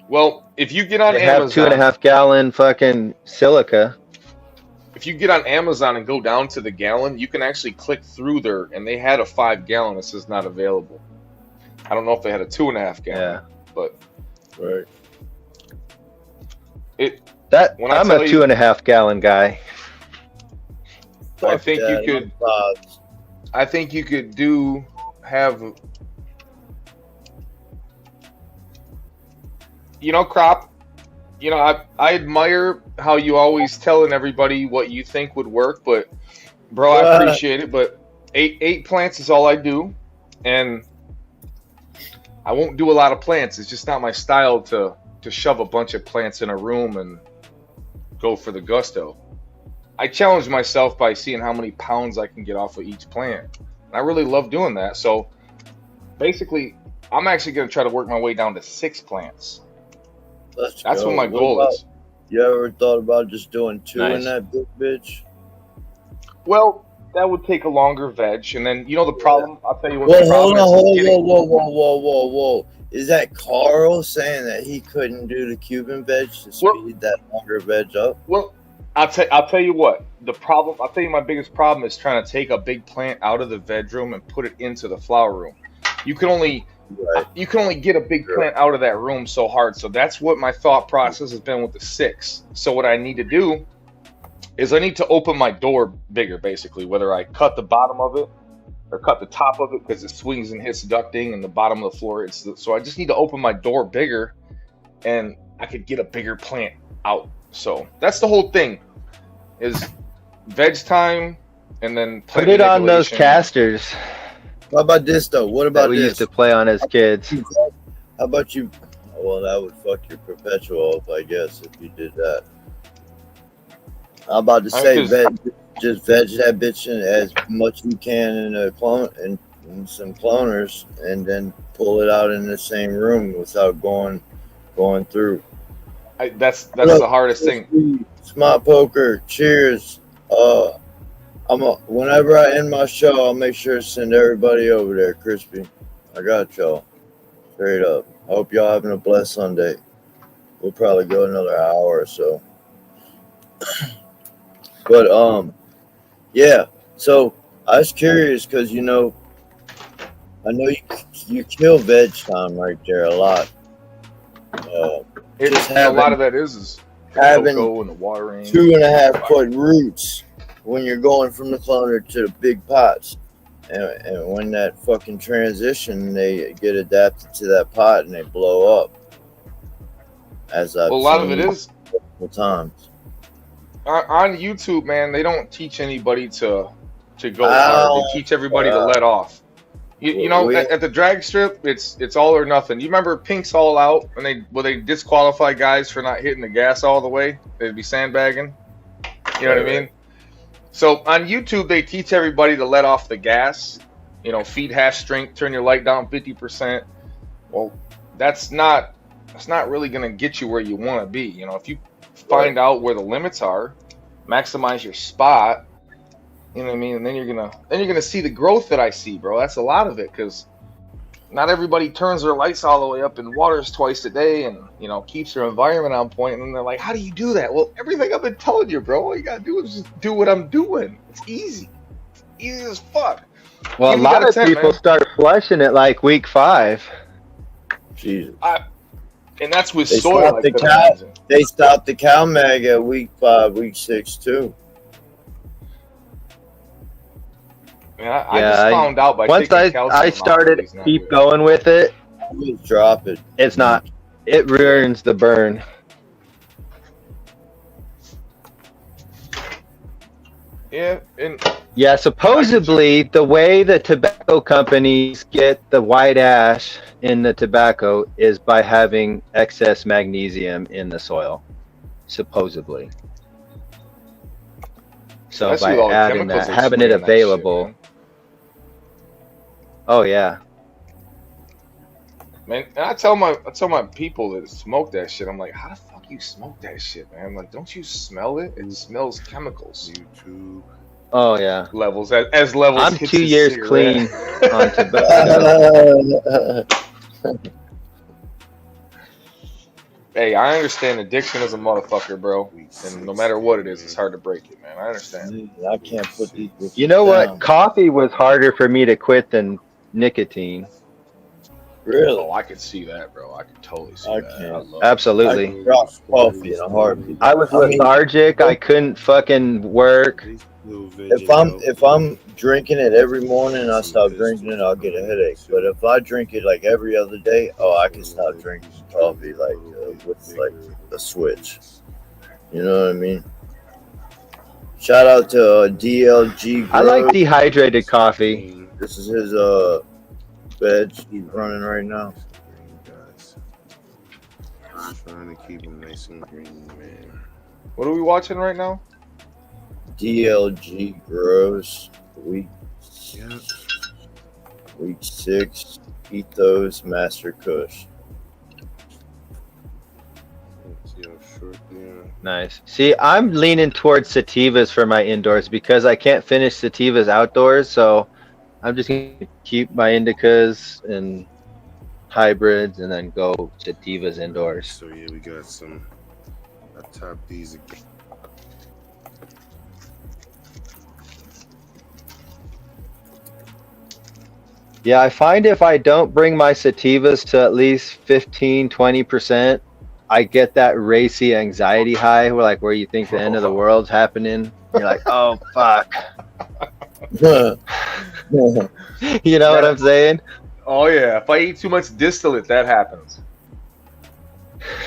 Well, if you get on Amazon, have 2.5 gallon fucking silica. If you get on Amazon and go down to the gallon, you can actually click through there, and they had a 5 gallon. It says not available. I don't know if they had a 2.5 gallon, but right. I'm a 2.5 gallon guy. I think you could. I think you could have. You know, Crop. You know, I admire how you always telling everybody what you think would work, but bro, I appreciate it. But eight plants is all I do, and I won't do a lot of plants. It's just not my style to to shove a bunch of plants in a room and go for the gusto. I challenge myself by seeing how many pounds I can get off of each plant. And I really love doing that. So basically, I'm actually going to try to work my way down to 6 plants. That's what my goal is. You ever thought about just doing 2 Nice. in that big bitch? Well, that would take a longer veg. And then, you know the problem? I'll tell you what Well, the problem hold is. on, whoa. Is that Carl saying that he couldn't do the Cuban veg to speed that longer veg up? Well, I'll tell you what. The problem, I'll tell you my biggest problem is trying to take a big plant out of the veg room and put it into the flower room. You can only get a big plant out of that room so hard. So that's what my thought process has been with the 6. So what I need to do is I need to open my door bigger, basically, whether I cut the bottom of it or cut the top of it because it swings and hits ducting and the bottom of the floor. So I just need to open my door bigger and I could get a bigger plant out. So that's the whole thing is veg time and then Put it on those casters. How about this though? What about that we used to play on as kids? How about you? Well, that would fuck your perpetual up, I guess, if you did that. I'm about to say just veg that bitch in as much you can in a clone and some cloners, and then pull it out in the same room without going through. That's the hardest thing. Smart poker. Cheers. Whenever I end my show, I'll make sure to send everybody over there. Crispy, I got y'all. Straight up. I hope y'all having a blessed Sunday. We'll probably go another hour or so. But yeah. So I was curious because I know you kill veg time right there a lot. A lot of that is having cocoa and the watering. 2.5 foot roots when you're going from the cloner to the big pots, and when that fucking transition, they get adapted to that pot and they blow up. As I've a lot of it is multiple times on YouTube, man. They don't teach anybody to go hard. They teach everybody to let off. You know, at the drag strip, it's all or nothing. You remember Pink's All Out when they disqualify guys for not hitting the gas all the way? They'd be sandbagging. You know what I mean? So on YouTube, they teach everybody to let off the gas. You know, feed half strength, turn your light down 50%. Well, that's not really gonna get you where you want to be. You know, if you find out where the limits are, maximize your spot. You know what I mean? And then you're gonna see the growth that I see, bro. That's a lot of it, because not everybody turns their lights all the way up and waters twice a day and, keeps their environment on point. And they're like, how do you do that? Well, everything I've been telling you, bro. All you gotta do is just do what I'm doing. It's easy. Easy as fuck. Well, a lot of people start flushing it like week 5. Jesus. And that's with soil. They stopped the cow mag at week 5, week 6 too. Yeah, I just found out by once I started to keep going with it. Just drop it. It's not. It ruins the burn. Yeah, supposedly the way the tobacco companies get the white ash in the tobacco is by having excess magnesium in the soil. Supposedly. So by adding that, having it available. Oh yeah. Man, and I tell my people that smoke that shit, I'm like, how the fuck you smoke that shit, man? I'm like, don't you smell it? It smells chemicals. YouTube. Oh yeah. Levels as levels. I'm 2 years clean on tobacco. Hey, I understand addiction is a motherfucker, bro. And no matter what it is, it's hard to break it, man. I understand. I can't put these. You know what? Coffee was harder for me to quit than nicotine. Really? Oh, I could see that, bro. I could totally see that. Absolutely. I can drop coffee in a heartbeat. I was lethargic. I couldn't fucking work. If I'm drinking it every morning and I stop drinking it, I'll get a headache. But if I drink it like every other day, I can stop drinking coffee with like a switch. You know what I mean? Shout out to DLG. I like dehydrated coffee. This is his veg he's running right now. Trying to keep them nice and green, man. What are we watching right now? DLG grows week Yeah. week 6. Ethos Master Kush. Let's see how short they are. Nice. See, I'm leaning towards sativas for my indoors because I can't finish sativas outdoors, so I'm just gonna keep my indicas and hybrids and then go sativas indoors. So yeah, we got some. I top these again. Yeah, I find if I don't bring my sativas to at least 15-20%, I get that racy anxiety high where you think the end of the world's happening. You're like, oh fuck. You know what I'm saying? Oh yeah, if I eat too much distillate, that happens.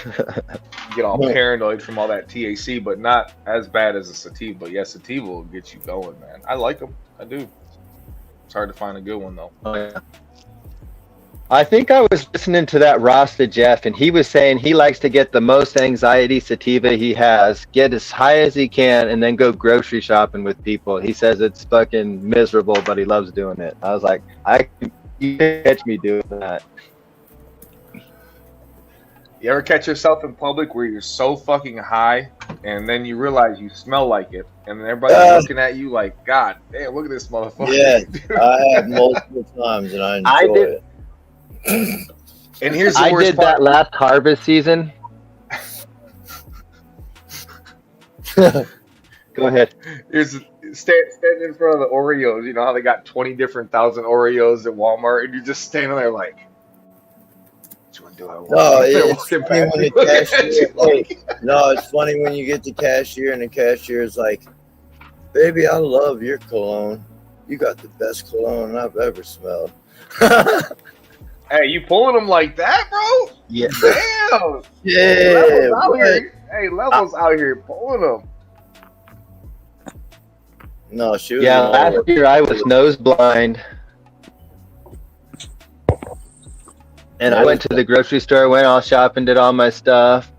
You get all paranoid from all that THC, but not as bad as a sativa. But yeah, sativa will get you going, man. I like them. I do. It's hard to find a good one though. Oh, yeah. I think I was listening to that Rasta Jeff, and he was saying he likes to get the most anxiety sativa he has, get as high as he can, and then go grocery shopping with people. He says it's fucking miserable, but he loves doing it. I was like, you can catch me doing that. You ever catch yourself in public where you're so fucking high, and then you realize you smell like it, and then everybody's looking at you like, God damn, look at this motherfucker. Yeah, I have multiple times, and I enjoy it. And here's the I worst did part. that last harvest season. Go ahead. Here's standing in front of the Oreos. You know how they got 20 different thousand Oreos at Walmart, and you're just standing there like, which one do I want? No, They're it's walking funny past when you, the looking at cashier. you like- No, it's funny when you get the cashier, and the cashier is like, "Baby, I love your cologne. You got the best cologne I've ever smelled." Hey, you pulling them like that, bro? Yeah. Damn. Yeah. Levels out what? here. Hey, Levels out here pulling them. No, she was. Yeah, last year I was nose blind. And I went to the grocery store, went all shopping, did all my stuff.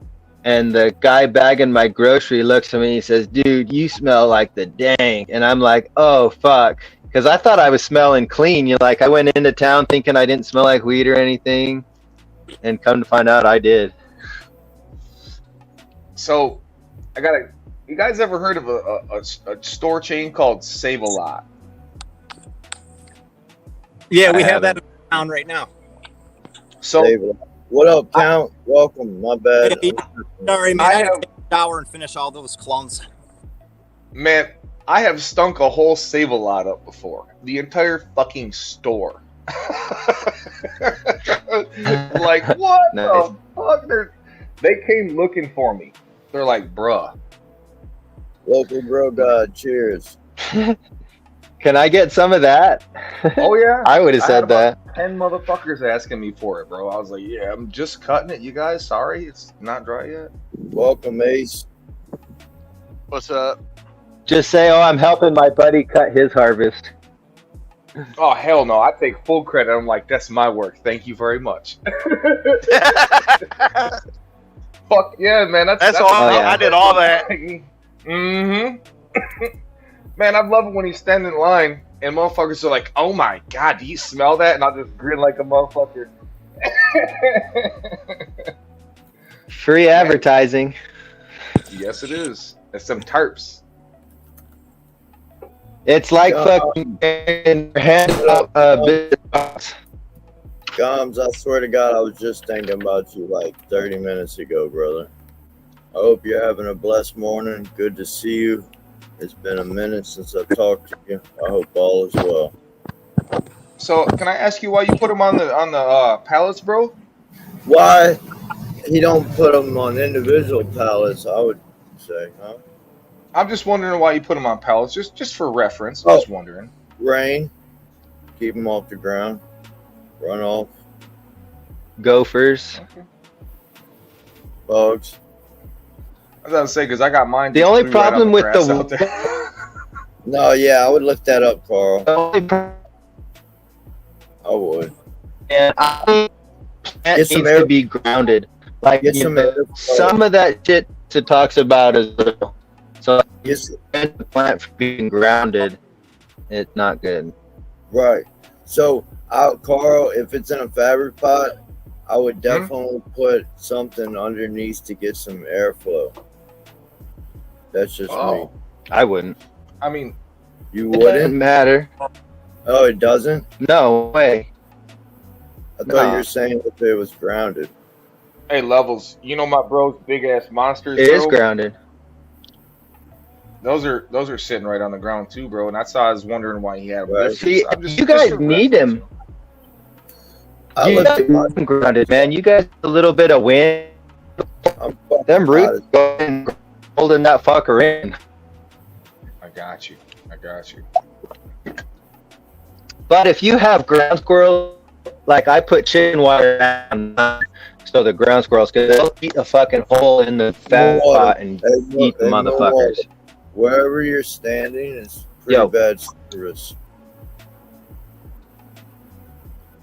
And the guy bagging my grocery looks at me and he says, "Dude, you smell like the dank." And I'm like, oh, fuck. Because I thought I was smelling clean. You know, like I went into town thinking I didn't smell like weed or anything. And come to find out I did. So, you guys ever heard of a store chain called Save-A-Lot? Yeah, we I have that haven't. in town right now. So, what up, Count? Welcome. My bad. Hey, sorry, man. I I had have- to take a shower and finish all those clones. man, I have stunk a whole Save-A-Lot up before. The entire fucking store. Like, what Nice. the fuck? They came looking for me. They're like, bruh. Local bro God. Cheers. Can I get some of that? Oh, yeah. I would have I had said about that. 10 motherfuckers asking me for it, bro. I was like, yeah, I'm just cutting it, you guys. Sorry, it's not dry yet. Welcome, Ace. What's up? Just say, oh, I'm helping my buddy cut his harvest. Oh, hell no. I take full credit. I'm like, that's my work. Thank you very much. Fuck yeah, man. That's all. Oh, yeah. I did all that. Mm-hmm. Man, I love it when you stand in line and motherfuckers are like, oh my God, do you smell that? And I'll just grin like a motherfucker. Free advertising. Yes, it is. It's some tarps. It's like fucking handing out business cards. Goms, I swear to God, I was just thinking about you like 30 minutes ago, brother. I hope you're having a blessed morning. Good to see you. It's been a minute since I've talked to you. I hope all is well. So, can I ask you why you put them on the pallets, bro? Why he don't put them on individual pallets, I would say, huh? I'm just wondering why you put them on pallets, just for reference. Oh. Just wondering. Rain, keep them off the ground, run off, Gophers. Okay. bugs. I was gonna say because I got mine. The just only blew right problem on with grass the out there. No, yeah, I would lift that up, Carl. The only problem I would. and I think plant Get some needs air- to be grounded. Like Get some airflow. some of that shit it talks about is so Yes. the plant from being grounded. It's not good. Right. So, Carl, if it's in a fabric pot, I would definitely put something underneath to get some airflow. That's just me. I wouldn't. I mean, You It wouldn't? doesn't matter. Oh, it doesn't? No way. I thought you were saying if it was grounded. hey, Levels, you know my bro's big ass monsters, It is bro? grounded. Those are sitting right on the ground too, bro. And that's how I was wondering why he had them. Right. Lifted. See, So I'm just, you just guys a need reference. him. I You lifted my. got him grounded, man. You guys a little bit of wind. I'm fucking Them out roots of- going holding that fucker in. I got you. But if you have ground squirrels, like I put chicken wire down so the ground squirrels can they'll eat a fucking hole in the fat Water. pot and eat the Hey, no motherfuckers. water. Wherever you're standing is pretty Yo. bad service.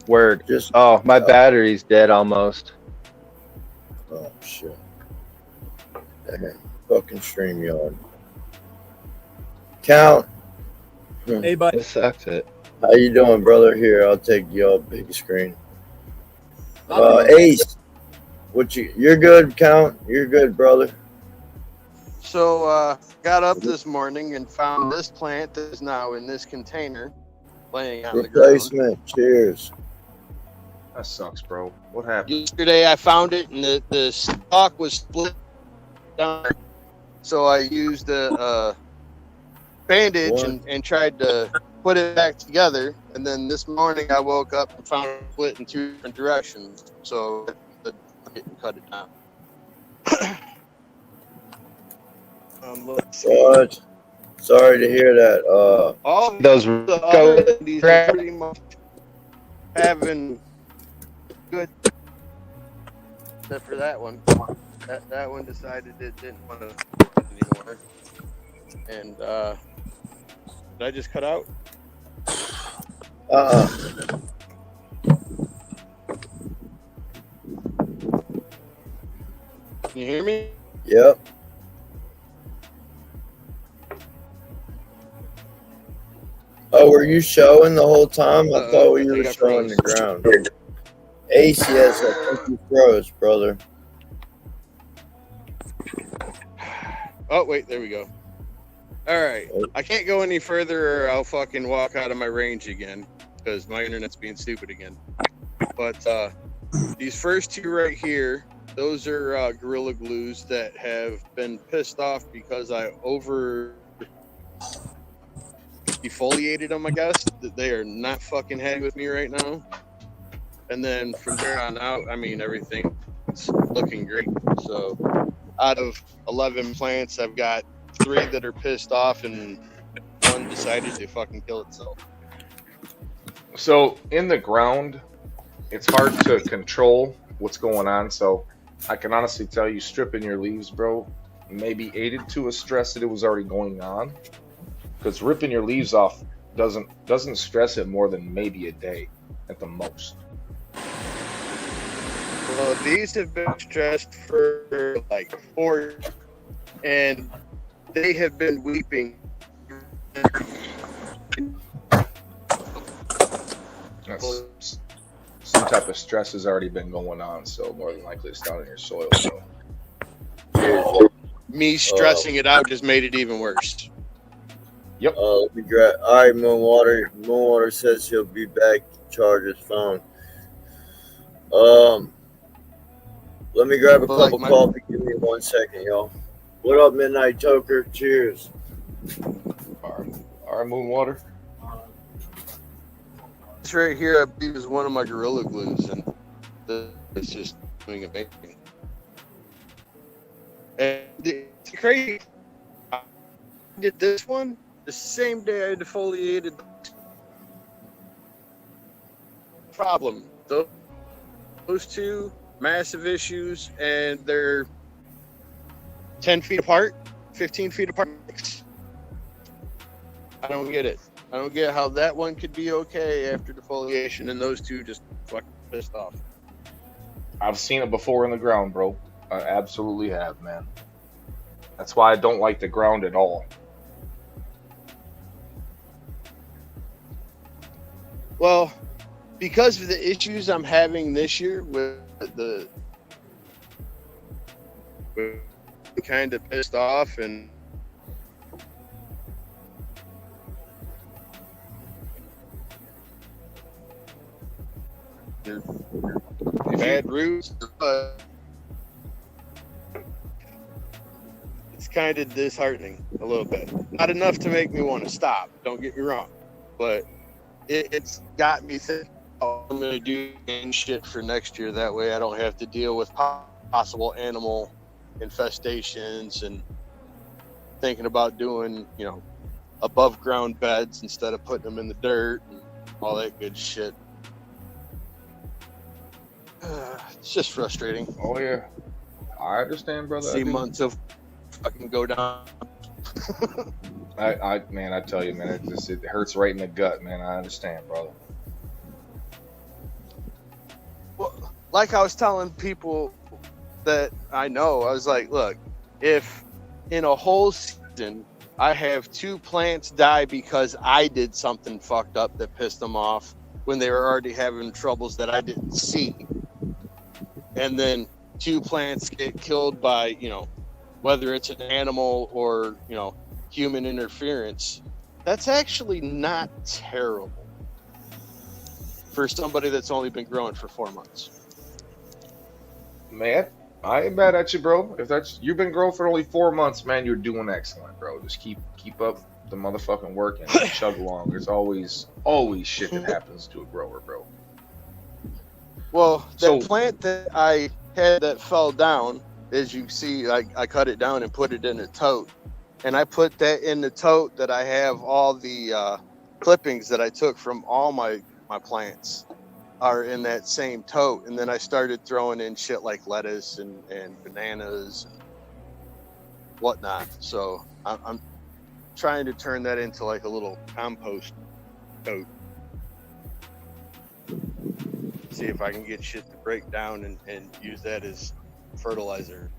Word. Just Oh, my battery's dead almost. oh shit. Damn. Fucking StreamYard. Count. Hey, bud. This sucks it. How you doing, brother? Here, I'll take your big screen. Ace, you're good, Count. You're good, brother. So got up this morning and found this plant that is now in this container laying on the ground. Replacement. Cheers. That sucks, bro. What happened? Yesterday I found it and the stalk was split down. So I used a bandage and tried to put it back together. And then this morning I woke up and found it split in two different directions. So I cut it down. What? Sorry to hear that. All Those the other these are pretty much having good, except for that one. That one decided it didn't want to anymore. And did I just cut out? Can you hear me? Yep. Oh, were you showing the whole time? I thought you were showing the ground. Ace, yes, I think you froze, brother. Oh, wait, there we go. All right. I can't go any further or I'll fucking walk out of my range again because my internet's being stupid again. But these first two right here, those are Gorilla Glues that have been pissed off because I over defoliated them, I guess. They are not fucking happy with me right now. And then from there on out, I mean, everything's looking great. So out of 11 plants, I've got 3 that are pissed off and 1 decided to fucking kill itself. So in the ground, it's hard to control what's going on. So I can honestly tell you, stripping your leaves, bro, maybe aided to a stress that it was already going on. Because ripping your leaves off doesn't stress it more than maybe a day at the most. Well, these have been stressed for like 4, and they have been weeping. That's, some type of stress has already been going on, so more than likely it's down in your soil. So. Me stressing it out just made it even worse. Yep. Let me grab. All right, Moonwater. Moonwater says he'll be back to charge his phone. Let me grab a cup of coffee. Give me 1 second, y'all. What up, Midnight Toker? Cheers. All right, Moonwater. This right here, I believe, is one of my Gorilla Glues, and it's just doing amazing. And it's crazy. I did this one the same day I defoliated. Problem. Those 2 massive issues, and they're 10 feet apart, 15 feet apart. I don't get it. I don't get how that one could be okay after defoliation, and those 2 just fucking pissed off. I've seen it before in the ground, bro. I absolutely have, man. That's why I don't like the ground at all. Well, because of the issues I'm having this year with the kind of pissed off and bad roots, it's kind of disheartening a little bit. Not enough to make me want to stop, don't get me wrong, but it's got me thinking, oh, I'm going to do shit for next year. That way I don't have to deal with possible animal infestations and thinking about doing, you know, above ground beds instead of putting them in the dirt and all that good shit. It's just frustrating. Oh yeah, I understand, brother. See months of fucking go down. Man, I tell you, man, it hurts right in the gut, man. I understand, brother. Well, like I was telling people that I know, I was like, look, if in a whole season I have 2 plants die because I did something fucked up that pissed them off when they were already having troubles that I didn't see, and then 2 plants get killed by, you know, whether it's an animal or, you know, human interference, that's actually not terrible for somebody that's only been growing for 4 months. Man, I ain't mad at you, bro. If that's you've been growing for only 4 months, man, you're doing excellent, bro. Just keep up the motherfucking work and chug along. There's always shit that happens to a grower, bro. Well, that plant that I had that fell down, as you see, I cut it down and put it in a tote. And I put that in the tote that I have all the clippings that I took from all my plants are in that same tote. And then I started throwing in shit like lettuce and bananas and whatnot. So I'm trying to turn that into like a little compost tote. See if I can get shit to break down and use that as fertilizer.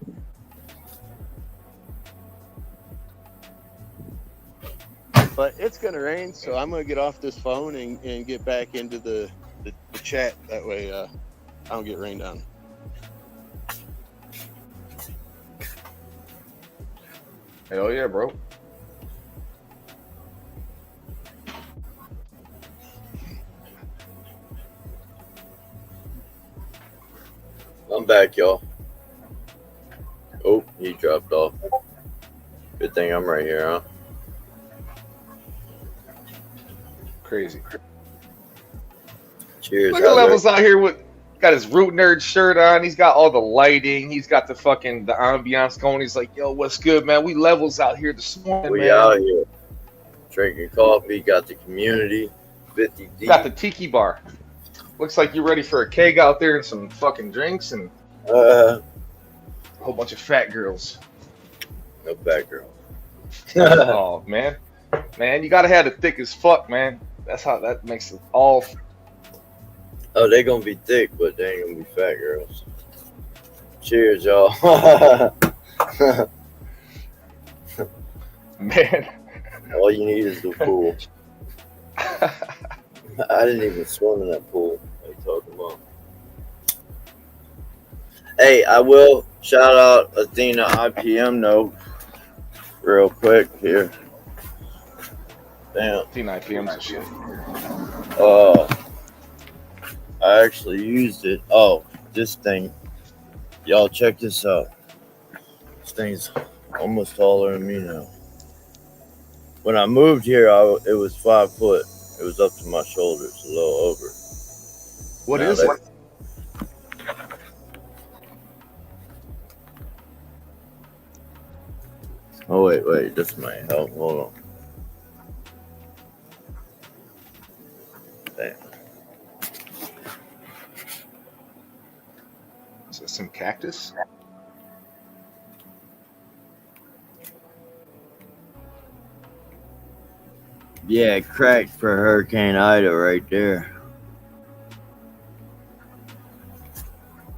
But it's gonna rain, so I'm gonna get off this phone and get back into the chat. That way I don't get rained on. Hell yeah, bro. I'm back, y'all. Oh, he dropped off. Good thing I'm right here, huh? Crazy. Cheers. Look at Levels out here with got his Root Nerd shirt on. He's got all the lighting. He's got the ambiance going. He's like, yo, what's good, man? We Levels out here this morning, We man. out here drinking coffee. Got the community 50 deep. Got the tiki bar. Looks like you're ready for a keg out there and some fucking drinks and a whole bunch of fat girls. No fat girl. Oh man, you gotta have it thick as fuck, man. That's how that makes it all. Oh, they gonna be thick, but they ain't gonna be fat girls. Cheers, y'all. Man, all you need is the pool. I didn't even swim in that pool. What are you talking about? Hey, I will shout out Athena IPM note real quick here. Damn. Athena IPM's a shit. I actually used it. Oh, this thing. Y'all check this out. This thing's almost taller than me now. When I moved here, it was 5 foot. It was up to my shoulders, a little over. What is it? Oh, wait. This might help. Hold on. Damn. Is that some cactus? Yeah, it cracked for Hurricane Ida right there.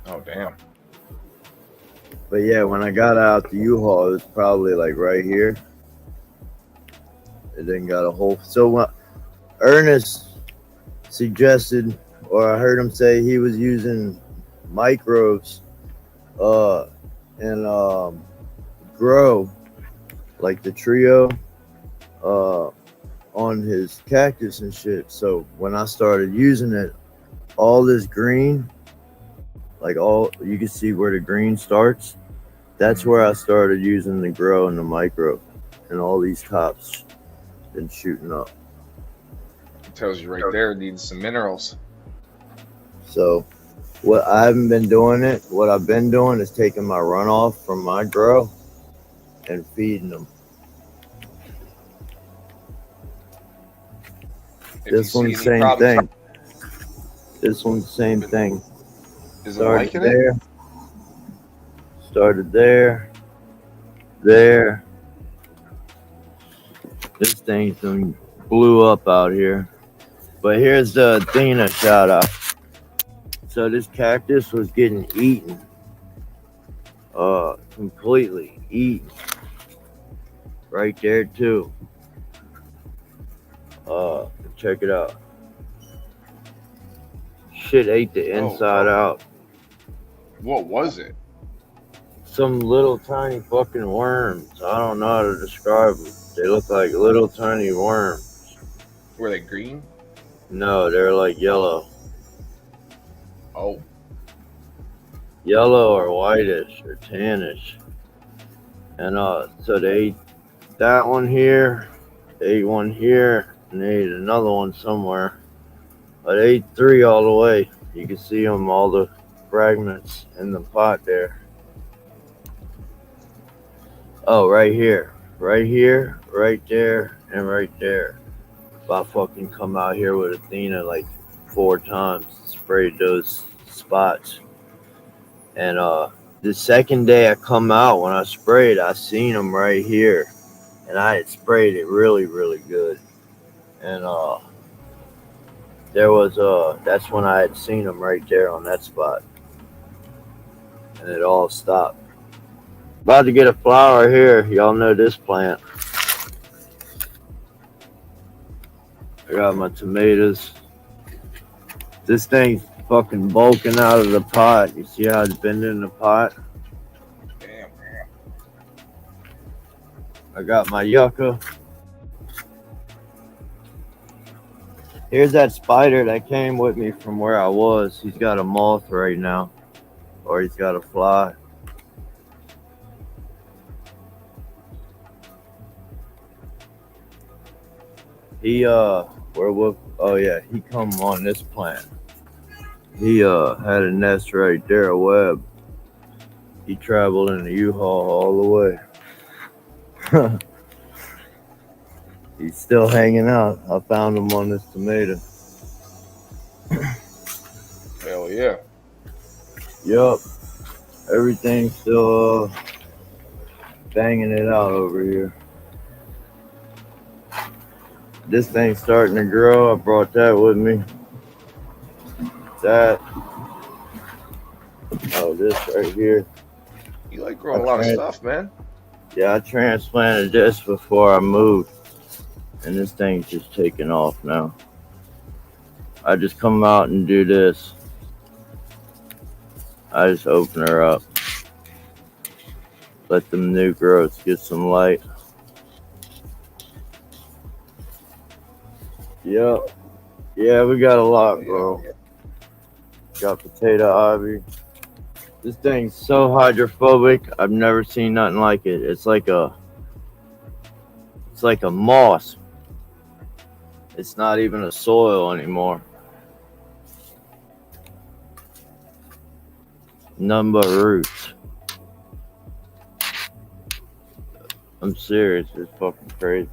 Oh, damn. But yeah, when I got out the U-Haul, it was probably like right here. It then got a whole. So what Ernest suggested, or I heard him say he was using microbes, and GrOW, like the trio, on his cactus and shit. So when I started using it, all this green, like all you can see where the green starts. That's where I started using the GrOW and the micro, and all these tops been shooting up. It tells you right there it needs some minerals. So what I haven't been doing it. What I've been doing is taking my runoff from my GrOW and feeding them. This one's the same thing. This one's the same thing. Is it liking it? Started there. There. This thing's been blew up out here. But here's the Athena shout out. So this cactus was getting eaten. Completely eaten. Right there too. Check it out. Shit ate the inside out. What was it? Some little tiny fucking worms. I don't know how to describe them. They look like little tiny worms. Were they green? No, they're like yellow. Oh. Yellow or whitish or tannish. And so they ate that one here, they ate one here, and they ate another one somewhere. But they ate 3 all the way. You can see them, all the fragments in the pot there. Oh, right here, right there, and right there. If I fucking come out here with Athena like 4 times, sprayed those spots. And the second day I come out, when I sprayed, I seen them right here. And I had sprayed it really, really good. And there was that's when I had seen them right there on that spot. And it all stopped. About to get a flower here. Y'all know this plant. I got my tomatoes. This thing's fucking bulking out of the pot. You see how it's bending in the pot? Damn. I got my yucca. Here's that spider that came with me from where I was. He's got a moth right now. Or he's got a fly. He oh yeah, he come on this plant. He had a nest right there, a web. He traveled in the U-Haul all the way. He's still hanging out. I found him on this tomato. Hell yeah. Yup. Everything's still banging it out over here. This thing's starting to grow. I brought that with me. That. Oh, this right here. You like growing a lot of stuff, man. Yeah, I transplanted this before I moved. And this thing's just taking off now. I just come out and do this. I just open her up. Let them new growths get some light. Yep. Yeah, we got a lot, bro. Got potato ivy. This thing's so hydrophobic. I've never seen nothing like it. It's like a moss. It's not even a soil anymore. None but roots. I'm serious. It's fucking crazy.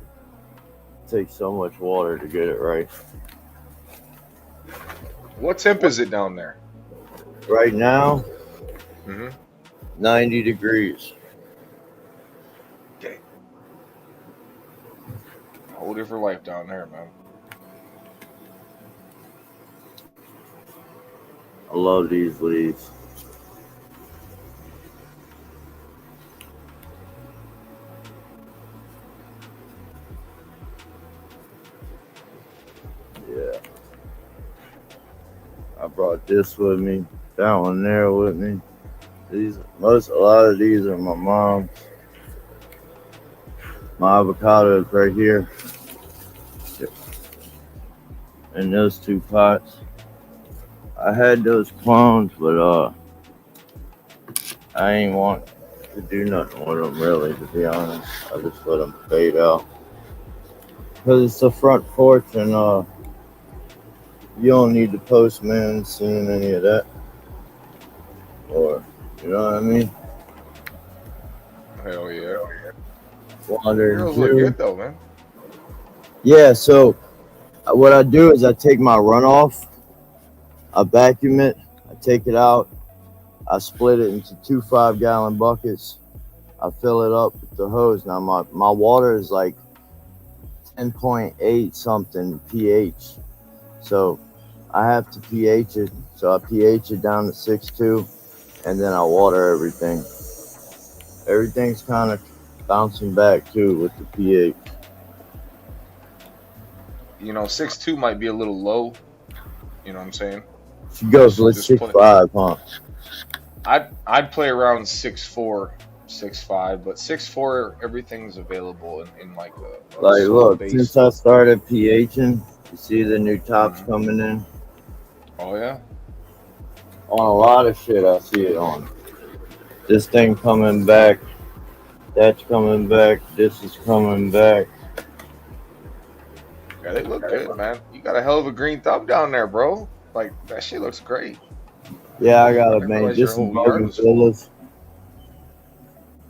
It takes so much water to get it right. What temp is it down there? Right now, 90 degrees. Okay. Whole different life down there, man. I love these leaves. brought this with me. That one there with me. A lot of these are my mom's. My avocado is right here. And those 2 pots. I had those clones, but I ain't want to do nothing with them really, to be honest. I just let them fade out. Because it's the front porch and you don't need the postman seeing any of that. Or, you know what I mean? Hell yeah. Water. Girls look good though, man. Yeah, so what I do is I take my runoff, I vacuum it, I take it out, I split it into 2 5-gallon buckets, I fill it up with the hose. Now my water is like 10.8 something pH, so I have to pH it. So I pH it down to 6.2, and then I water everything. Everything's kind of bouncing back too with the pH. You know, 6.2 might be a little low. You know what I'm saying? She goes with 6.5, huh? I'd play around 6.4, 6.5, but 6.4 everything's available in like a like look, base. since I started pHing, you see the new tops coming in. Oh yeah. On a lot of shit, I see it on. This thing coming back. That's coming back. This is coming back. Yeah, they look good, man. You got a hell of a green thumb down there, bro. Like that shit looks great. Yeah, I gotta maintain. This is Bougainvillas.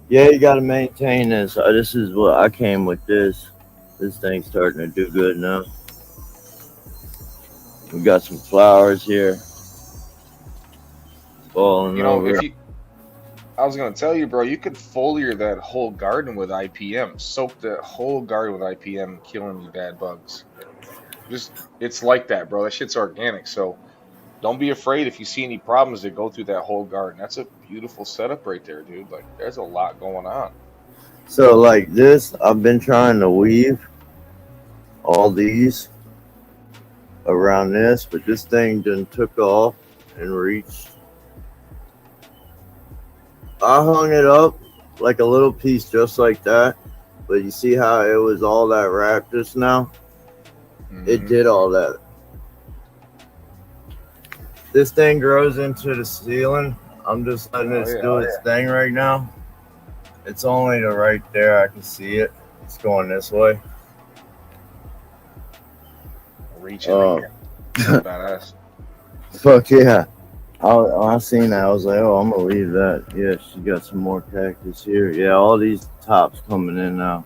Yeah, you gotta maintain this. This is what I came with. This thing's starting to do good now. We got some flowers here. Falling you know, over. I was gonna tell you, bro, you could foliar that whole garden with IPM. Soak that whole garden with IPM, killing you bad bugs. It's like that, bro. That shit's organic. So don't be afraid if you see any problems that go through that whole garden. That's a beautiful setup right there, dude. Like there's a lot going on. So like this, I've been trying to weave all these around this, but this thing done took off and reached. I hung it up like a little piece just like that, but you see how it was all that wrapped just now? It did all that. This thing grows into the ceiling. I'm just letting it do its thing right now. It's only to right there. I can see it. It's going this way. Reaching. Badass. Fuck yeah. I seen that. I was like, oh, I'm going to leave that. Yeah, she got some more cactus here. Yeah, all these tops coming in now.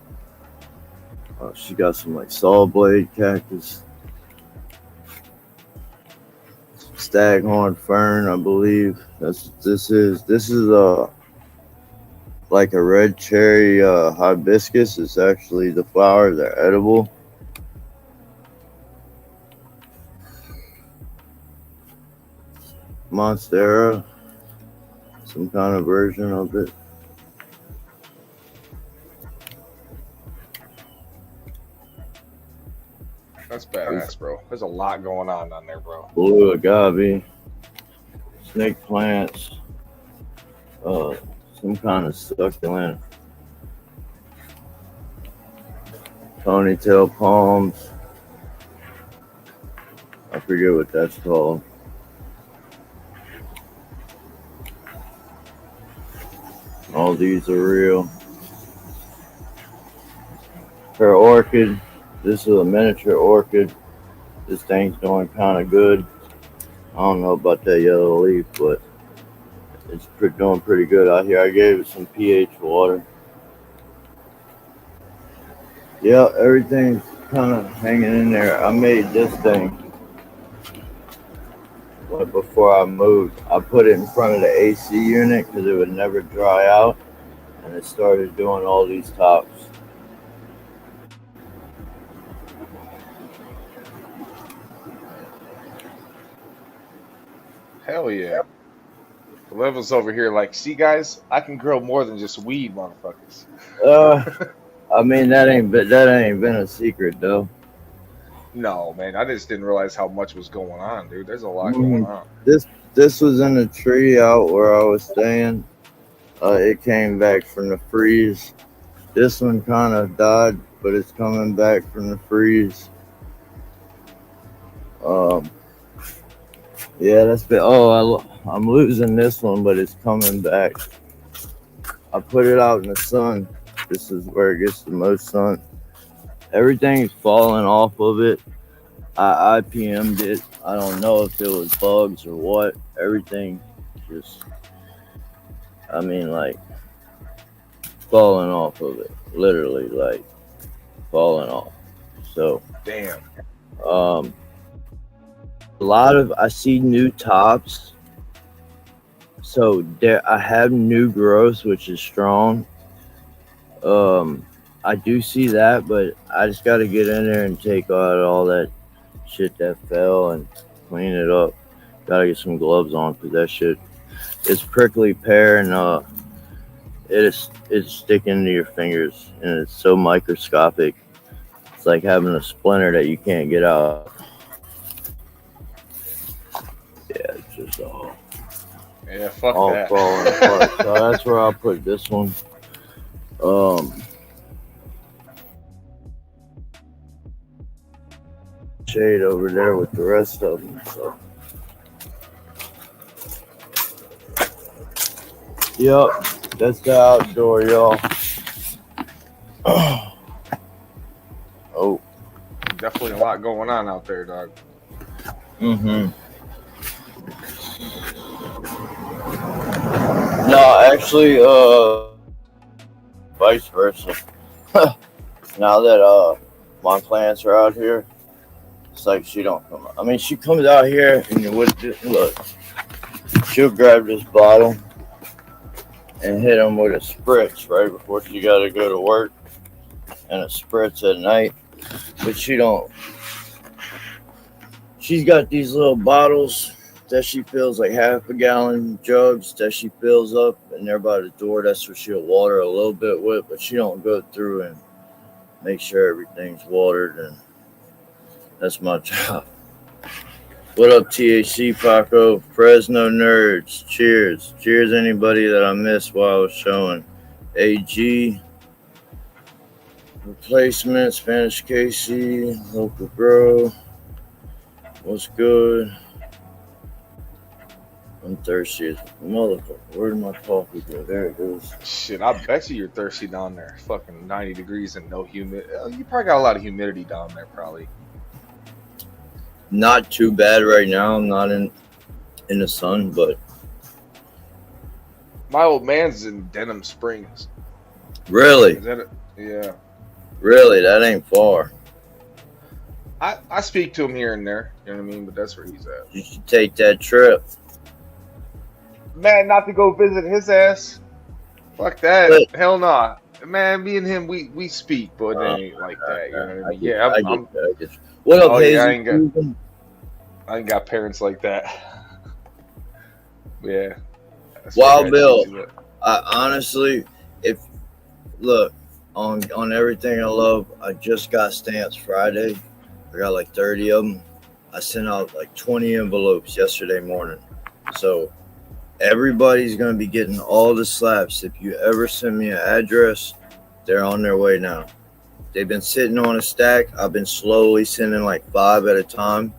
Oh, she got some like saw blade cactus. Staghorn fern, I believe. This is like a red cherry hibiscus. It's actually the flowers are edible. Monstera, some kind of version of it. That's badass, bro. There's a lot going on down there, bro. Blue agave, snake plants, some kind of succulent, ponytail palms. I forget what that's called. All these are real. Her orchid. This is a miniature orchid. This thing's doing kind of good. I don't know about that yellow leaf, but it's doing pretty good out here. I gave it some pH water. Yeah, everything's kind of hanging in there. I made this thing before I moved. I put it in front of the AC unit because it would never dry out, and it started doing all these tops. Hell yeah. The levels over here, like, see, guys, I can grow more than just weed, motherfuckers. I mean that ain't been a secret though. No, man, I just didn't realize how much was going on, dude. There's a lot going on. This was in a tree out where I was staying. It came back from the freeze. This one kind of died, but it's coming back from the freeze. Yeah, that's been. I'm losing this one, but it's coming back. I put it out in the sun. This is where it gets the most sun. Everything's falling off of it. I IPM'd it. I don't know if it was bugs or what. Everything just, I mean, like, falling off of it. Literally, like, falling off. So, Damn. a lot of, I see new tops. So there, I have new growth, which is strong. I do see that, but I just got to get in there and take out all that shit that fell and clean it up. Got to get some gloves on because that shit is prickly pear and it's sticking to your fingers and it's so microscopic. It's like having a splinter that you can't get out. Yeah, it's just all. Yeah, fuck all that. falling apart. So that's where I'll put this one. Shade over there with the rest of them. So. Yep, that's the outdoor, y'all. Oh. Definitely a lot going on out there, dog. Mm-hmm. No, actually, vice versa. Now that my plants are out here, it's like she don't come out. I mean, she comes out here and you would look. She'll grab this bottle and hit them with a spritz right before she got to go to work, and a spritz at night. But she don't. She's got these little bottles that she fills, like half a gallon jugs that she fills up, and they're by the door. That's where she'll water a little bit with, but she don't go through and make sure everything's watered, and that's my job. What up, THC, Paco, Fresno Nerds? Cheers. Cheers, anybody that I missed while I was showing. AG, Replacement, Spanish KC, Local GrOW. What's good? I'm thirsty as a motherfucker. Where did my coffee go? There it goes. Shit, I bet you're thirsty down there. Fucking 90 degrees and no humidity. You probably got a lot of humidity down there, probably. Not too bad right now. I'm not in the sun, but my old man's in Denham Springs. Really? Is that it? Yeah. Really, that ain't far. I speak to him here and there, you know what I mean? But that's where he's at. You should take that trip. Man, not to go visit his ass. Fuck that. But, hell nah. Man, me and him, we speak, but it ain't like that. You know what I mean? Yeah, I get what up, Hazy? Yeah, I ain't got parents like that. Yeah. Wild Bill, I honestly, look, on everything I love, I just got stamps Friday. I got like 30 of them. I sent out like 20 envelopes yesterday morning. So everybody's going to be getting all the slaps. If you ever send me an address, they're on their way now. They've been sitting on a stack. I've been slowly sending like 5 at a time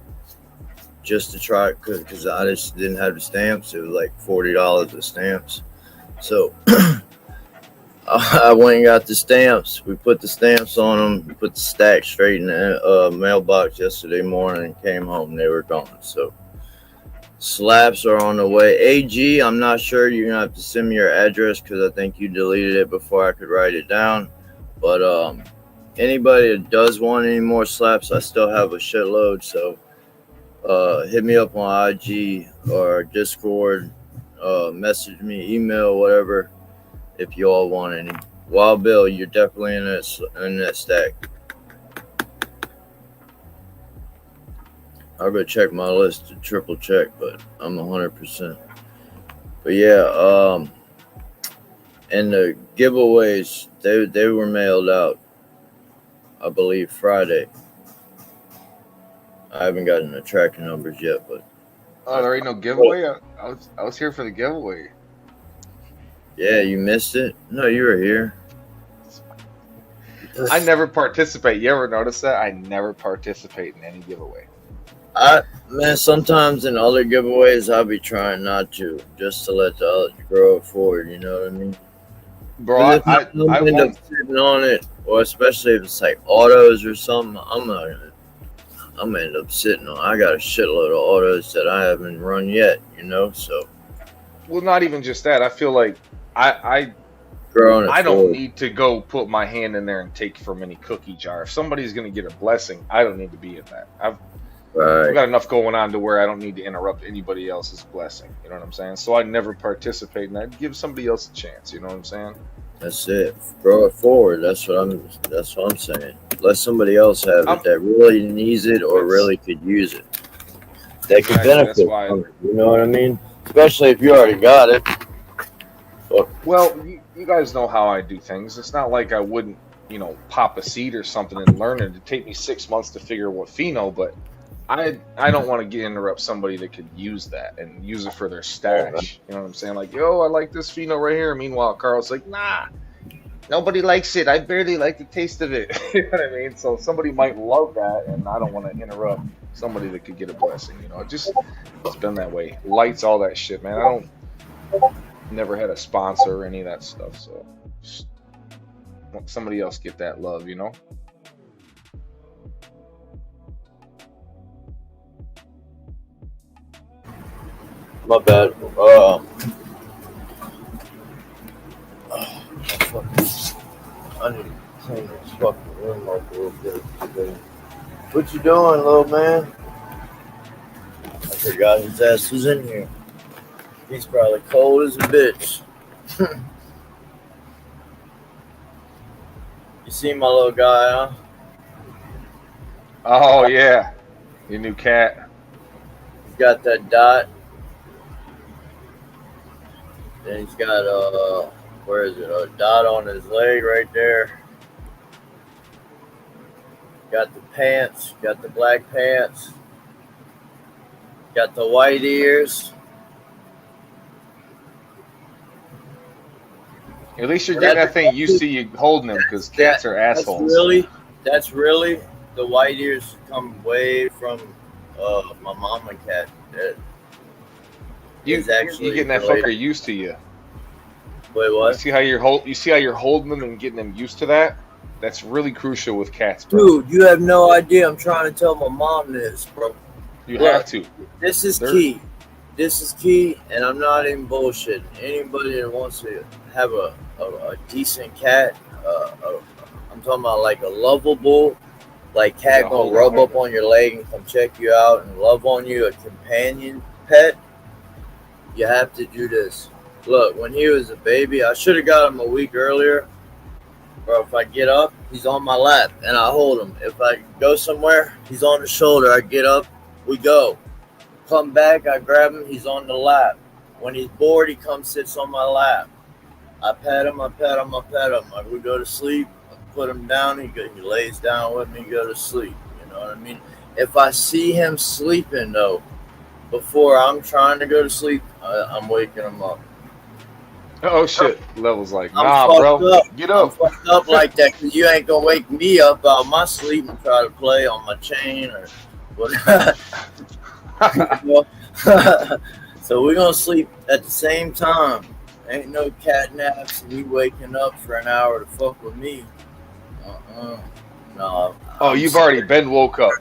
just to try, because I just didn't have the stamps. It was like $40 of stamps. So I went and got the stamps. We put the stamps on them. We put the stack straight in the mailbox yesterday morning and came home. They were gone. So slaps are on the way. AG, I'm not sure. You're going to have to send me your address because I think you deleted it before I could write it down. But anybody that does want any more slaps, I still have a shitload. So hit me up on IG or Discord. Message me, email, whatever. If you all want any. Wild Bill, you're definitely in that stack. I'll go check my list to triple check, but I'm 100%. But yeah, and the giveaways, they were mailed out, I believe, Friday. I haven't gotten the tracking numbers yet, but Oh, there ain't no giveaway. I was here for the giveaway. yeah, you missed it. No, you were here. I never participate. You ever notice that? I never participate in any giveaway. Man, sometimes in other giveaways, I'll be trying not to, just to let the others grow it forward. You know what I mean? Bro, I end up sitting on it, or especially if it's like autos or something. I'm gonna end up sitting on. I got a shitload of autos that I haven't run yet. You know, so. Well, not even just that. I feel like I don't need to go put my hand in there and take from any cookie jar. If somebody's gonna get a blessing, I don't need to be in that. I've got enough going on to where I don't need to interrupt anybody else's blessing. You know what I'm saying? So I never participate in that. Give somebody else a chance. You know what I'm saying? That's it. Grow it forward. That's what I'm saying. Let somebody else have it that really needs it or really could use it. They could benefit from it. You know what I mean? Especially if you already got it. Well, you guys know how I do things. It's not like I wouldn't, pop a seed or something and learn it. It'd take me 6 months to figure what pheno, but I don't want to interrupt somebody that could use that and use it for their stash. You know what I'm saying? Like, yo, I like this pheno right here. Meanwhile, Carl's like, nah, nobody likes it. I barely like the taste of it. You know what I mean? So somebody might love that, and I don't want to interrupt somebody that could get a blessing. It's been that way. Lights, all that shit, man. Never had a sponsor or any of that stuff, so just let somebody else get that love, My bad. I need to clean this fucking room up a little bit today. What you doing, little man? I forgot his ass was in here. He's probably cold as a bitch. You see my little guy, huh? Oh, yeah. Your new cat. He's got that dot. Then he's got, where is it? A dot on his leg right there. Got the pants. Got the black pants. Got the white ears. At least you're getting that thing used to you holding them, because cats are assholes. That's really the white ears come way from my mama cat. You're getting that fucker used to you. Wait, what? You see how you're holding them and getting them used to that? That's really crucial with cats, bro. Dude, you have no idea. I'm trying to tell my mom this, bro. You have to. This is key. This is key, and I'm not even bullshitting. Anybody that wants to have a decent cat, I'm talking about like a lovable, like cat gonna rub up on your leg and come check you out and love on you, a companion pet, you have to do this. Look, when he was a baby, I should have got him a week earlier. Bro, if I get up, he's on my lap and I hold him. If I go somewhere, he's on the shoulder. I get up, we go. Come back, I grab him, he's on the lap. When he's bored, he comes, sits on my lap. I pet him. We go to sleep, I put him down, he lays down with me, go to sleep. You know what I mean? If I see him sleeping, though, before I'm trying to go to sleep, I'm waking him up. Oh, shit. Level's like, nah, bro, get up. I'm fucked up like that, because you ain't going to wake me up out of my sleep and try to play on my chain or whatever. So we're going to sleep at the same time. Ain't no cat naps. We waking up for an hour to fuck with me. No. Oh, you've already been woke up.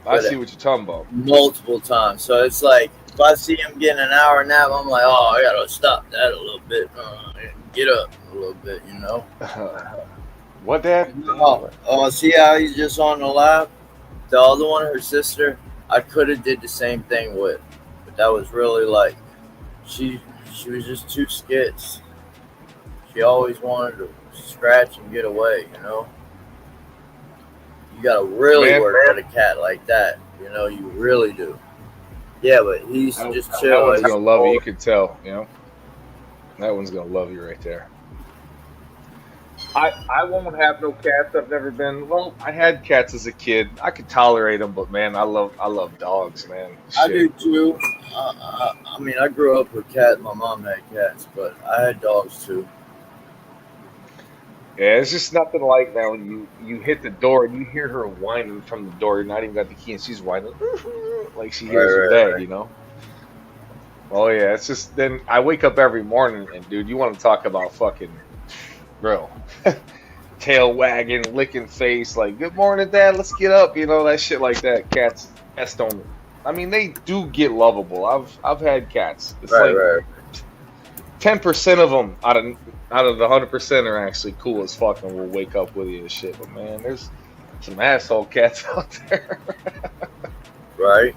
I see what you're talking about. Multiple times. So it's like, if I see him getting an hour nap, I'm like, oh, I got to stop that a little bit. Get up a little bit, you know? What, Dad? Oh, see how he's just on the lap? The other one, her sister, I could have did the same thing with. But that was really like, she was just too skits. She always wanted to scratch and get away, you know? You got to really work with a cat like that. You know, you really do. Yeah, but he's just chill. That one's going to love you. You could tell, you know? That one's going to love you right there. I won't have no cats. I've never been. Well, I had cats as a kid. I could tolerate them, but man, I love dogs, man. I Shit. do too. I mean, I grew up with cats. My mom had cats, but I had dogs too. Yeah, it's just nothing like that when you hit the door and you hear her whining from the door. You're not even got the key, and she's whining like she hears her dad. You know. Oh yeah, it's just then I wake up every morning and dude, you want to talk about fucking bro. Tail wagging, licking face, like good morning, Dad. Let's get up, you know that shit like that. Cats don't. I mean, they do get lovable. I've had cats. It's like 10% of them out of the 100% are actually cool as fuck and will wake up with you and shit. But man, there's some asshole cats out there. Right.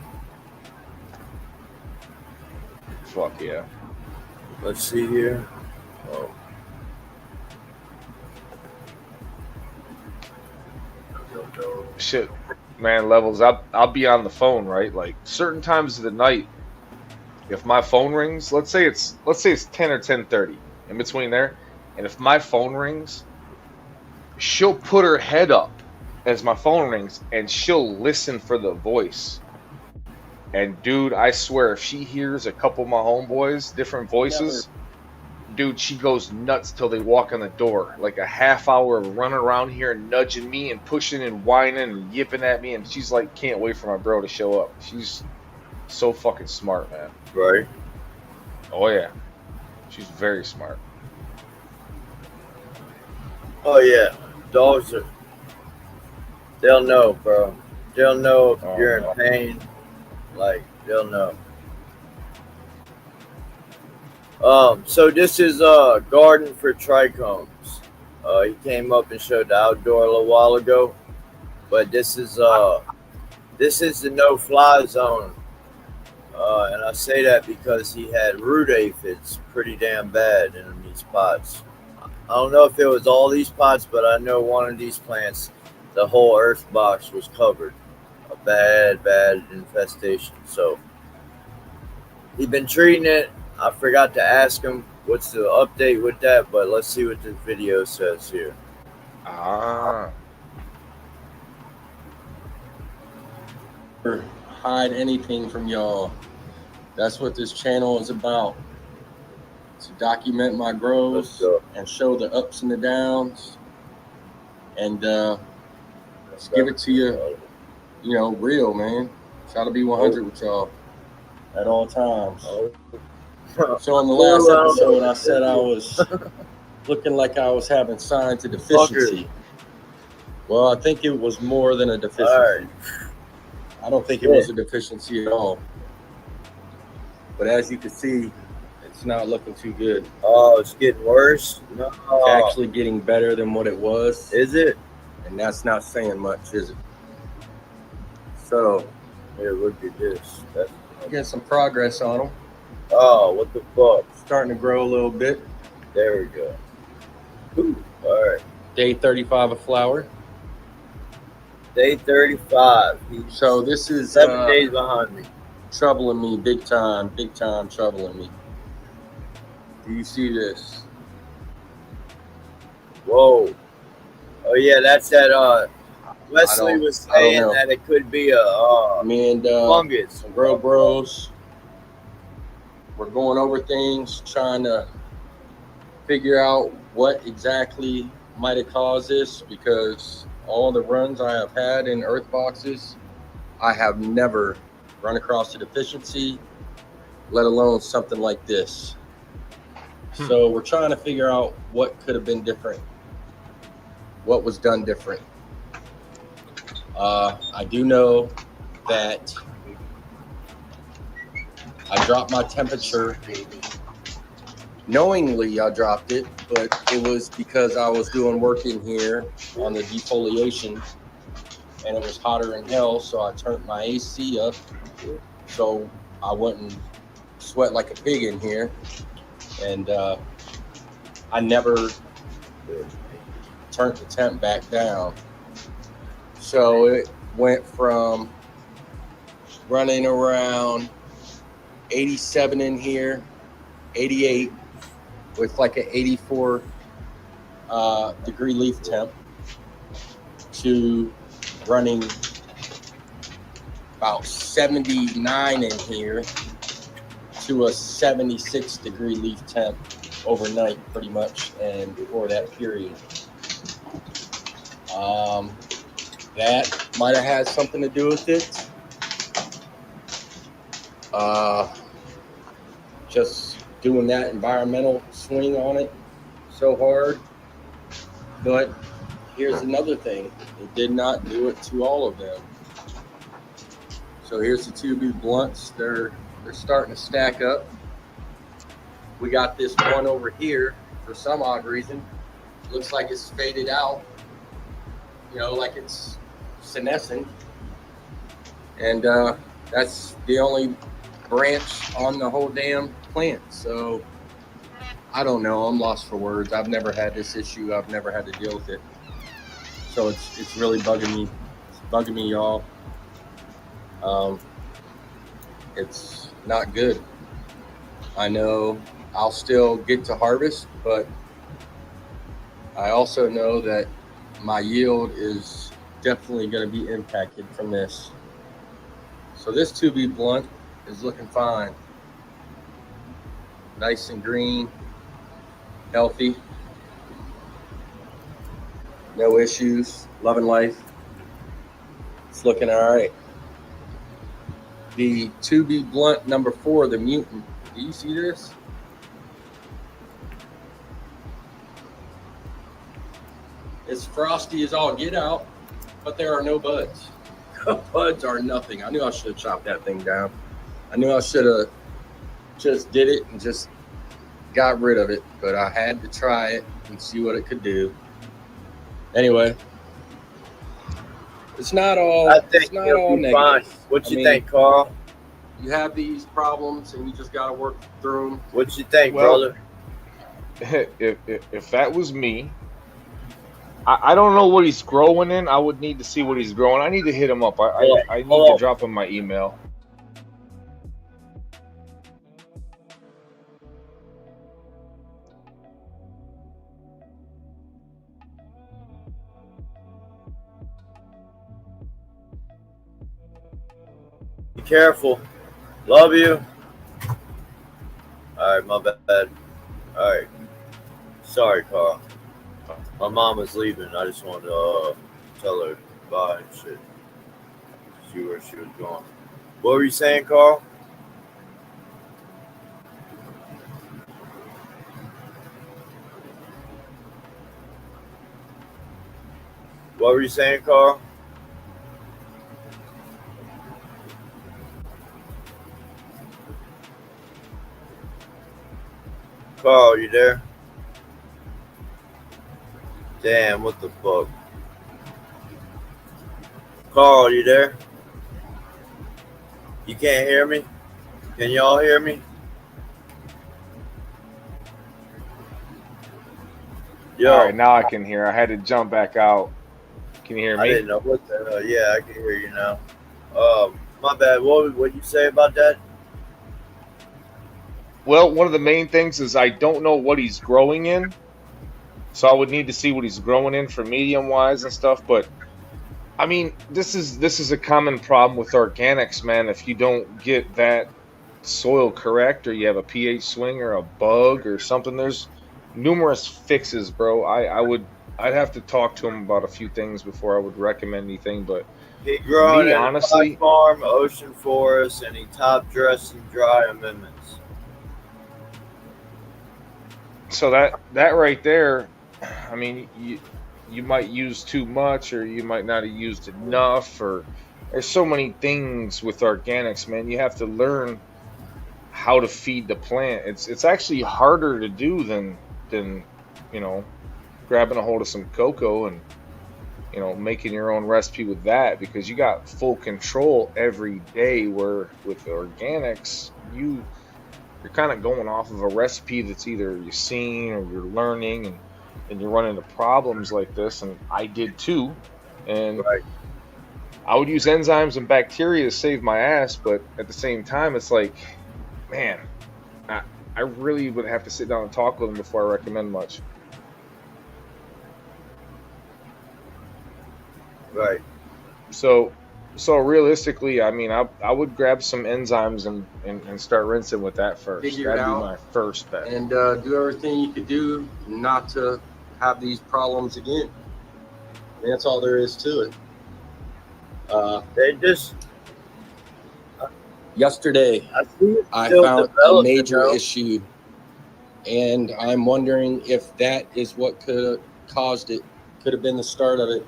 Fuck yeah. Let's see here. Oh. Shit, man, levels. I'll be on the phone, right? Like certain times of the night, if my phone rings, let's say it's 10 or 10:30, in between there, and if my phone rings, she'll put her head up as my phone rings, and she'll listen for the voice. And dude, I swear, if she hears a couple of my homeboys, different voices, dude, she goes nuts till they walk in the door. Like a half hour of running around here and nudging me and pushing and whining and yipping at me, and she's like, can't wait for my bro to show up. She's so fucking smart, man. Right. Oh yeah, she's very smart. Oh yeah, dogs are. They'll know, bro. They'll know if you're in pain. Like they'll know. So this is garden for trichomes. He came up and showed the outdoor a little while ago, but this is the no-fly zone, and I say that because he had root aphids pretty damn bad in these pots. I don't know if it was all these pots, but I know one of these plants, the whole earth box was covered. A bad infestation. So he'd been treating it. I forgot to ask him what's the update with that, but let's see what this video says here. Hide anything from y'all. That's what this channel is about. To document my grows and show the ups and the downs, and let's give it to you, you know, real, man. Try to be 100 with y'all at all times. So on the last episode, I said I was looking like I was having signs of deficiency. Well, I think it was more than a deficiency. I don't think it was a deficiency at all. But as you can see, it's not looking too good. Oh, it's getting worse? No. It's actually getting better than what it was. Is it? And that's not saying much, is it? So, here, look at this. That's get some progress on them. Oh, what the fuck? Starting to grow a little bit. There we go. Ooh, all right. Day 35 of flower. Day 35. So this is 7 days behind me. Troubling me big time troubling me. Do you see this? Whoa. Oh yeah, that's that Wesley was saying that it could be a me and fungus. Grow Bros. We're going over things, trying to figure out what exactly might have caused this, because all the runs I have had in earth boxes, I have never run across a deficiency, let alone something like this. So we're trying to figure out what could have been different, what was done different. I do know that I dropped my temperature. Knowingly, I dropped it, but it was because I was doing work in here on the defoliation, and it was hotter than hell, so I turned my AC up so I wouldn't sweat like a pig in here. And I never turned the temp back down. So it went from running around 87 in here, 88, with like an 84 degree leaf temp to running about 79 in here to a 76 degree leaf temp overnight, pretty much, and for that period. That might have had something to do with it. Just doing that environmental swing on it so hard. But here's another thing. It did not do it to all of them. So here's the 2B blunts. They're starting to stack up. We got this one over here for some odd reason. Looks like it's faded out. You know, like it's senescent. And that's the only branch on the whole damn plant. So I don't know. I'm lost for words. I've never had this issue. I've never had to deal with it. So it's really bugging me. It's bugging me, y'all. It's not good. I know I'll still get to harvest, but I also know that my yield is definitely going to be impacted from this. So this 2B blunt is looking fine. Nice and green, healthy, no issues, loving life. It's looking all right. The 2B blunt number 4, the mutant. Do you see this? It's frosty as all get out, but there are no buds. Buds are nothing. I knew I should have chopped that thing down. I knew I should have just did it and just got rid of it, but I had to try it and see what it could do. Anyway, it's not all. I think it's not all negative. Fine. What you think, Carl? You have these problems and you just got to work through them. What you think, brother? If that was me, I don't know what he's growing in. I would need to see what he's growing. I need to hit him up. I need to drop him my email. Be careful. Love you. All right, my bad. All right. Sorry, Carl. My mom was leaving. I just wanted to tell her bye and shit. See where she was going. What were you saying, Carl? What were you saying, Carl? Carl, you there? Damn, what the fuck? Carl, you there? You can't hear me? Can y'all hear me? Yo. All right, now I can hear. I had to jump back out. Can you hear me? I didn't know what the hell. Yeah, I can hear you now. My bad. What did you say about that? Well, one of the main things is I don't know what he's growing in. So I would need to see what he's growing in for medium wise and stuff. But I mean, this is a common problem with organics, man. If you don't get that soil correct, or you have a pH swing or a bug or something, there's numerous fixes, bro. I'd have to talk to him about a few things before I would recommend anything. But he growing me, in honestly, a farm, ocean forest, and he top dressing dry amendments. So that right there, I mean, you might use too much, or you might not have used enough, or there's so many things with organics, man. You have to learn how to feed the plant. It's actually harder to do than you know, grabbing a hold of some cocoa and, you know, making your own recipe with that, because you got full control every day. Where with organics, you're kind of going off of a recipe that's either you've seen or you're learning, and you run into problems like this, and I did too. And right. I would use enzymes and bacteria to save my ass, but at the same time, it's like, man, I really would have to sit down and talk with them before I recommend much. Right. So realistically, I mean, I would grab some enzymes and start rinsing with that first. Figure it That'd be out. my first bet. And do everything you could do not to have these problems again. I mean, that's all there is to it. They just yesterday I still found a developing, major though. issue, and I'm wondering if that is what could have caused it. Could have been the start of it.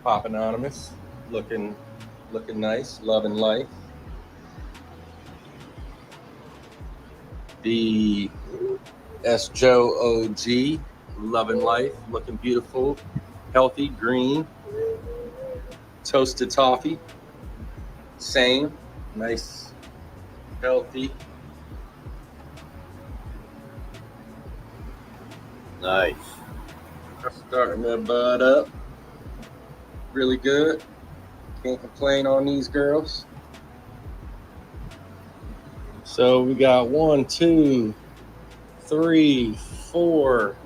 Pop Anonymous, looking nice, loving life. The S. Joe OG, loving life, looking beautiful, healthy, green. Toasted toffee, same, nice, healthy. Nice. Starting to bud up. Really good. Can't complain on these girls. So we got 1, 2, 3, 4.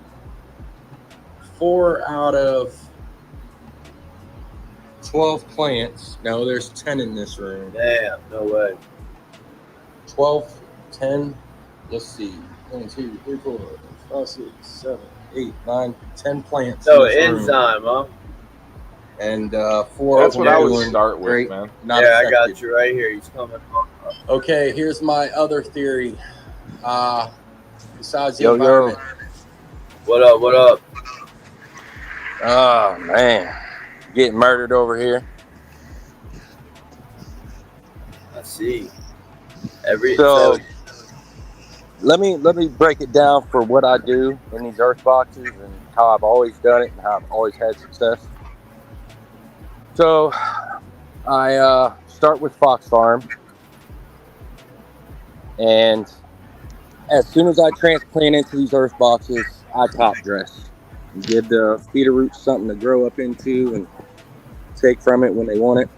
4 out of 12 plants. No, there's 10 in this room. Damn, no way. 12, 10. Let's see. 1, 2, 3, 4, 5, 6, 7, 8, 9, 10 plants. So in this enzyme, room. huh? And 4 That's of them what I would doing start with, great. man. Not Yeah, I affected. got you right here. He's coming. Okay, here's my other theory. Besides the Yo, yo. environment. What up? What up? Oh man, getting murdered over here. I see. So let me break it down for what I do in these earth boxes and how I've always done it and how I've always had success. So I start with Fox Farm, and as soon as I transplant into these earth boxes, I top dress. Give the feeder roots something to grow up into and take from it when they want it.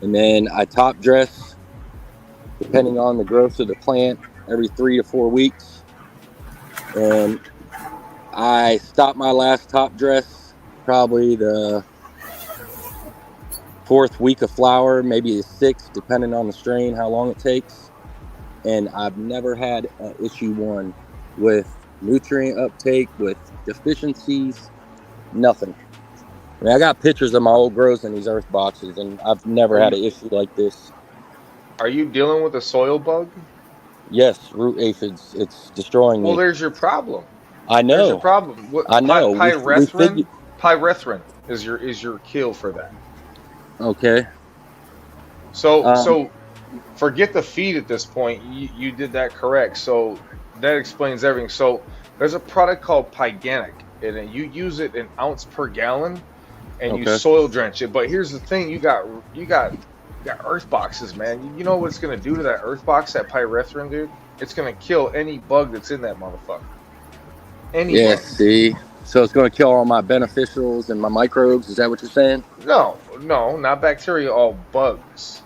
And then I top dress, depending on the growth of the plant, every 3 to 4 weeks. And I stop my last top dress probably the 4th week of flower, maybe the 6th, depending on the strain, how long it takes. And I've never had an issue one with nutrient uptake, with deficiencies, nothing. I mean, I got pictures of my old grows in these earth boxes, and I've never had an issue like this. Are you dealing with a soil bug? Yes, root aphids. It's destroying me. Well, there's your problem. I know. There's your problem. What, I know. Pyrethrin is your kill for that. Okay. So forget the feed at this point. You did that correct. So that explains everything. So there's a product called Pyganic, and you use it an ounce per gallon, and you soil drench it. But here's the thing: you got earth boxes, man. You know what it's gonna do to that earth box, that pyrethrin, dude? It's gonna kill any bug that's in that motherfucker. Any bug. See. So it's going to kill all my beneficials and my microbes. Is that what you're saying? No, not bacteria, all bugs.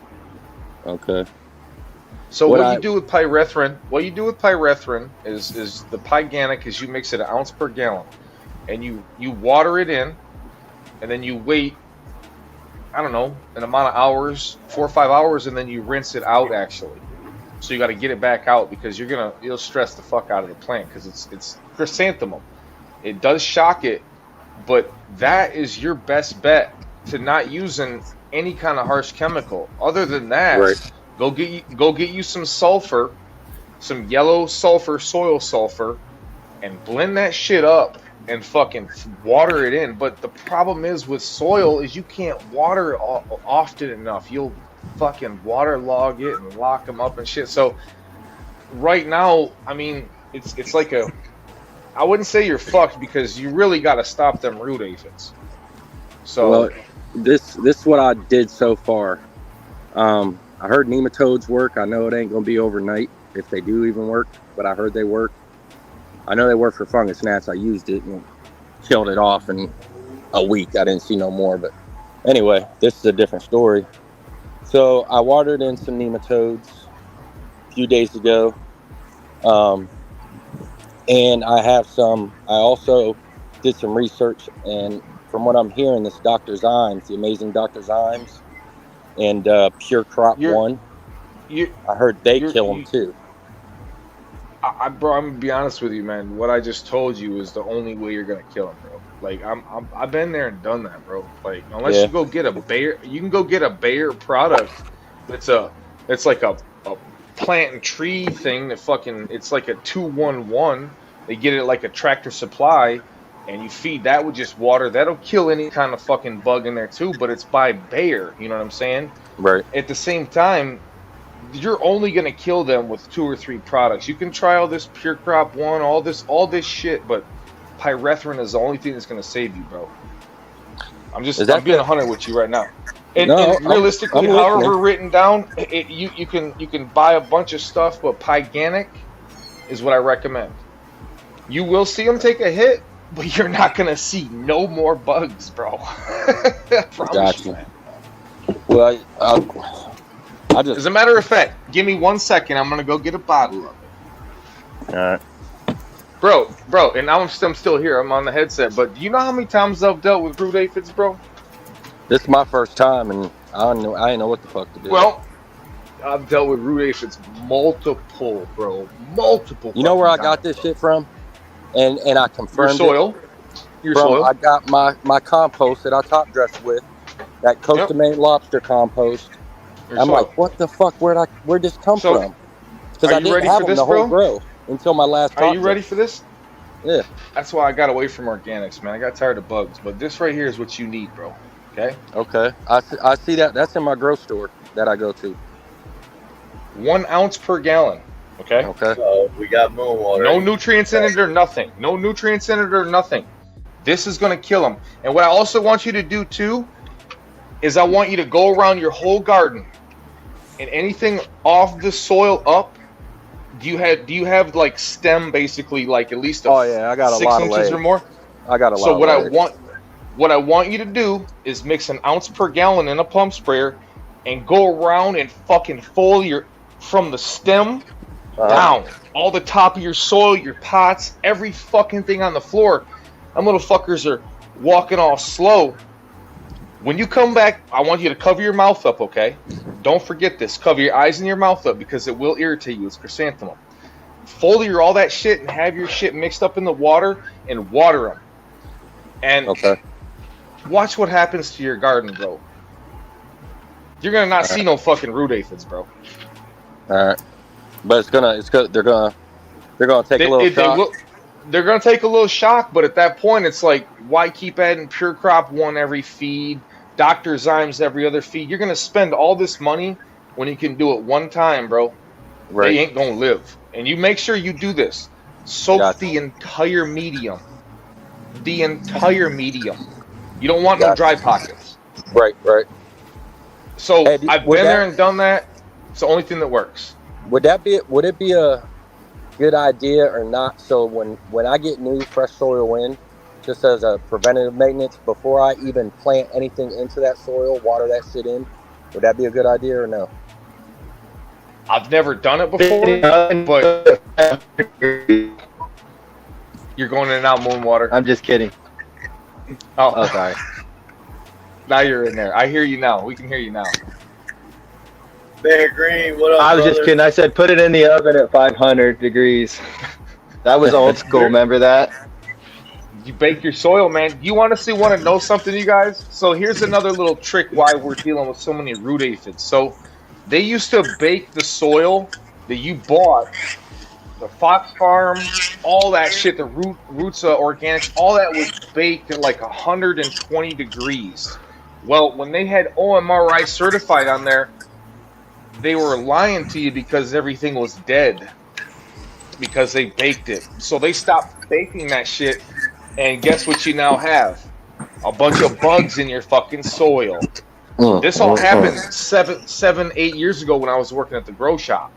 Okay. So what you do with pyrethrin is the Pyganic is you mix it an ounce per gallon, and you water it in, and then you wait, I don't know, an amount of hours, 4 or 5 hours, and then you rinse it out actually. So you got to get it back out because you'll stress the fuck out of the plant because it's chrysanthemum. It does shock it, but that is your best bet to not using any kind of harsh chemical. Other than that, go get you some sulfur, some yellow sulfur, soil sulfur, and blend that shit up and fucking water it in. But the problem is with soil is you can't water it often enough. You'll fucking waterlog it and lock them up and shit. So right now, I mean, it's like I wouldn't say you're fucked because you really got to stop them root aphids. So this is what I did so far. I heard nematodes work. I know it ain't gonna be overnight if they do even work, but I heard they work. I know they work for fungus gnats. I used it and killed it off in a week. I didn't see no more, but anyway, this is a different story. So I watered in some nematodes a few days ago. And I also did some research, and from what I'm hearing, this Dr. Zymes, the amazing Dr. Zymes, and Pure Crop One, I heard they kill them too. Bro, I'm gonna be honest with you, man. What I just told you is the only way you're gonna kill him, bro. Like I've been there and done that, bro. Like unless you go get a Bayer, you can go get a Bayer product. It's like a plant and tree thing that fucking, it's like a 2-1-1. They get it like a Tractor Supply, and you feed that with just water. That'll kill any kind of fucking bug in there too. But it's by Bayer. You know what I'm saying? Right. At the same time, you're only gonna kill them with 2 or 3 products. You can try all this Pure Crop One, all this shit, but pyrethrin is the only thing that's gonna save you, bro. I'm being 100 with you right now. And realistically, however written down, you can buy a bunch of stuff, but Pyganic is what I recommend. You will see them take a hit, but you're not gonna see no more bugs, bro. I promise you, man. Well, as a matter of fact, give me 1 second. I'm gonna go get a bottle of it. All right, bro. And I'm still here. I'm on the headset. But do you know how many times I've dealt with root aphids, bro? This is my first time, and I didn't know what the fuck to do. Well, I've dealt with root aphids multiple, bro. Multiple. You know where I got this shit from? And I confirmed your soil. I got my compost that I top dressed with, that Costa Maine lobster compost. I'm like, what the fuck? Where'd this come from? Because I didn't have them the whole grow until my last. Are you ready for this? Yeah. That's why I got away from organics, man. I got tired of bugs. But this right here is what you need, bro. Okay. Okay. I see that. That's in my grow store that I go to. 1 ounce per gallon. Okay. Okay. So we got moon water. No nutrients in it or nothing. No nutrients in it or nothing. This is gonna kill them. And what I also want you to do too is I want you to go around your whole garden. And anything off the soil up, do you have like stem basically like at least I got a 6 lot of inches legs. or more? I got a lot. So what I want you to do is mix 1 ounce per gallon in a pump sprayer and go around and fucking foliar from the stem down, all the top of your soil, your pots, every fucking thing on the floor. Them little fuckers are walking all slow. When you come back, I want you to cover your mouth up, okay? Don't forget this. Cover your eyes and your mouth up because it will irritate you. It's chrysanthemum. Foliar all that shit and have your shit mixed up in the water and water them. And watch what happens to your garden, bro. You're gonna not see no fucking root aphids, bro. All right, but they're gonna take a little shock. They're gonna take a little shock, but at that point, it's like, why keep adding Pure Crop One every feed, Dr. Zymes every other feed? You're gonna spend all this money when you can do it one time, bro. Right. They ain't gonna live. And you make sure you do this. Soak the entire medium. The entire medium. You don't want no dry pockets. Right. So I've been there and done that. It's the only thing that works. Would it be a good idea or not? So when I get new fresh soil in, just as a preventative maintenance, before I even plant anything into that soil, water that shit in, would that be a good idea or no? I've never done it before, but you're going in and out, moon water. I'm just kidding. Oh, sorry. Now you're in there. I hear you now. We can hear you now. Bear Green, what up, I was just kidding. I said put it in the oven at 500 degrees. That was old school. Remember that? You bake your soil, man. You want to know something, you guys? So here's another little trick why we're dealing with so many root aphids. So they used to bake the soil that you bought, the Fox Farm, all that shit, the Roots Organics, all that was baked at like 120 degrees. Well, when they had OMRI certified on there, they were lying to you because everything was dead because they baked it. So they stopped baking that shit, and guess what you now have? A bunch of bugs in your fucking soil. This all happened 8 years ago when I was working at the grow shop.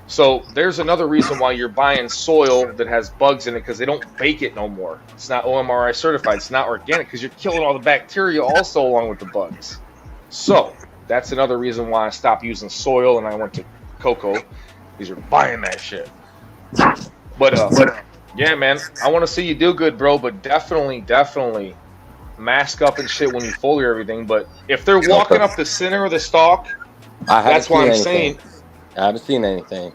So there's another reason why you're buying soil that has bugs in it, because they don't bake it no more. It's not OMRI certified. It's not organic because you're killing all the bacteria also along with the bugs. So that's another reason why I stopped using soil and I went to cocoa, because you're buying that shit. But Yeah, man. I want to see you do good, bro. But definitely mask up and shit when you foliar everything. But if they're walking Okay. up the center of the stalk, I haven't that's why seen I'm anything. saying I haven't seen anything.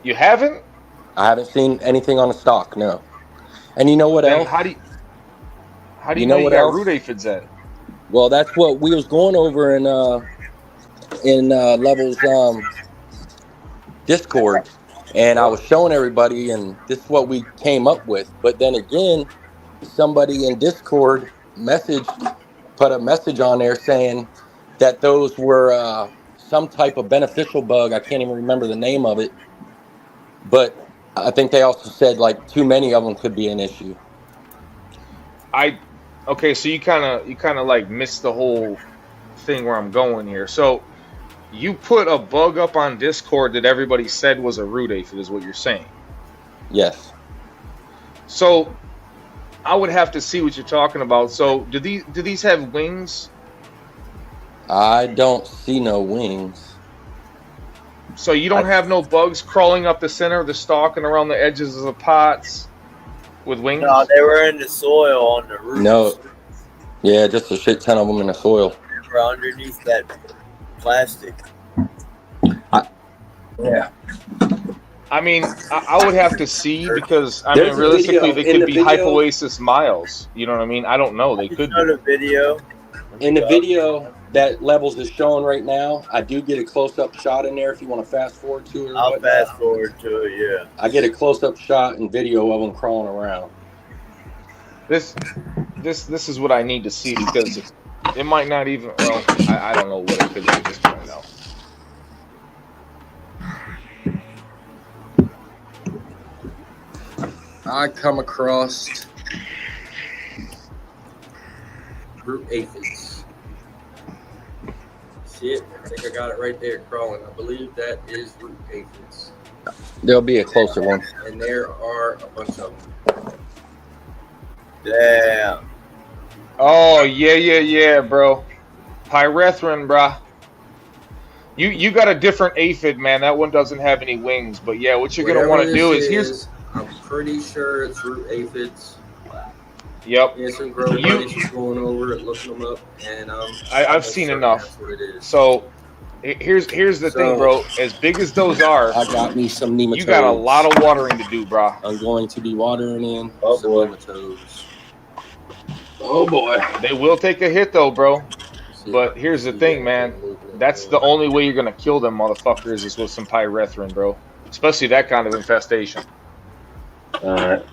you haven't. I haven't seen anything on the stalk. No. And you know what Then else? how do you You know know you what got else? root aphids at? Well, that's what we was going over in levels Discord, and I was showing everybody, and this is what we came up with. But then again, somebody in Discord put a message on there saying that those were some type of beneficial bug. I can't even remember the name of it, but I think they also said like too many of them could be an issue. Okay, so you kind of like missed the whole thing where I'm going here. So you put a bug up on Discord that everybody said was a root aphid, is what you're saying. Yes. So I would have to see what you're talking about. So do these have wings? I don't see no wings. So you don't have no bugs crawling up the center of the stalk and around the edges of the pots with wings? No, they were in the soil on the roots. No. Yeah, just a shit ton of them in the soil. They were underneath that plastic. Yeah. I mean, I would have to see because I mean, realistically, they could be hypoasis miles. You know what I mean? I don't know. They could be. The video. In the video that Levels is showing right now, I do get a close-up shot in there if you want to fast forward to it. I'll fast forward to it, yeah. I get a close-up shot and video of them crawling around. This is what I need to see because it might not even. Well, I don't know what it could be at this point now. I come across root aphids. Shit, I think I got it right there crawling. I believe that is root aphids. There'll be a closer one. And there are a bunch of them. Damn. Oh yeah, bro. Pyrethrin, brah. You got a different aphid, man. That one doesn't have any wings, but yeah, what you're gonna want to do is here's. I'm pretty sure it's root aphids. Yep. Yeah, some grow buddies was going over it, looking them up, and I've seen enough. So here's the thing, bro. As big as those are, I got me some nematodes. You got a lot of watering to do, bro. I'm going to be watering in some nematodes. Oh boy. They will take a hit though, bro. But here's the thing, man. That's the only way you're gonna kill them motherfuckers is with some pyrethrin, bro. Especially that kind of infestation. Alright.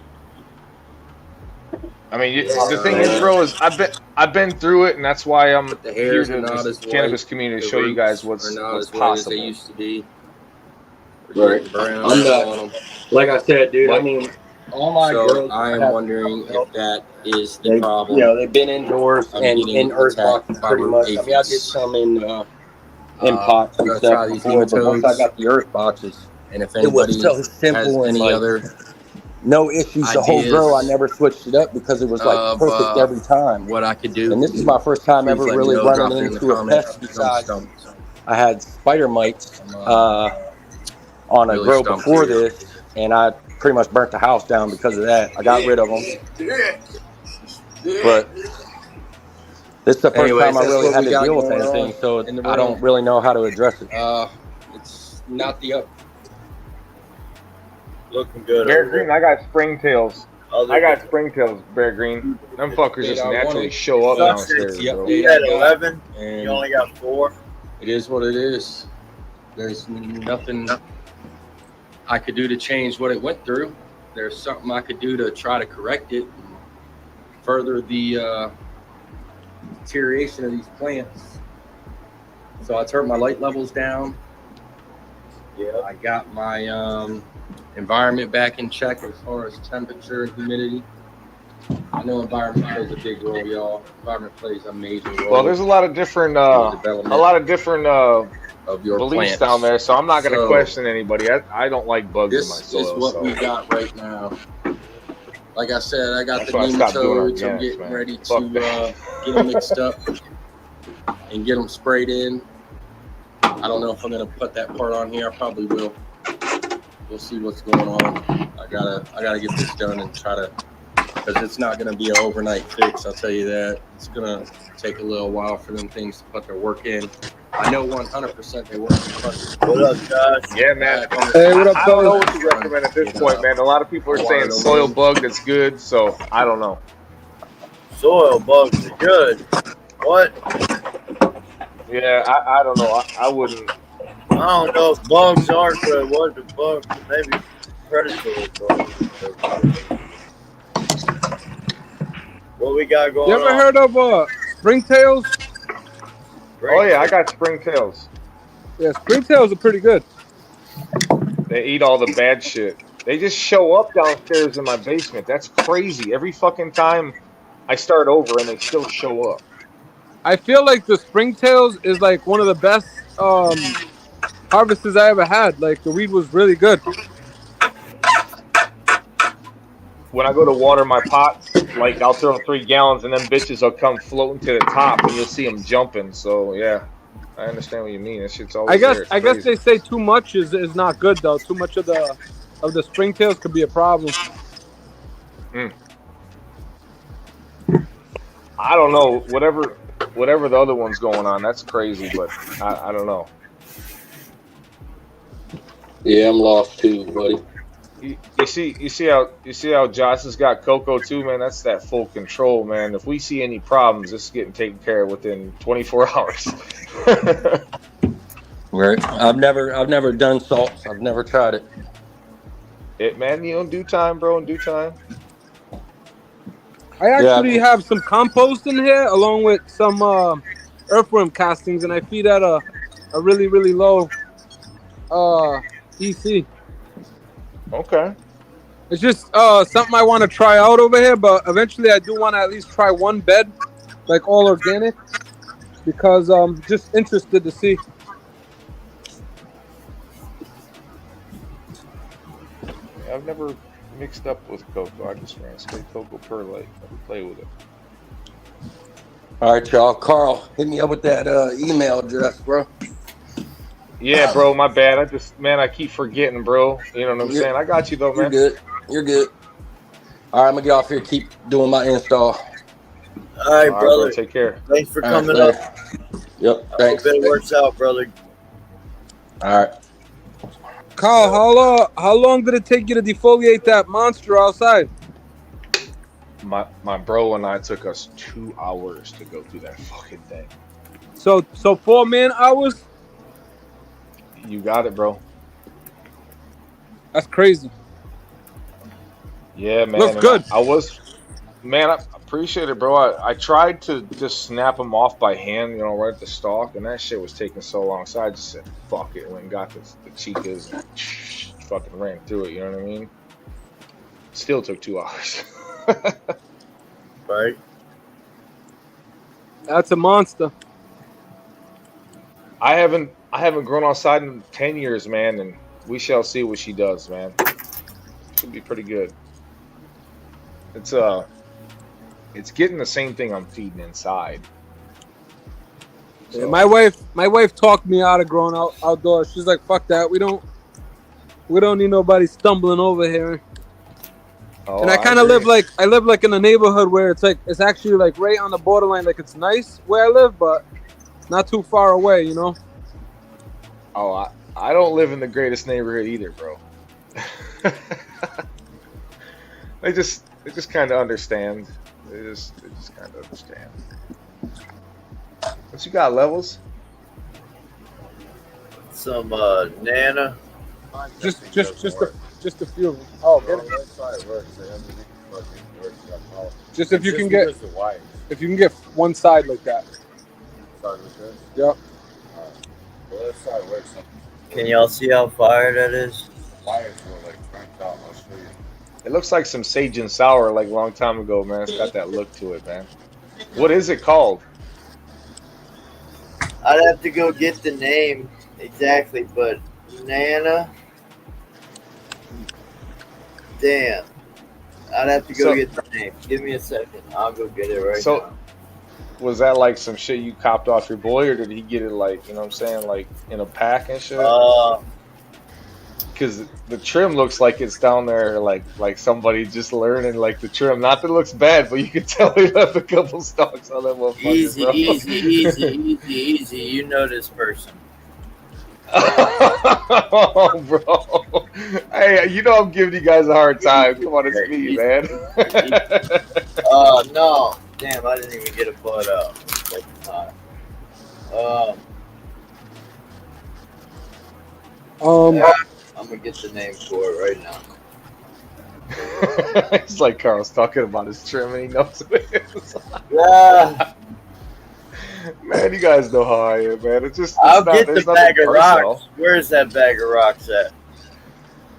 I mean, the thing is, bro, is I've been through it, and that's why I'm here to this cannabis community to show you guys what's possible. As they used to be. Right. I'm not. Like I said, dude. I mean, all my girls. I am wondering if that is the problem. You know, they've been indoors and in earth boxes pretty much. I mean, I did some in pots and stuff before, but once I got the earth boxes, and if anybody has any other no issues the whole grow, I never switched it up because it was like perfect every time. What I could do, and this is my first time ever really running into a pest. Besides, I had spider mites on a grow before this, and I pretty much burnt the house down because of that. I got rid of them, but this is the first time I really had to deal with anything, so I don't really know how to address it. It's not the up. Looking good. Bear Green, I got springtails. Bear Green. Them fuckers just naturally show up downstairs. Bro. You had 11, and you only got 4. It is what it is. There's nothing I could do to change what it went through. There's something I could do to try to correct it and further the deterioration of these plants. So I turned my light levels down. Yeah, I got my environment back in check as far as temperature and humidity. I know environment plays a big role, y'all. Environment plays a major role. Well, there's a lot of different of your beliefs down there, so I'm not going to question anybody. I don't like bugs in my soil. This is what we got right now. Like I said, I got the nematodes. I'm getting ready to get them mixed up and get them sprayed in. I don't know if I'm going to put that part on here. I probably will. we'll see what's going on. I gotta get this done and try to, because it's not gonna be an overnight fix. I'll tell you that. It's gonna take a little while for them things to put their work in. I know 100% they work. What up, Josh? Yeah, man. Hey, what up, I don't know fellas? what to recommend at this point, man. A lot of people are saying soil bug that's good, so I don't know. Soil bugs are good. What? Yeah, I don't know. I wouldn't. I don't know if bugs are good. What the bug? Maybe predatory bugs. What we got going You on? ever heard of springtails? Oh yeah, I got springtails. Yeah, springtails are pretty good. They eat all the bad shit. They just show up downstairs in my basement. That's crazy. Every fucking time I start over and they still show up. I feel like the springtails is like one of the best harvests I ever had. Like the weed was really good. When I go to water my pots, like I'll throw 3 gallons and then bitches will come floating to the top and you'll see them jumping. So yeah, I understand what you mean. That shit's always there. It's I guess crazy. they say too much is not good though. Too much of the springtails could be a problem. I don't know. Whatever the other one's going on, that's crazy. But I don't know. Yeah, I'm lost too, buddy. You see how Josh has got cocoa too, man. That's that full control, man. If we see any problems, it's getting taken care of within 24 hours. Right. I've never done salts. I've never tried it. Man, you know, in due time, bro. In due time. I actually have some compost in here along with some earthworm castings, and I feed at a really, really low EC. Okay. It's just something I want to try out over here, but eventually I do want to at least try one bed, like all organic, because I'm just interested to see. I've never mixed up with cocoa. I just ran straight cocoa perlite. Never play with it. All right, y'all. Carl, hit me up with that email address, bro. Yeah, bro, my bad. I keep forgetting, bro. You know what I'm saying? I got you though, man. You're good. All right, I'm gonna get off here. Keep doing my install. All right, brother. Bro, take care. Thanks for coming up. Yep. I Thanks. hope it works out, brother. All right. Carl, how long did it take you to defoliate that monster outside? My bro and I took us 2 hours to go through that fucking thing. So 4 man hours? You got it, bro. That's crazy. Yeah, man. Looks good. I appreciate it, bro. I tried to just snap them off by hand, you know, right at the stalk, and that shit was taking so long. So I just said, fuck it, and got the chicas and fucking ran through it, you know what I mean? Still took 2 hours. Right. That's a monster. I haven't grown outside in 10 years, man, and we shall see what she does, man. Should be pretty good. It's getting the same thing I'm feeding inside. So. Yeah, my wife talked me out of growing outdoors. She's like, "Fuck that. We don't need nobody stumbling over here." Oh, and I kind of live like in a neighborhood where it's actually like right on the borderline. Like it's nice where I live, but not too far away, you know. Oh, I don't live in the greatest neighborhood either, bro. They just kind of understand. They just kind of understand. What you got, Levels? Some Nana. Just a few of them. Oh, get it. Just if you can get one side like that. Yep. Can y'all see how fire that is? It looks like some sage and sour, like a long time ago, man. It's got that look to it, man. What is it called? I'd have to go get the name exactly, but Nana. Damn. I'd have to go get the name. Give me a second. I'll go get it right now. Was that like some shit you copped off your boy, or did he get it like, you know what I'm saying, like in a pack and shit? because the trim looks like it's down there, like somebody just learning like the trim. Not that it looks bad, but you can tell he left a couple stalks on that motherfucker, Easy, bro. easy. You know this person. Oh, bro. Hey, you know I'm giving you guys a hard time. Come on, it's me, man. No. Damn, I didn't even get a butt out. I'm gonna get the name for it right now. It's like Carl's talking about his trim and he knows what it is. Yeah. Man, you guys know how I am, man. I'll get the bag of rocks. Where's that bag of rocks at?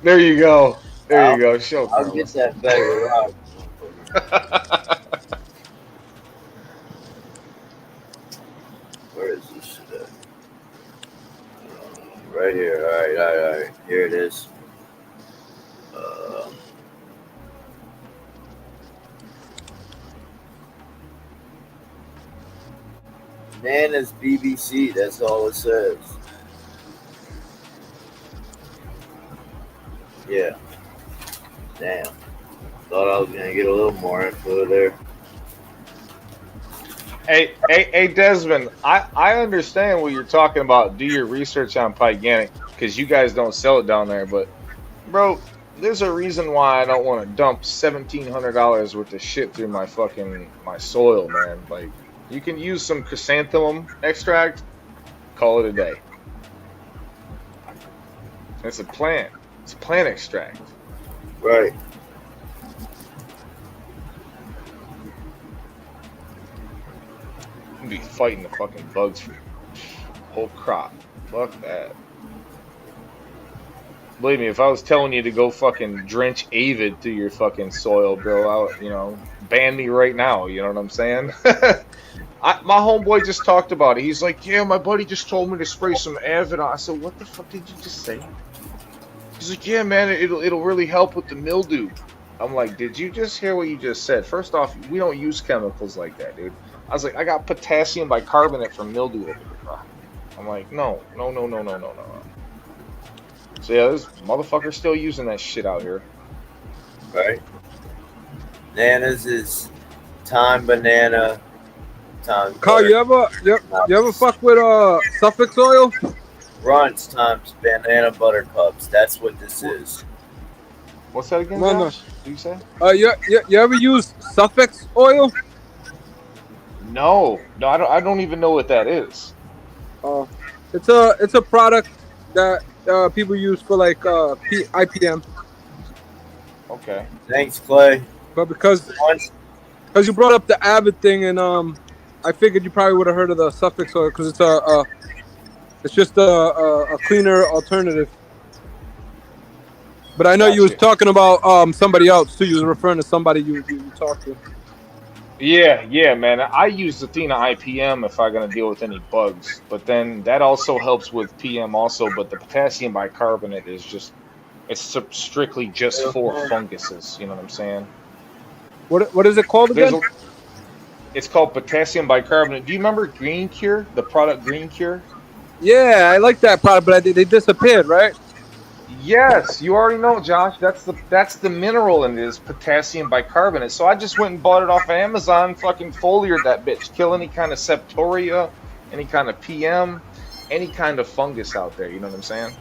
There you go. There you go. Show I'll get that bag of rocks. Where is this shit at? Right here. All right. Here it is. Nana's BBC, that's all it says. Yeah. Damn. Thought I was gonna get a little more info there. Hey, Desmond, I understand what you're talking about. Do your research on Pyganic, because you guys don't sell it down there, but bro, there's a reason why I don't want to dump $1,700 worth of shit through my soil, man. Like, you can use some chrysanthemum extract, call it a day. It's a plant. It's a plant extract. Right. I'm gonna be fighting the fucking bugs for the whole crop. Fuck that. Believe me, if I was telling you to go fucking drench avid through your fucking soil, bro, ban me right now. You know what I'm saying? My homeboy just talked about it. He's like, yeah, my buddy just told me to spray some avid. I said, what the fuck did you just say? He's like, yeah, man, it'll really help with the mildew. I'm like, did you just hear what you just said? First off, we don't use chemicals like that, dude. I was like, I got potassium bicarbonate for mildew over here, bro. I'm like, no. So yeah, this motherfucker's still using that shit out here. Right. Nana's is Time Banana. Carl, you ever fuck with suffix oil? Runts times banana buttercups. That's what this is. What's that again? No. What do you say? You ever use suffix oil? No, I don't even know what that is. It's a product that people use for like IPM. Okay. Thanks, Clay. But because you brought up the Avid thing, and I figured you probably would have heard of the suffix oil because it's just a cleaner alternative. But I know you was talking about somebody else too. You was referring to somebody you talked to. Yeah, man. I use Athena IPM if I'm gonna deal with any bugs, but then that also helps with PM also. But the potassium bicarbonate is it's strictly just for funguses. You know what I'm saying? What is it called again? It's called potassium bicarbonate. Do you remember Green Cure, the product Green Cure? Yeah, I like that product, but they disappeared, right? Yes, you already know, Josh. That's the mineral in it is potassium bicarbonate. So I just went and bought it off of Amazon, fucking foliered that bitch, kill any kind of septoria, any kind of PM, any kind of fungus out there. You know what I'm saying?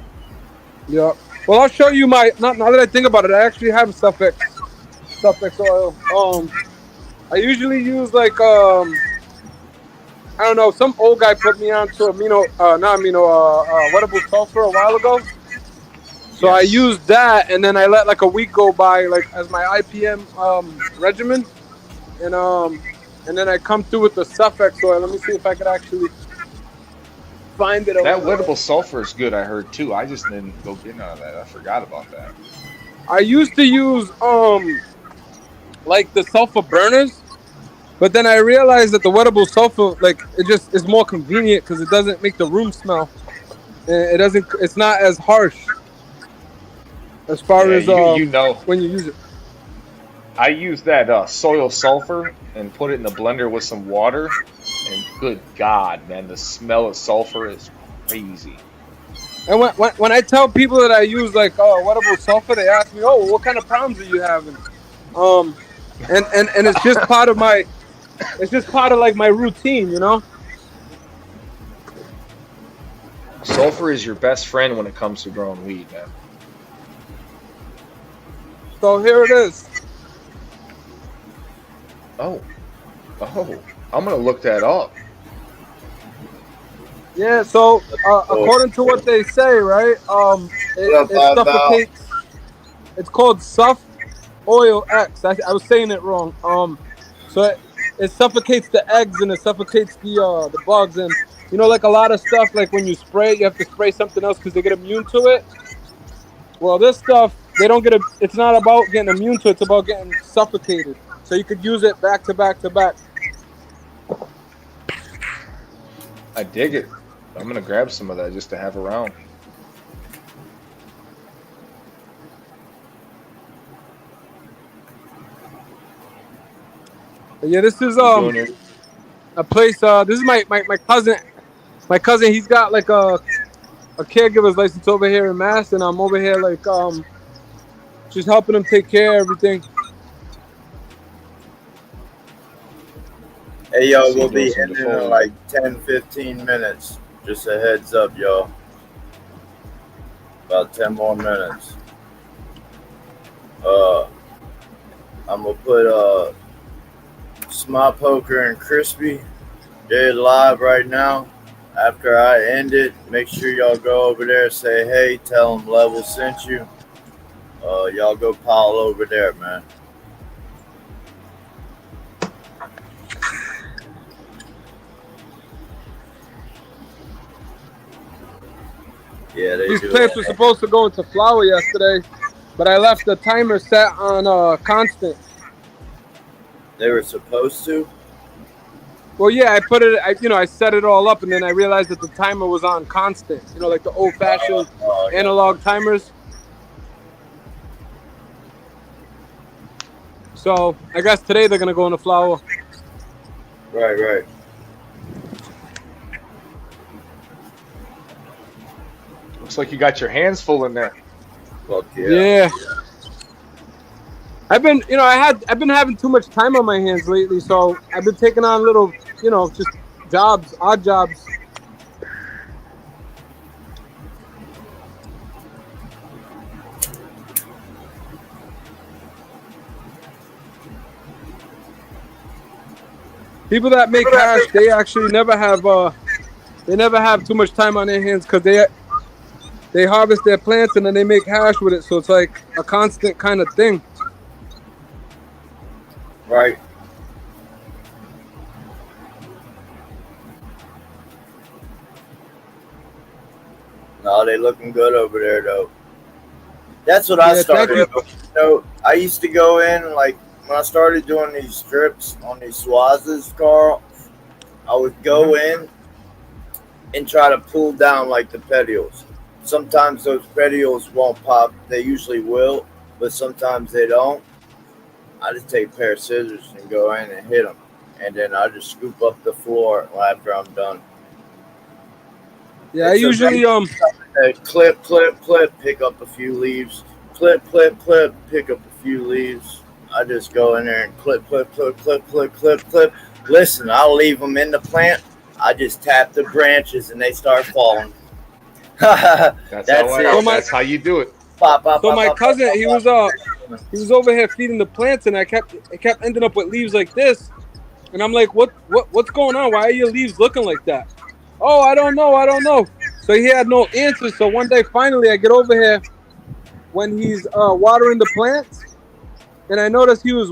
Yeah. Well, I'll show you my. Now that I think about it, I actually have suffix oil. I usually use like I don't know. Some old guy put me on to wettable sulfur a while ago. So I used that, and then I let like a week go by, like as my IPM regimen, and then I come through with the suffix oil. Let me see if I could actually find it. That wettable sulfur is good, I heard too. I just didn't go get none of that. I forgot about that. I used to use like the sulfur burners, but then I realized that the wettable sulfur, like it just is more convenient because it doesn't make the room smell. It doesn't. It's not as harsh. As far as when you use it, I use that soil sulfur and put it in the blender with some water, and good God, man, the smell of sulfur is crazy. And when I tell people that I use like wettable sulfur, they ask me, "Oh, what kind of problems are you having?" And it's just part of my, it's just part of like my routine, you know. Sulfur is your best friend when it comes to growing weed, man. So here it is. Oh, I'm gonna look that up. Yeah. So according to what they say, right? It suffocates. It's called Suff Oil X. I was saying it wrong. So it suffocates the eggs and it suffocates the bugs, and you know, like a lot of stuff, like when you spray it, you have to spray something else because they get immune to it. Well, this stuff, they don't get a. It's not about getting immune to it. It's about getting suffocated. So you could use it back to back to back. I dig it. I'm gonna grab some of that just to have around. But yeah, this is a place. This is my cousin. My cousin, he's got like a caregiver's license over here in Mass, and I'm over here like just helping him take care of everything. Hey, y'all, we'll be ending in like 10-15 minutes. Just a heads up, y'all. About 10 more minutes. I'm gonna put Smart Poker and Crispy. They're live right now. After I end it, make sure y'all go over there, say hey, tell them Level sent you. Y'all go pile over there, man. Yeah, These plants were supposed to go into flower yesterday, but I left the timer set on constant. They were supposed to? Well, yeah, I put it. I set it all up, and then I realized that the timer was on constant. You know, like the old-fashioned analog timers. So I guess today they're gonna go in the flower. Right. Looks like you got your hands full in there. Fuck Yeah. I've been having too much time on my hands lately, so I've been taking on little, just jobs, odd jobs. People that make hash, they actually never have too much time on their hands because they harvest their plants and then they make hash with it, so it's like a constant kind of thing. Right. No, they looking good over there though. That's what I started. I used to go in, like when I started doing these strips on these swazes, Carl, I would go in and try to pull down like the petioles. Sometimes those petioles won't pop. They usually will, but sometimes they don't. I just take a pair of scissors and go in and hit them. And then I just scoop up the floor after I'm done. Yeah, I usually clip, pick up a few leaves. Clip, pick up a few leaves. I just go in there and clip. Listen, I'll leave them in the plant. I just tap the branches and they start falling. That's how you do it. So my cousin, he was over here feeding the plants, and I kept ending up with leaves like this, and I'm like, what's going on? Why are your leaves looking like that? Oh, I don't know. So he had no answers. So one day, finally, I get over here when he's watering the plants, and I noticed he was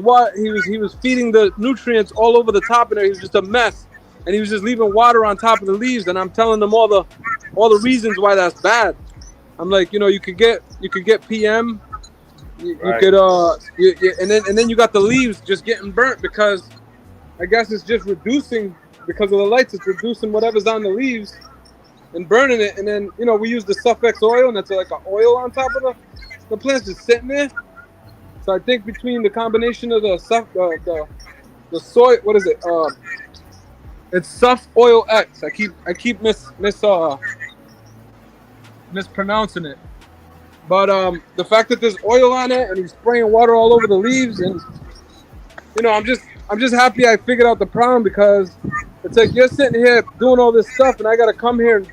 feeding the nutrients all over the top, and it was just a mess, and he was just leaving water on top of the leaves, and I'm telling them all the reasons why that's bad. I'm like, you could get PM, you could and then you got the leaves just getting burnt because I guess it's just reducing because of the lights. It's reducing whatever's on the leaves and burning it. And then we use the Suffix oil, and it's like an oil on top of the plants just sitting there. So I think between the combination of the soy, what is it? It's Suff Oil X. I keep mispronouncing it. But the fact that there's oil on it and he's spraying water all over the leaves, and you know, I'm just happy I figured out the problem, because it's like you're sitting here doing all this stuff and I gotta come here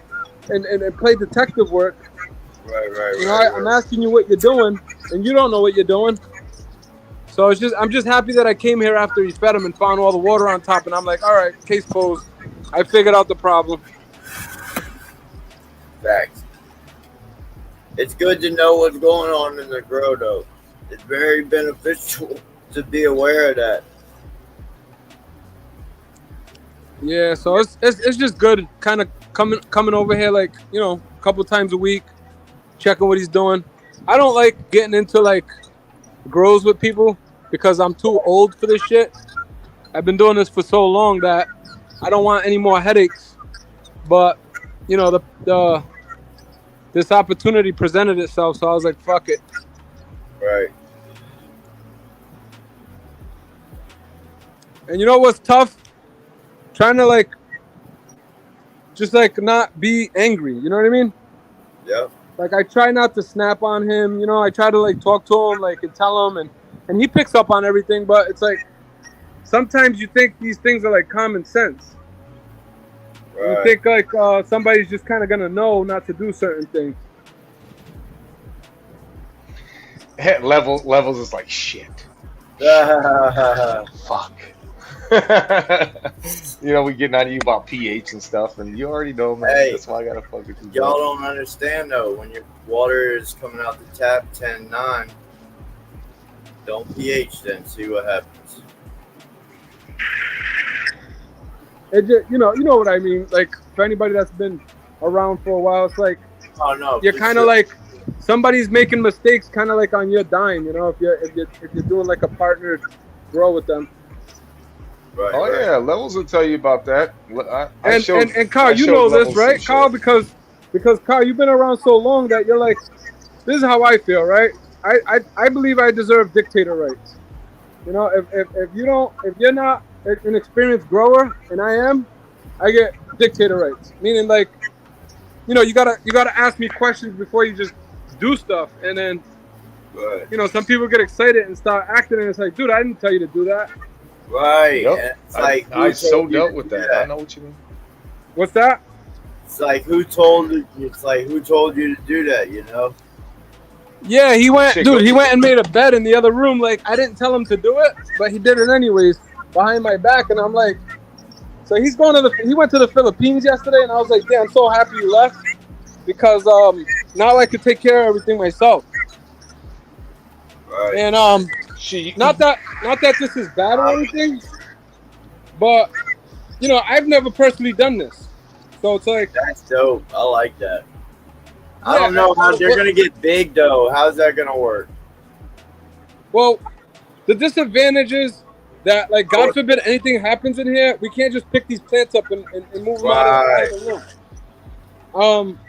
and play detective work. Right. You know, I'm asking you what you're doing and you don't know what you're doing. So I'm just happy that I came here after he fed him and found all the water on top, and I'm like, all right, case closed. I figured out the problem. Facts. It's good to know what's going on in the grow, though. It's very beneficial to be aware of that. Yeah, so it's just good, kind of coming over here, like, you know, a couple times a week, checking what he's doing. I don't like getting into like grows with people because I'm too old for this shit. I've been doing this for so long that I don't want any more headaches. But you know, this opportunity presented itself, so I was like, fuck it. Right. And you know what's tough? Trying to like, just like not be angry. You know what I mean? Yeah. Like I try not to snap on him. You know, I try to like talk to him, like, and tell him, and he picks up on everything. But it's like sometimes you think these things are like common sense. Right. You think like somebody's just kind of gonna know not to do certain things. Levels is like shit. Fuck. You know, we getting on you about pH and stuff, and you already know, man. Hey, that's why I gotta fuck with you. Y'all don't understand though. When your water is coming out the tap 10-9, don't pH then. See what happens. It just, you know what I mean. Like for anybody that's been around for a while, it's like, oh no, you're kind of like somebody's making mistakes, kind of like on your dime. You know, if you're doing like a partner grow with them. Right. Oh yeah, Levels will tell you about that. And Carl, you know this, right, Carl? Because Carl, you've been around so long that you're like, this is how I feel, right? I believe I deserve dictator rights. You know, if you're not an experienced grower, and I am, I get dictator rights. Meaning, like, you know, you gotta ask me questions before you just do stuff, and then, right. You know, some people get excited and start acting, and it's like, dude, I didn't tell you to do that. Right. Yep. It's like I so dealt with that. I know what you mean. What's that? It's like who told you to do that, you know? Yeah, he went and made a bed in the other room. Like, I didn't tell him to do it, but he did it anyways behind my back, and I'm like, so he went to the Philippines yesterday, and I was like, damn, I'm so happy you left, because now I could take care of everything myself. Right. And not that this is bad or anything, but you know, I've never personally done this, so it's like, that's dope. I like that. I don't know how they're gonna get big though. How's that gonna work? Well, the disadvantage is that, like, God forbid anything happens in here, we can't just pick these plants up and move them out of the room.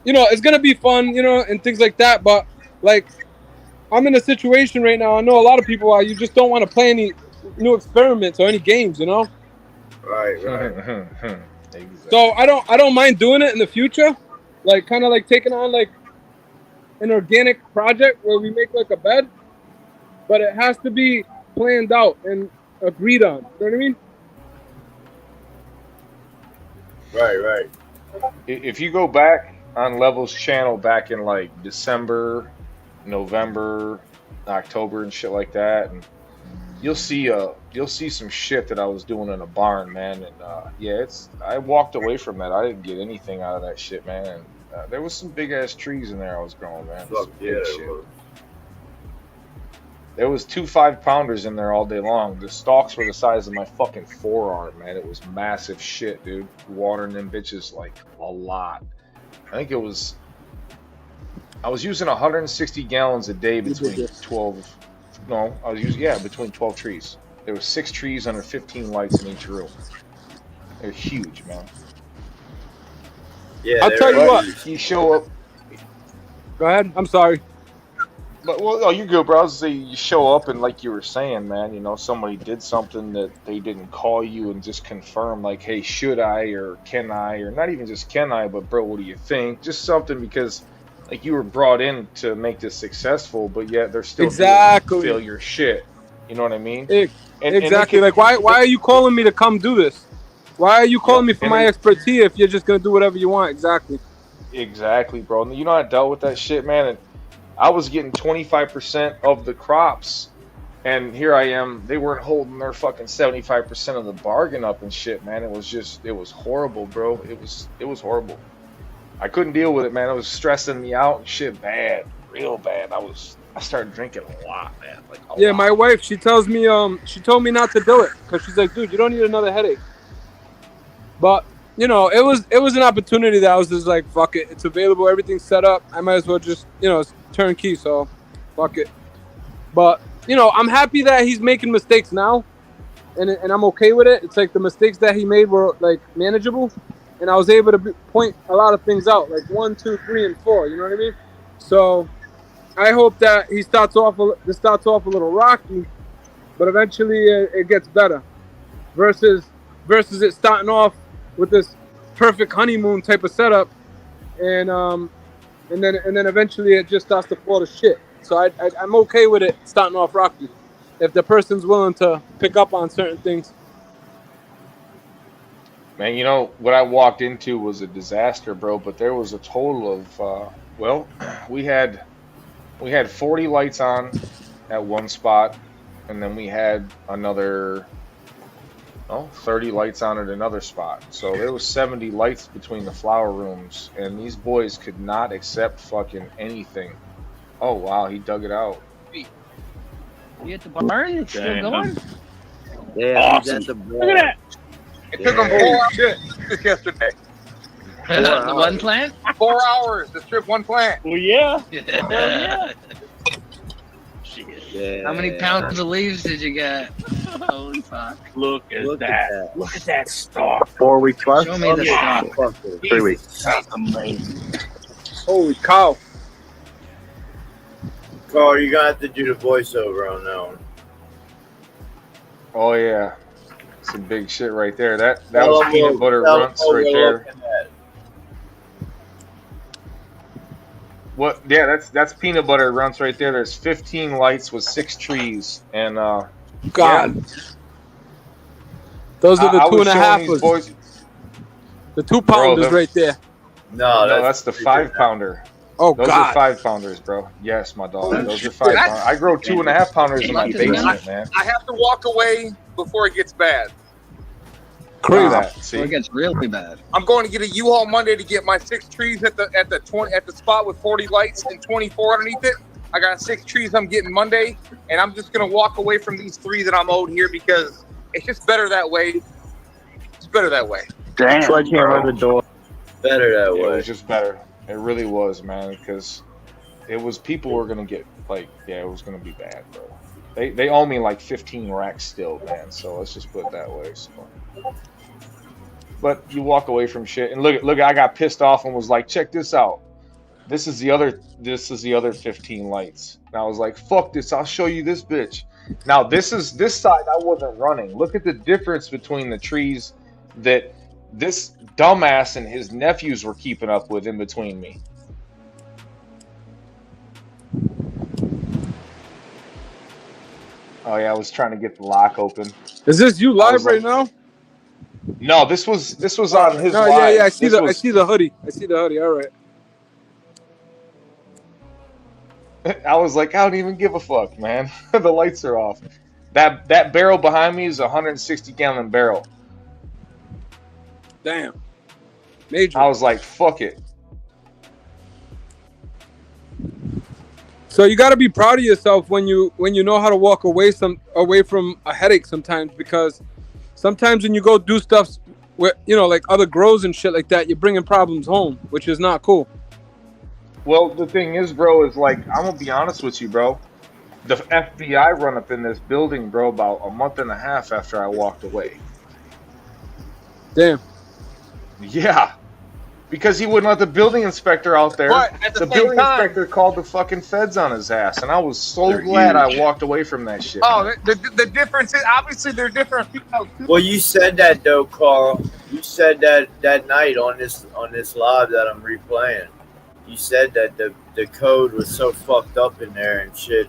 You know, it's gonna be fun, you know, and things like that, but like, I'm in a situation right now, I know a lot of people are, you just don't want to play any new experiments or any games, you know? Right. Exactly. So I don't mind doing it in the future, like kind of like taking on like an organic project where we make like a bed, but it has to be planned out and agreed on. You know what I mean? Right. If you go back on Levels' channel back in like December, November, October, and shit like that, and you'll see some shit that I was doing in a barn, man. And yeah, I walked away from that. I didn't get anything out of that shit, man. And there was some big ass trees in there I was growing, man. Fuck yeah, shit. There was 2 5-pounders in there all day long. The stalks were the size of my fucking forearm, man. It was massive shit, dude. Watering them bitches like a lot. I was using 160 gallons a day between 12. No, I was using between 12 trees. There were 6 trees under 15 lights in each room. They're huge, man. Yeah, I'll tell you what. You show up. Go ahead. I'm sorry. But well, no, you're good, bro. I was gonna say you show up and like you were saying, man, you know, somebody did something that they didn't call you and just confirm, like, hey, should I or can I, or not even just can I, but bro, what do you think? Just something because like you were brought in to make this successful, but yet they're still doing failure shit. You know what I mean? Exactly. Like why are you calling me to come do this? Why are you calling me for my expertise if you're just gonna do whatever you want? Exactly. Exactly, bro. And you know I dealt with that shit, man, and I was getting 25% of the crops, and here I am. They weren't holding their fucking 75% of the bargain up and shit, man. It was horrible, bro. It was horrible. I couldn't deal with it, man. It was stressing me out and shit bad, real bad. I started drinking a lot, man. Like yeah, my wife, she told me not to do it because she's like, dude, you don't need another headache. But you know, it was an opportunity that I was just like, fuck it, it's available, everything's set up. I might as well just, you know, it's turnkey, so fuck it. But you know, I'm happy that he's making mistakes now, and I'm okay with it. It's like the mistakes that he made were like manageable, and I was able to point a lot of things out, like 1, 2, 3, and 4. You know what I mean? So I hope that he starts off a little rocky, but eventually it gets better. Versus it starting off with this perfect honeymoon type of setup, and then eventually it just starts to fall to shit. So I'm okay with it starting off rocky, if the person's willing to pick up on certain things. Man, you know what I walked into was a disaster, bro. But there was a total of well, we had 40 lights on at one spot, and then we had another 30 lights on at another spot. So there was 70 lights between the flower rooms, and these boys could not accept fucking anything. Oh wow, he dug it out. You at the barn? It's still going? Yeah, Awesome. he's at the Look at that. It took them 4 hours yesterday. The one plant? 4 hours to strip one plant. Well, yeah. Hell yeah. Yeah. How many pounds of leaves did you get? Holy fuck. Look at that. Look at that stalk. 4 weeks plus? Show me the stalk. 3 weeks. That's amazing. Holy cow. Carl, you're gonna have to do the voiceover on that one. Oh yeah, some big shit right there. That was peanut butter runts right there. What? Yeah, that's peanut butter runts right there. There's 15 lights with 6 trees, and God, yeah. Those are the 2.5. The 2 pounders right there. No, that's the 5 pounder. Oh, those God. are 5 pounders, bro. Yes, my dog. Those are 5 pounders. I grow 2.5 pounders in my basement, man. I have to walk away before it gets bad. Crazy. See? It gets really bad. I'm going to get a U-Haul Monday to get my 6 trees at the spot with 40 lights and 24 underneath it. I got 6 trees I'm getting Monday, and I'm just gonna walk away from these 3 that I'm owed here because it's just better that way. It's better that way. Damn. Sledgehammer the door. Better that way. It was just better. It really was, man, because it was people were gonna get like, yeah, it was gonna be bad, bro. They owe me like 15 racks still, man. So let's just put it that way. So. But you walk away from shit, and look, I got pissed off and was like, check this out. This is the other 15 lights. And I was like, fuck this, I'll show you this bitch. Now this side I wasn't running. Look at the difference between the trees that this dumbass and his nephews were keeping up with in between me. Oh yeah, I was trying to get the lock open. Is this you live right now? No, this was on his live. Yeah, I see the hoodie. I see the hoodie. All right. I was like, I don't even give a fuck, man. The lights are off. That barrel behind me is a 160-gallon barrel. Damn. Major. I was like, fuck it. So you got to be proud of yourself when you know how to walk away from a headache sometimes, because sometimes when you go do stuff where, you know, like other grows and shit like that, you're bringing problems home, which is not cool. Well, the thing is, bro, is like, I'm gonna be honest with you, bro. The FBI run up in this building, bro, about a month and a half after I walked away. Damn. Yeah. Because he wouldn't let the building inspector out there. But at the The same building time- inspector called the fucking feds on his ass, and I was so They're glad huge. I walked away from that shit. Oh, man. the difference is obviously they're different females too. Well, you said that though, Carl. You said that night on this live that I'm replaying. You said that the code was so fucked up in there and shit.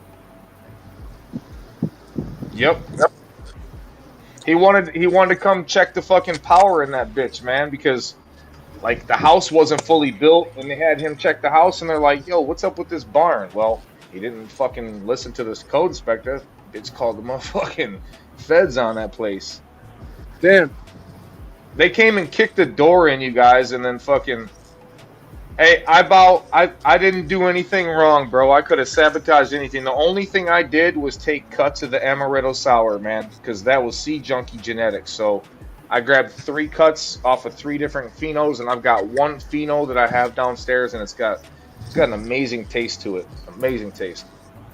Yep. He wanted to come check the fucking power in that bitch, man, because like the house wasn't fully built, and they had him check the house, and they're like, "Yo, what's up with this barn?" Well, he didn't fucking listen to this code inspector. It's called the motherfucking feds on that place. Damn. They came and kicked the door in, you guys, and then fucking. Hey, I didn't do anything wrong, bro. I could have sabotaged anything. The only thing I did was take cuts of the amaretto sour, man, because that was Sea Junkie genetics. So I grabbed 3 cuts off of 3 different phenos, and I've got 1 pheno that I have downstairs, and it's got an amazing taste to it. Amazing taste.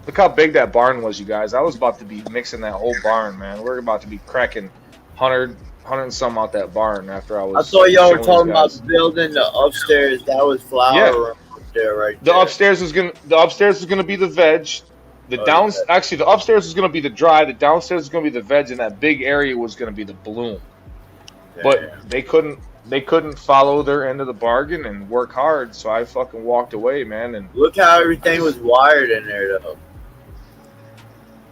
Look how big that barn was, you guys. I was about to be mixing that whole barn, man. We're about to be cracking 100 and some out that barn after I was. I thought y'all were showing talking these guys. about building the upstairs. That was flower Yeah. room up there, right The there. upstairs is gonna be the veg. Actually, the upstairs is gonna be the dry. The downstairs is gonna be the veg, and that big area was gonna be the bloom. But they couldn't follow their end of the bargain and work hard, so I fucking walked away, man. And Look how everything was wired in there, though.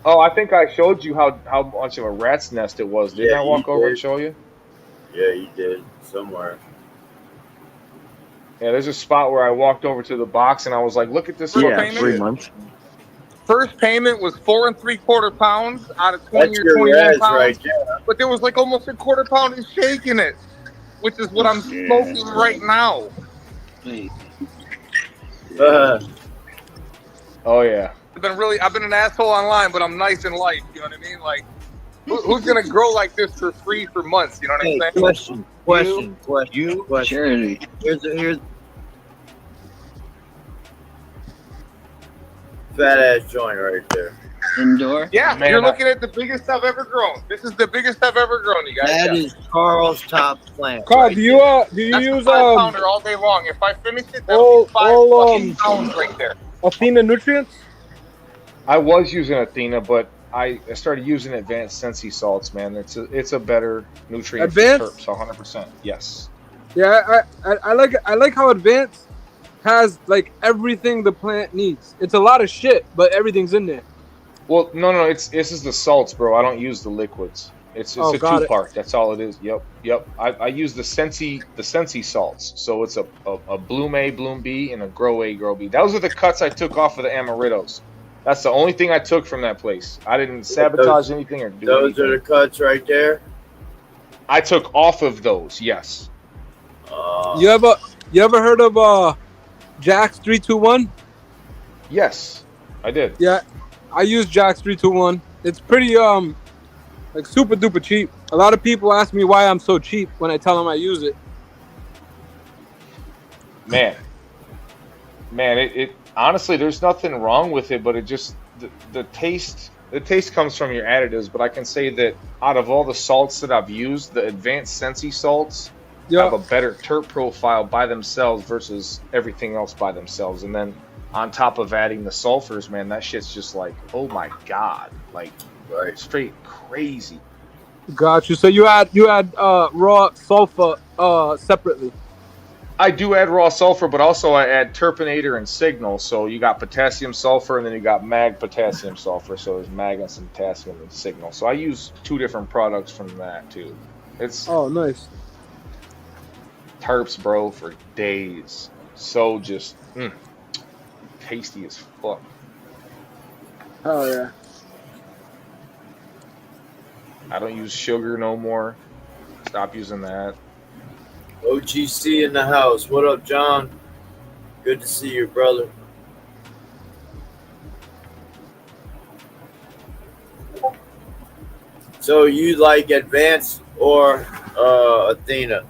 oh, I think I showed you how much of a rat's nest it was. Didn't Yeah, I walk you over did. and show you? Yeah, you did somewhere. Yeah, there's a spot where I walked over to the box and I was like, "Look at this." Yeah, fucking 3 shit. months. First payment was 4 3/4 pounds out of 20 That's or your 21 res pounds. right there. But there was like almost a quarter pound of shake in it, which is what I'm smoking right now. Oh yeah. I've been an asshole online, but I'm nice in life. You know what I mean? Like, who's gonna grow like this for free for months? You know what Hey, I'm saying? question. Charity. Here's fat ass joint right there. Indoor. Yeah, Man, you're looking at the biggest I've ever grown. This is the biggest I've ever grown, you guys. That Yeah. is Carl's top plant. Carl, right do you That's use a 5-pounder all day long. If I finish it, that'll all- be 5 all, fucking pounds right there. Athena nutrients? I was using Athena, but I started using advanced Sensi salts, man. It's a better nutrient Advanced? for terps, 100%. Yes. Yeah, I like how Advanced has like everything the plant needs. It's a lot of shit, but everything's in there. Well, no, this is the salts, bro. I don't use the liquids. It's a got it. 2-part. That's all it is. Yep. I use the Sensi salts. So it's a Bloom A, Bloom B, and a Grow A, Grow B. Those are the cuts I took off of the amarettos. That's the only thing I took from that place. I didn't sabotage anything or do Those anything. are the cuts right there. I took off of those. Yes. You ever heard of Jack's 321? Yes, I did. Yeah, I use Jack's 321. It's pretty like super duper cheap. A lot of people ask me why I'm so cheap when I tell them I use it. Man, it honestly, there's nothing wrong with it, but it just the taste comes from your additives. But I can say that out of all the salts that I've used, the advanced Sensi salts have a better terp profile by themselves versus everything else by themselves. And then on top of adding the sulfurs, man, that shit's just like, oh my god, like straight crazy. Got you. So you add raw sulfur separately. I do add raw sulfur, but also I add terpinator and signal. So you got potassium sulfur, and then you got mag potassium sulfur. So there's mag and some potassium and signal. So I use 2 different products from that too. It's nice. terps, bro, for days. So just tasty as fuck. Oh yeah. I don't use sugar no more. Stop using that. OGC in the house. What up, John? Good to see you, brother. So you like Advanced or Athena?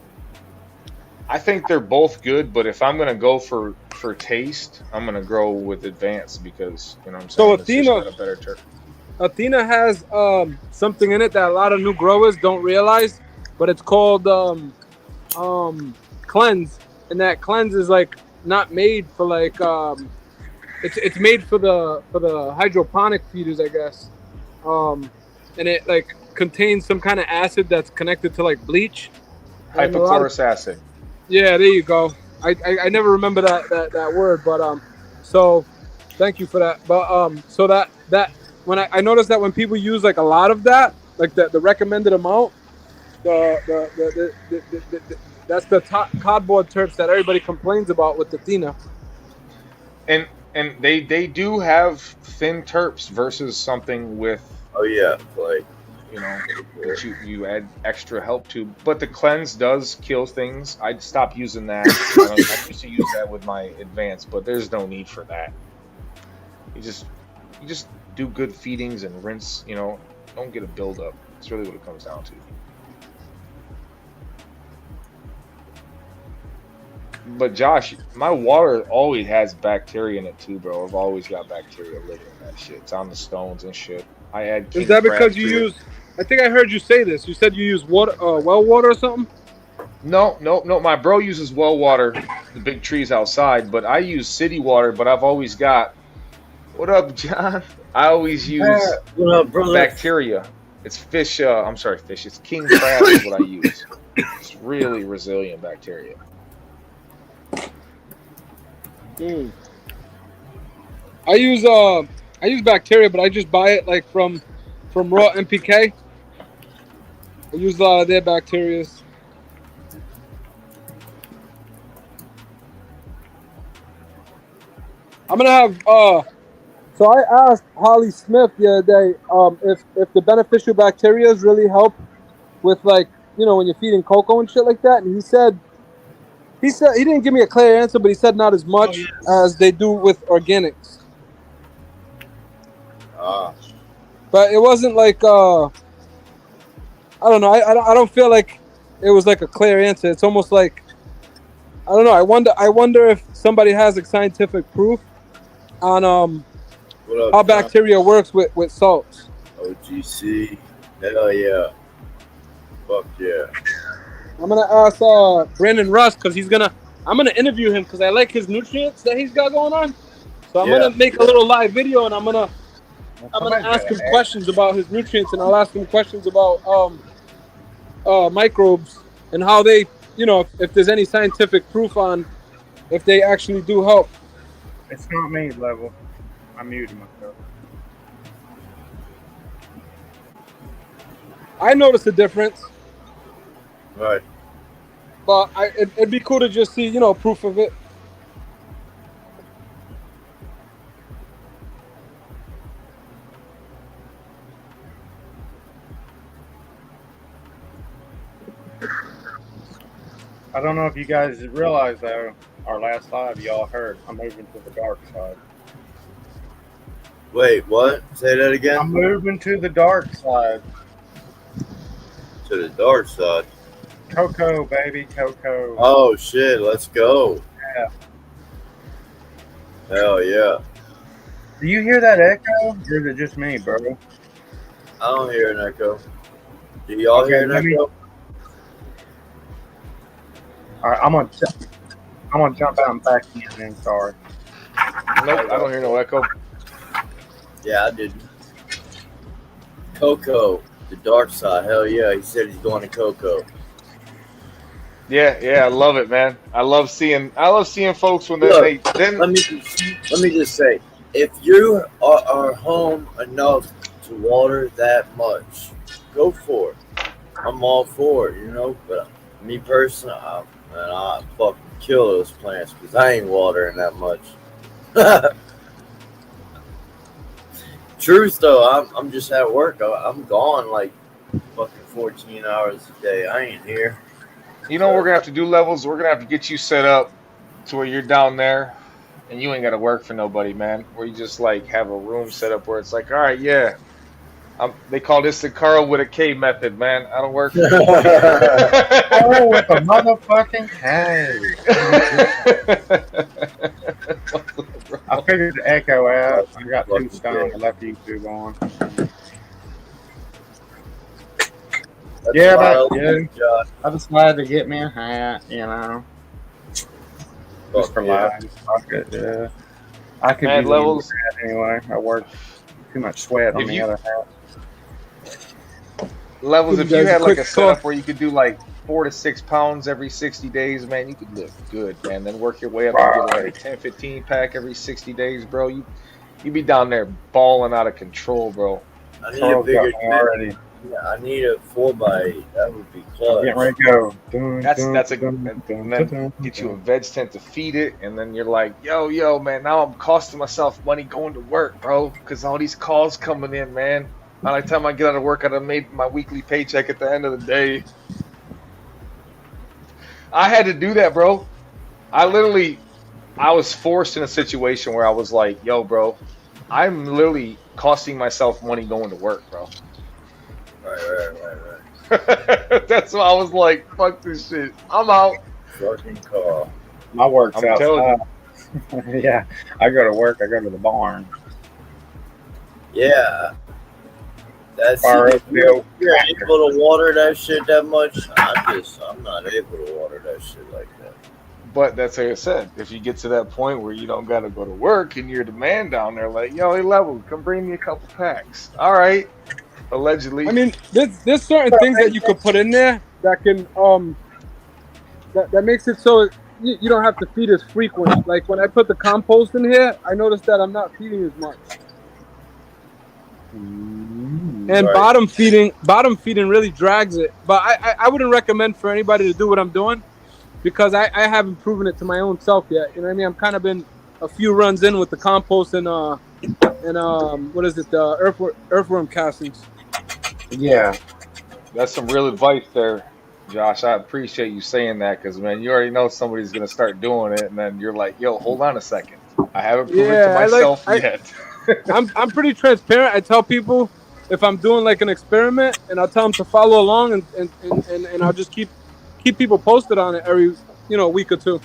I think they're both good, but if I'm gonna go for taste, I'm gonna grow with Advanced because you know what I'm saying. So It's just got a better terp. Athena has something in it that a lot of new growers don't realize, but it's called cleanse. and that cleanse is like not made for like it's made for the hydroponic feeders, I guess. And it like contains some kind of acid that's connected to like bleach. And a lot of- Hypochlorous acid. yeah, there you go. I never remember that word, but so thank you for that. But so that when I noticed that when people use like a lot of that, like the recommended amount, that's the top cardboard terps that everybody complains about with the Tina. And they do have thin terps versus something with, Oh yeah, like you know, that you add extra help to. But the cleanse does kill things. I'd stop using that. I used to use that with my advanced, but there's no need for that. You just do good feedings and rinse. You know, don't get a buildup. That's really what it comes down to. But Josh, my water always has bacteria in it too, bro. I've always got bacteria living in that shit. It's on the stones and shit. I add. Is that because you use? I think I heard you say this. You said you use water, well water or something. No. My bro uses well water, the big trees outside, but I use city water. But I've always got. What up, John? I always use what up, brother? bacteria. It's fish. I'm sorry, fish. It's king crab is what I use. It's really resilient bacteria. I use bacteria, but I just buy it like from raw NPK. I use a lot of their bacteria. I'm gonna have so I asked Holly Smith the other day if the beneficial bacteria really help with, like, you know, when you're feeding cocoa and shit like that, and he said he didn't give me a clear answer, but he said not as much as they do with organics. But it wasn't like I don't know. I don't feel like it was like a clear answer. It's almost like, I don't know. I wonder if somebody has like scientific proof on how bacteria works with salts. OGC, hell yeah, fuck yeah. I'm gonna ask Brandon Russ because I'm gonna interview him because I like his nutrients that he's got going on. So I'm gonna make a little live video and I'm gonna ask him questions about his nutrients, and I'll ask him questions about microbes and how they, you know, if there's any scientific proof on if they actually do help. It's not me, Level. I'm muting myself. I noticed a difference. Right. But it'd be cool to just see, you know, proof of it. I don't know if you guys realize, though, our last live, y'all heard, I'm moving to the dark side. Wait, what? Say that again? I'm moving to the dark side. To the dark side? Cocoa, baby, cocoa. Oh, shit, let's go. Yeah. Hell yeah. Do you hear that echo, or is it just me, bro? I don't hear an echo. Do y'all hear an echo? All right, I'm gonna jump out and back in then, sorry. Nope, I don't hear no echo. Yeah, I didn't. Coco, the dark side. Hell yeah, he said he's going to Coco. Yeah, I love it, man. I love seeing folks when Look, they then. Let me just say, if you are home enough to water that much, go for it. I'm all for it, you know. But me personally, I fucking kill those plants because I ain't watering that much. Truth though, I'm just at work. I'm gone like fucking 14 hours a day. I ain't here. You know what we're gonna have to do, Levels? We're gonna have to get you set up to where you're down there and you ain't gotta work for nobody, man. Where you just like have a room set up where it's like, all right, yeah. They call this the Carl with a K method, man. I don't work for nobody. Oh, with a motherfucking K. I figured the echo out. I got 2 stone. I left YouTube on. That's yeah, wild. I just wanted to get me a hat, you know. Just for yeah. lives. Yeah. I could Mad use levels. that anyway. I work too much sweat on If the you- other half. Levels, Give if you you guys a had like quick a setup talk. where you could do like 4 to 6 pounds every 60 days, man, you could live good, man. Then work your way up and get like a 10, 15 pack every 60 days, bro. You be down there balling out of control, bro. I need Carl's a bigger got me already. Yeah, I need a 4x8. That would be clutch. Getting ready to go. Dun, That's dun, a dun, and dun, then dun, get you a dun. veg tent to feed it, and then you're like, yo, man, now I'm costing myself money going to work, bro, because all these calls coming in, man. By the time I get out of work, I'd have made my weekly paycheck at the end of the day. I had to do that, bro. I was forced in a situation where I was like, yo, bro, I'm literally costing myself money going to work, bro. Right. That's why I was like, fuck this shit. I'm out. Fucking car. My work's I'm telling outside. Yeah, I go to work. I go to the barn. Yeah. That's Fire up the old you're able to water that shit that much. I'm not able to water that shit like that. But that's like I said, if you get to that point where you don't got to go to work and you're the man down there, like, yo, hey, Level, come bring me a couple packs. All right. Allegedly. I mean, there's certain things that you could put in there that can that makes it so you don't have to feed as frequent. Like when I put the compost in here, I noticed that I'm not feeding as much. And Right. bottom feeding really drags it. But I wouldn't recommend for anybody to do what I'm doing because I haven't proven it to my own self yet. You know what I mean? I'm kind of been a few runs in with the compost and what is it? The earthworm castings. Yeah. That's some real advice there, Josh. I appreciate you saying that because, man, you already know somebody's going to start doing it. And then you're like, yo, hold on a second. I haven't proven it to myself yet. I'm pretty transparent. I tell people if I'm doing like an experiment, and I'll tell them to follow along, and I'll just keep people posted on it every week or two.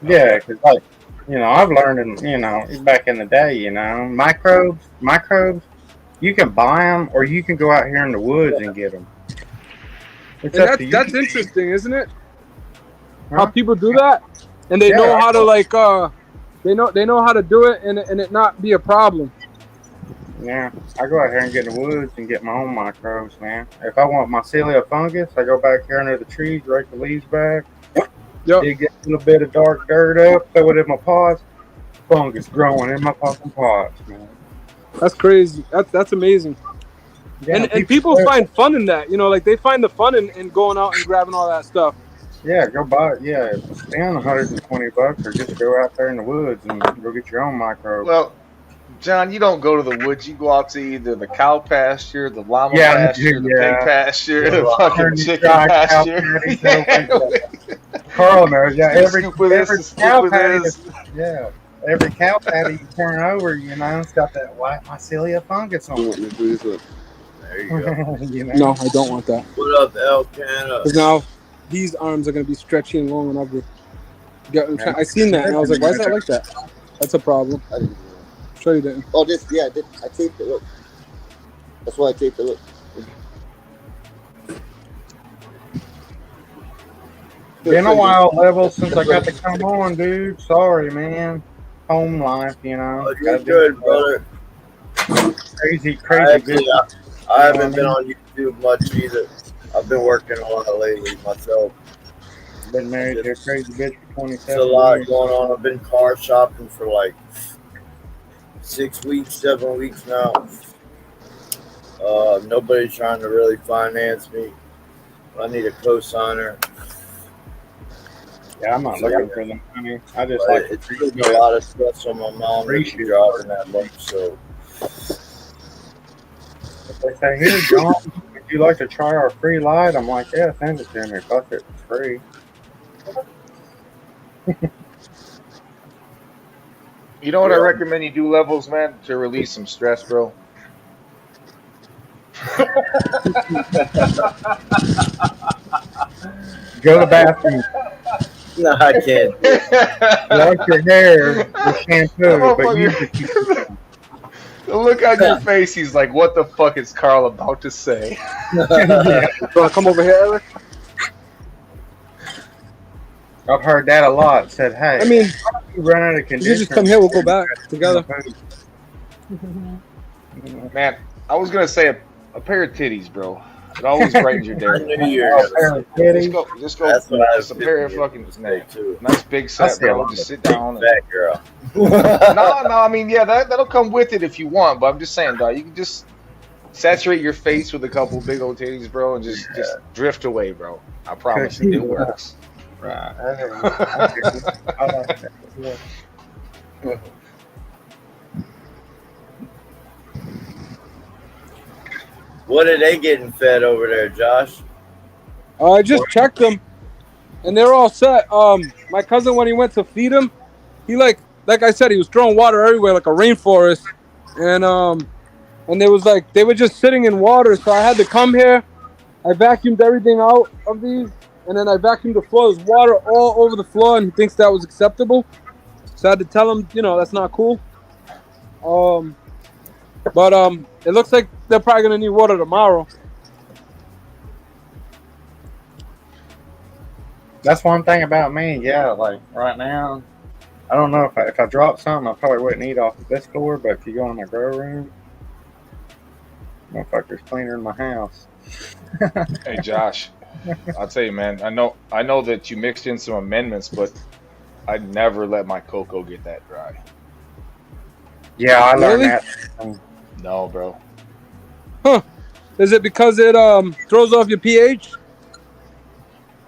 Yeah, because like I've learned back in the day, microbes, you can buy them or you can go out here in the woods and get them. And that's interesting, isn't it? How people do that, and they know how to like they know how to do it and it not be a problem. Yeah, I go out here and get in the woods and get my own microbes, man. If I want mycelia fungus, I go back here under the trees, rake the leaves back, dig a little bit of dark dirt up, throw it in my pots. Fungus growing in my fucking pots, man. That's crazy. That's amazing. Yeah, and people find fun in that. Like they find the fun in going out and grabbing all that stuff. Yeah, go buy it. Yeah, spend $120 or just go out there in the woods and go get your own microbes. Well, John, you don't go to the woods. You go out to either the cow pasture, the llama pasture, the pig pasture, the fucking chicken pasture. Carl knows. Yeah, every cow patty. Yeah, every cow patty you turn over, it's got that white mycelia fungus on it. There you go. No, I don't want that. What up, Elkanah? Because now these arms are going to be stretchy and long and ugly. I seen that and I was like, why is that like that? That's a problem. I didn't Show you didn't. Oh, I taped it. Look, that's why I taped it. Look. Been a while, Level, since I got to come on, dude. Sorry, man. Home life, Oh, you're good, brother. Crazy. I haven't been on YouTube much either. I've been working a lot lately myself. Been married to a crazy bitch for 27 There's a lot years. going on. I've been car shopping for like 6 weeks, 7 weeks now. Nobody's trying to really finance me. I need a co-signer. Yeah, I'm not looking for the money. I just But like it's putting a lot of stress on my mom to be driving that much. So if they say, "Here, John, would you like to try our free light?" I'm like, "Yeah, send it to me. Fuck it, it's free." You know what I recommend you do, Levels, man, to release some stress, bro? Go to the bathroom. No, I can't. Wash your hair with shampoo, but you The look on your face, he's like, what the fuck is Carl about to say? Yeah. You want to come over here, Eric? I've heard that a lot. Said, hey, I mean, you run out of you conditioner. just come here. We'll go back together. Man, I was gonna say a pair of titties, bro. It always brightens your day. I knew you were gonna say Just go. That's what I was Just a pair of thinking fucking say too. nice big I set, see a bro. lot Just of sit big down. fat girl. No, I mean, yeah, that'll come with it if you want. But I'm just saying, dog, you can just saturate your face with a couple big old titties, bro, and just drift away, bro. I promise you, it works. Right. What are they getting fed over there, Josh? I just checked them, and they're all set. My cousin, when he went to feed them, he like I said, he was throwing water everywhere like a rainforest, and they was like they were just sitting in water. So I had to come here. I vacuumed everything out of these, and then I vacuumed the floor. There's water all over the floor, and he thinks that was acceptable. So I had to tell him, that's not cool. But it looks like they're probably gonna need water tomorrow. That's one thing about me. Yeah, like right now, I don't know if I drop something, I probably wouldn't eat off of this floor. But if you go in my grow room, motherfucker's cleaner than my house. Hey, Josh, I'll tell you, man. I know that you mixed in some amendments, but I'd never let my cocoa get that dry. Yeah, I learned Really? that. No, bro. Huh? Is it because it throws off your pH?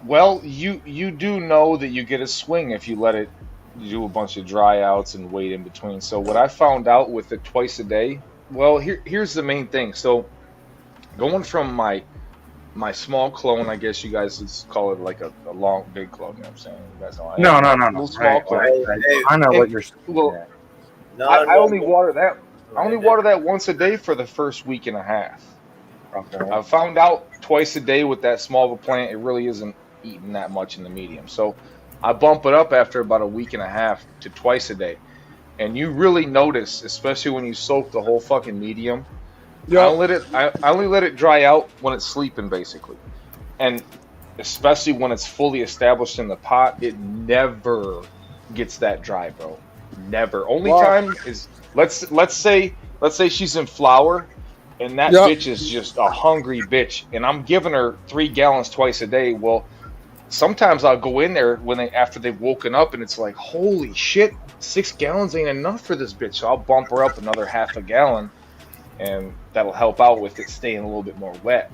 Well, you do know that you get a swing if you let it do a bunch of dry outs and wait in between. So what I found out with it twice a day, well, here's the main thing. So going from my small clone, I guess you guys would call it like a long, big clone. You know what I'm saying? You guys know No. little small clone. I know what you're saying. Well, I only water that. I only water that once a day for the first week and a half. Okay. I found out twice a day with that small of a plant, it really isn't eating that much in the medium. So I bump it up after about a week and a half to twice a day. And you really notice, especially when you soak the whole fucking medium. Yeah. I only let it dry out when it's sleeping, basically. And especially when it's fully established in the pot, it never gets that dry, bro. Never. Only time is let's say she's in flower and that bitch is just a hungry bitch and I'm giving her 3 gallons twice a day. Well, sometimes I'll go in there after they've woken up and it's like, holy shit, 6 gallons ain't enough for this bitch. So I'll bump her up another half a gallon and that'll help out with it staying a little bit more wet.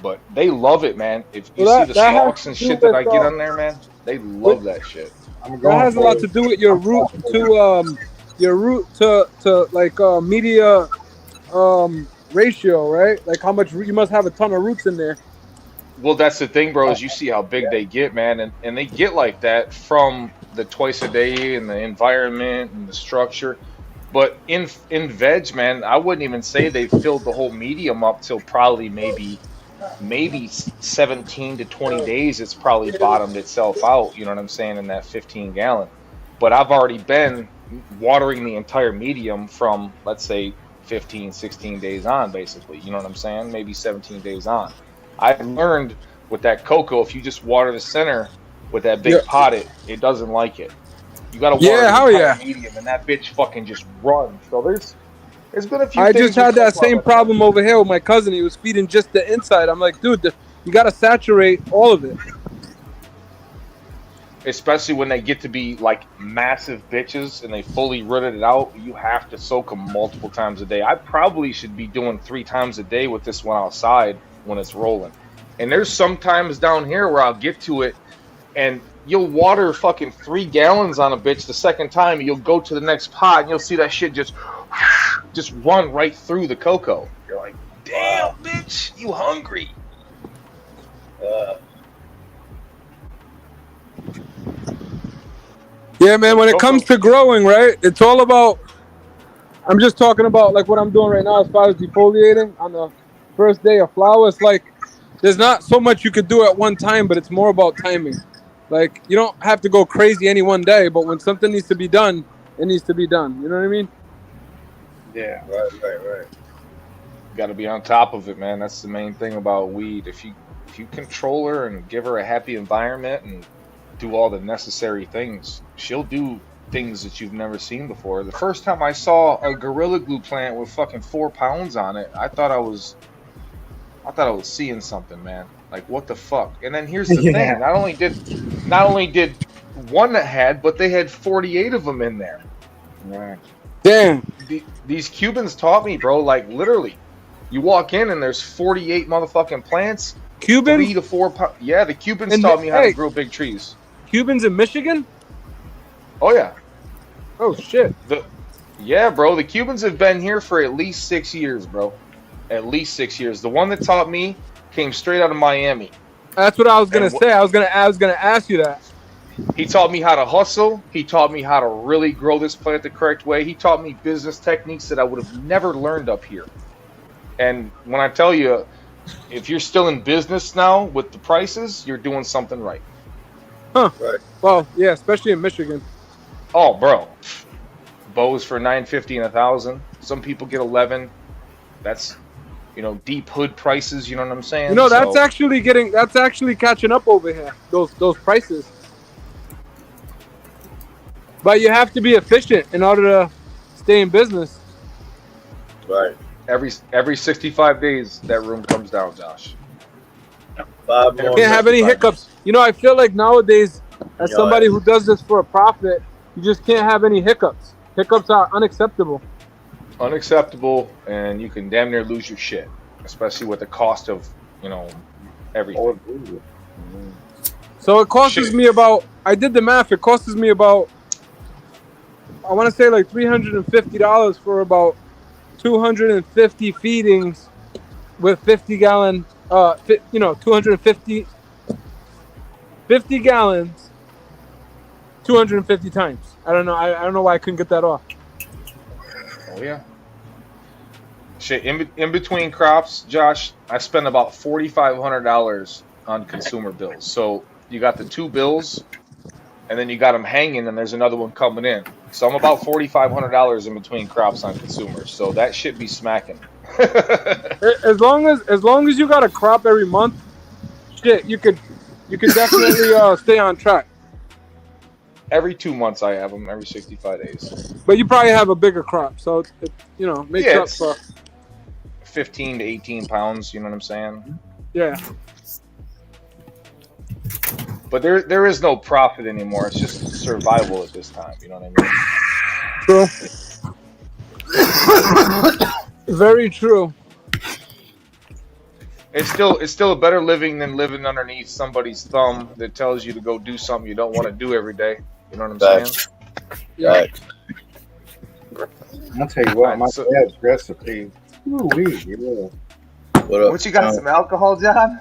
But they love it, man. If you see the stalks and shit that I get on there, man, they love that shit. That has a lot to do with your root to like media ratio, right? Like how much you must have a ton of roots in there. Well, that's the thing, bro, is you see how big they get, man, and they get like that from the twice a day and the environment and the structure. But in veg, man, I wouldn't even say they filled the whole medium up till probably maybe 17 to 20 days. It's probably bottomed itself out, you know what I'm saying, in that 15 gallon. But I've already been watering the entire medium from, let's say, 15, 16 days on, basically, you know what I'm saying, maybe 17 days on. I learned with that cocoa, if you just water the center with that big pot, it doesn't like it. You got to water the entire medium, and that bitch fucking just runs. So there's been a few. I just had that same problem over here with my cousin. He was feeding just the inside. I'm like, dude, you got to saturate all of it. Especially when they get to be like massive bitches and they fully rooted it out, you have to soak them multiple times a day. I probably should be doing 3 times a day with this one outside when it's rolling. And there's some times down here where I'll get to it and you'll water fucking 3 gallons on a bitch the second time. You'll go to the next pot and you'll see that shit just run right through the cocoa. You're like, damn, bitch, you hungry. Yeah, man, when it comes to growing, right, it's all about, I'm just talking about like what I'm doing right now as far as defoliating on the first day of flower. It's like there's not so much you could do at one time, but it's more about timing. Like you don't have to go crazy any one day, but when something needs to be done, it needs to be done. You know what I mean? Yeah. Right. Got to be on top of it, man. That's the main thing about weed. If you control her and give her a happy environment and do all the necessary things. She'll do things that you've never seen before. The first time I saw a Gorilla Glue plant with fucking 4 pounds on it, I thought I was seeing something, man. Like, what the fuck? And then here's the thing: not only did one that had, but they had 48 of them in there. Right. Damn. These Cubans taught me, bro. Like, literally, you walk in and there's 48 motherfucking plants. Cubans? 3 to 4 pounds. Yeah, the Cubans taught me how to grow big trees. Cubans in Michigan? Oh yeah. Oh shit. Yeah, bro. The Cubans have been here for at least 6 years, bro. At least 6 years. The one that taught me came straight out of Miami. That's what I was gonna say. I was gonna ask you that. He taught me how to hustle. He taught me how to really grow this plant the correct way. He taught me business techniques that I would have never learned up here. And when I tell you, if you're still in business now with the prices, you're doing something right. Huh. Right. Well, yeah, especially in Michigan. Oh, bro. Bows for $950 and $1,000. Some people get 11. That's, deep hood prices. You know what I'm saying? That's actually catching up over here. Those prices. But you have to be efficient in order to stay in business. Right. Every 65 days, that room comes down, Josh. You can't have any hiccups. I feel like nowadays, as somebody who does this for a profit, you just can't have any hiccups. Hiccups are unacceptable. Unacceptable, and you can damn near lose your shit, especially with the cost of, everything. So it costs me about, I did the math, it costs me about, I want to say like $350 for about 250 feedings with 50 gallon, 250, 50 gallons, 250 times. I don't know. I don't know why I couldn't get that off. Oh yeah. Shit, in between crops, Josh, I spend about $4,500 on consumer bills. So you got the 2 bills, and then you got them hanging, and there's another one coming in. So I'm about $4,500 in between crops on consumers. So that shit be smacking. as long as you got a crop every month, shit, you could definitely stay on track. Every 2 months I have them, every 65 days. But you probably have a bigger crop, so it makes up for 15 to 18 pounds. You know what I'm saying? Yeah. But there is no profit anymore. It's just survival at this time. You know what I mean? True. Very true. It's still a better living than living underneath somebody's thumb that tells you to go do something you don't want to do every day. You know what I'm saying? Yeah. I'll tell you what, my dad's recipe. Ooh-wee, What you got? Some alcohol, John?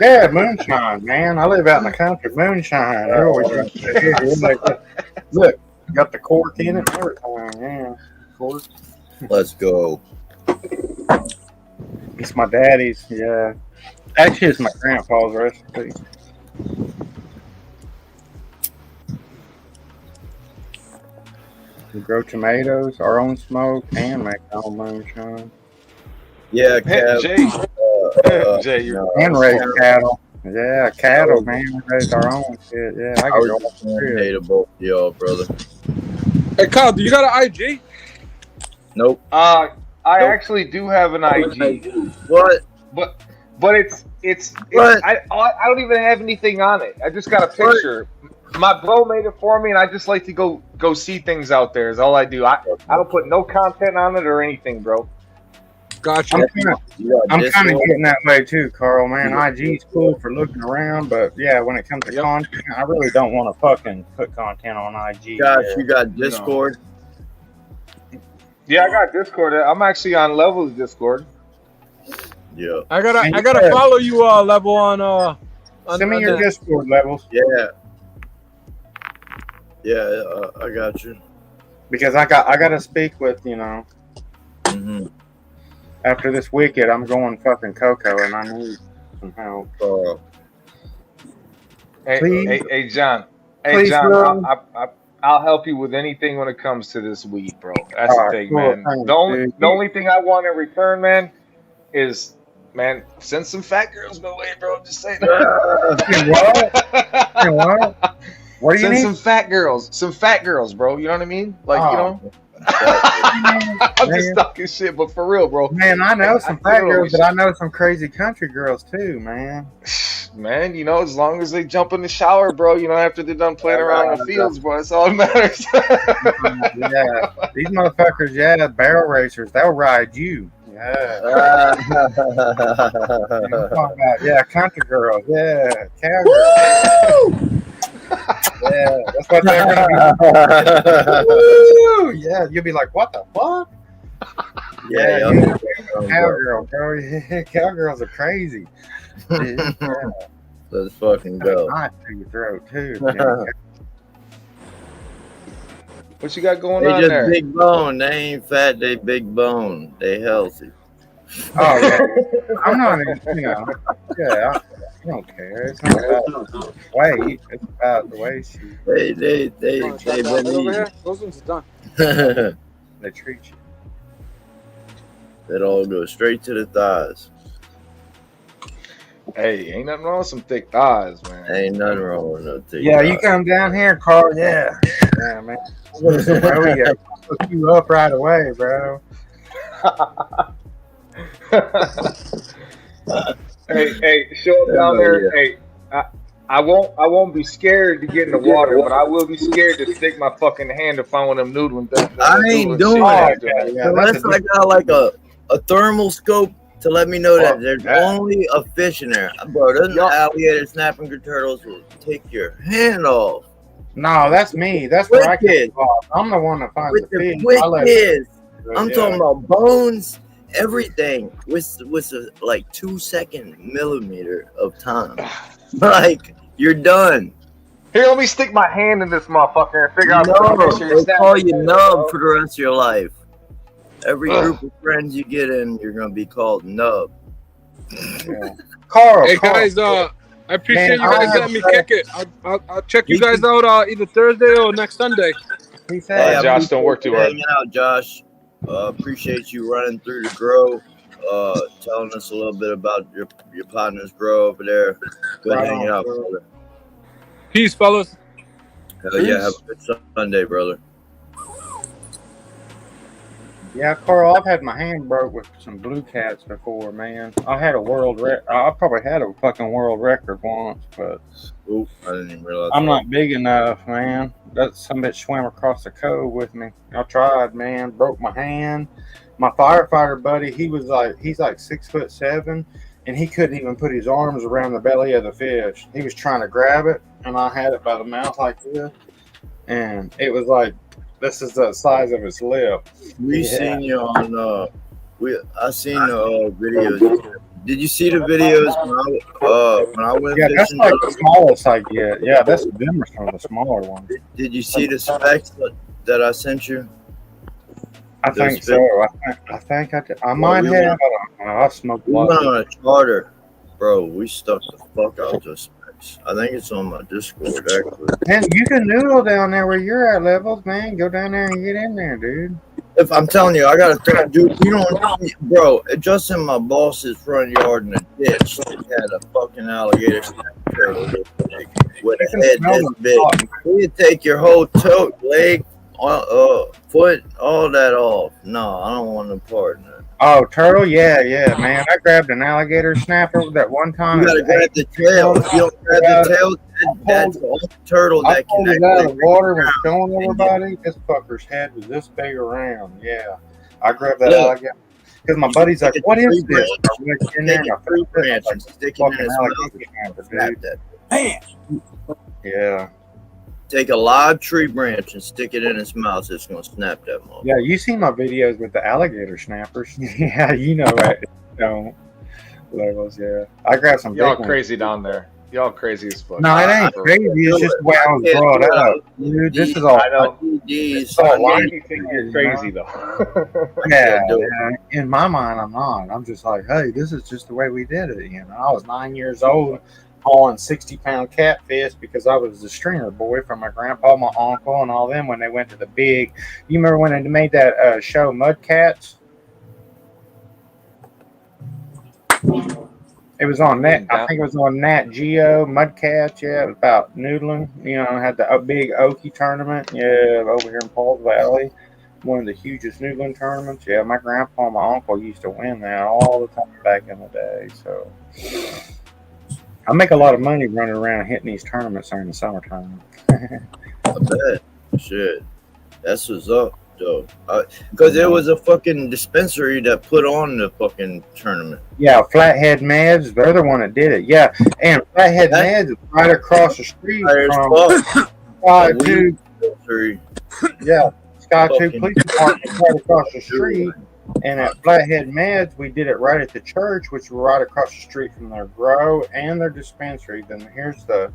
Yeah, moonshine, man. I live out in the country. Moonshine. They're always look, got the cork in it and everything. Yeah, cork. Let's go. It's my daddy's. Yeah, actually, it's my grandpa's recipe. We grow tomatoes, our own smoke, and make our own moonshine. Yeah, Jay, and raise cattle. Yeah, cattle, man. We raise our own shit. Yeah, I can go hate both y'all, brother. Hey, Kyle, do you got an IG? Nope. I actually do have an IG. What? But it's I don't even have anything on it. I just got a picture. My bro made it for me, and I just like to go see things out there. Is all I do. I don't put no content on it or anything, bro. Gotcha. I'm kind of getting that way too, Carl. Man, IG's cool for looking around, but yeah, when it comes to content, I really don't want to fucking put content on IG. Gosh, you got Discord? Yeah, I got Discord. I'm actually on Level's Discord. Yeah. I gotta follow you Level on send me your Discord, Levels. Yeah. Yeah, I got you. Because I gotta speak with After this wicked, I'm going fucking Coco, and I need some help. Hey, John. Please, John, I'll help you with anything when it comes to this weed, bro. That's the thing, man. The only thing I want in return, man, is Man, send some fat girls my way, bro. I'm just saying. What? What do you Send need? some fat girls, bro. You know what I mean? Like, you know. I'm just talking shit, but for real, bro. Man, I know some fat girls, but I know some crazy country girls too, man. Man, you know, as long as they jump in the shower, bro, you know, after they're done playing around in the fields, bro, that's all that matters. Yeah, these motherfuckers, yeah, barrel racers, they'll ride you. Yeah. Yeah, country girls, yeah, cowgirls. Yeah, that's what they're gonna be. Woo! Yeah, you'll be like, what the fuck? Yeah, cowgirl, bro. Yeah, cowgirls are crazy. Yeah. Let's fucking go. Knife to your throat too. What you got going They on just there? big bone. They ain't fat. They big bone. They healthy. Oh yeah, I'm not even. You know, yeah, I don't care. It's not about weight. It's about the way she. They over here. Those ones are done. They treat you. It all goes straight to the thighs. Hey, ain't nothing wrong with some thick thighs, man. Ain't nothing wrong with no thick Yeah, thighs. you come down here, Carl. Yeah, yeah, man. Listen, bro, we gotta hook you up right away, bro. Hey, show up down there. Hey, I won't be scared to get in the water, but I will be scared to stick my fucking hand to find one of them noodling things. I ain't doing it. Unless I got like a thermal scope to let me know that there's only a fish in there. Bro, those alligator snapping turtles will take your hand off. No, that's me. That's where I get involved. I'm the one that finds the fish. I'm talking about bones, everything with a like 2-second millimeter of time. Like, you're done. Here, let me stick my hand in this motherfucker and figure out. They call you Nub for the rest of your life. Every group of friends you get in, you're gonna be called Nub. Yeah. Carl, Hey guys, I appreciate you guys letting me kick it. I'll check you guys out either Thursday or next Sunday. Hey, Josh, don't work too hard. Hanging out, Josh. Appreciate you running through the GrOW, telling us a little bit about your partner's GrOW over there. Good hanging out, brother. Peace, fellas. Hell yeah, have a good Sunday, brother. Yeah, Carl, I've had my hand broke with some blue cats before, man. I had a I probably had a fucking world record once, but Oof, I didn't even realize. I'm not big enough, man. That some bitch swam across the cove with me. I tried, man. Broke my hand. My firefighter buddy, he's like 6'7", and he couldn't even put his arms around the belly of the fish. He was trying to grab it, and I had it by the mouth like this, and it was like, this is the size of his lip. We seen you on. I seen the videos. Did you see the videos when I went fishing? That's like the smallest I get. Yeah, them are some of the smaller ones. Did you see the specs that I sent you? I think so. I think I did. I might have. I smoked a We lot. went on a charter, bro. We stuck the fuck out those specs. I think it's on my Discord, actually. Man, you can noodle down there where you're at, Levels, man. Go down there and get in there, dude. If I'm telling you, I got to throw, dude. You don't, bro. Just in my boss's front yard in a ditch, they had a fucking alligator turtle with a head this big. He'd take your whole toe, leg, foot, all that off. No, I don't want no part in that. Oh, turtle? Yeah, man. I grabbed an alligator snapper that one time. You gotta grab the tail. If you don't grab the tail, that's the only turtle that can actually out of the water was showing everybody. This fucker's head was this big around. Yeah, I grabbed that alligator because my buddy's like, "What is this?" I went in there and I threw it and stick it in his mouth. Bam. Yeah. Take a live tree branch and stick it in his mouth. It's gonna snap that motherfucker. Yeah, you see my videos with the alligator snappers. Yeah, you know that. Levels. Yeah, I grabbed some. Y'all big crazy down there. Y'all crazy as fuck. No, it ain't crazy. It's just the way I was brought up. Dude, this is all. I know. It's all life. You think you're crazy though. Yeah, in my mind, I'm not. I'm just like, hey, this is just the way we did it. You know, I was 9 years old, hauling 60-pound catfish because I was the stringer boy from my grandpa, my uncle, and all them when they went to the big. You remember when they made that show Mud Cats? It was on Net. I think it was on Nat Geo Mudcats. Yeah, it was about noodling. You know, had the big Okie tournament. Yeah, over here in Pauls Valley, one of the hugest noodling tournaments. Yeah, my grandpa and my uncle used to win that all the time back in the day. So I make a lot of money running around hitting these tournaments during the summertime. I bet. Shit. That's what's up, though. Because it was a fucking dispensary that put on the fucking tournament. Yeah, Flathead Meds, they're the one that did it. Yeah, and Flathead Meds is right across the street from Sky 2. Yeah, Sky 2 Police Department right across the street. And at Flathead Meds, we did it right at the church, which was right across the street from their GrOW and their dispensary. Then here's the,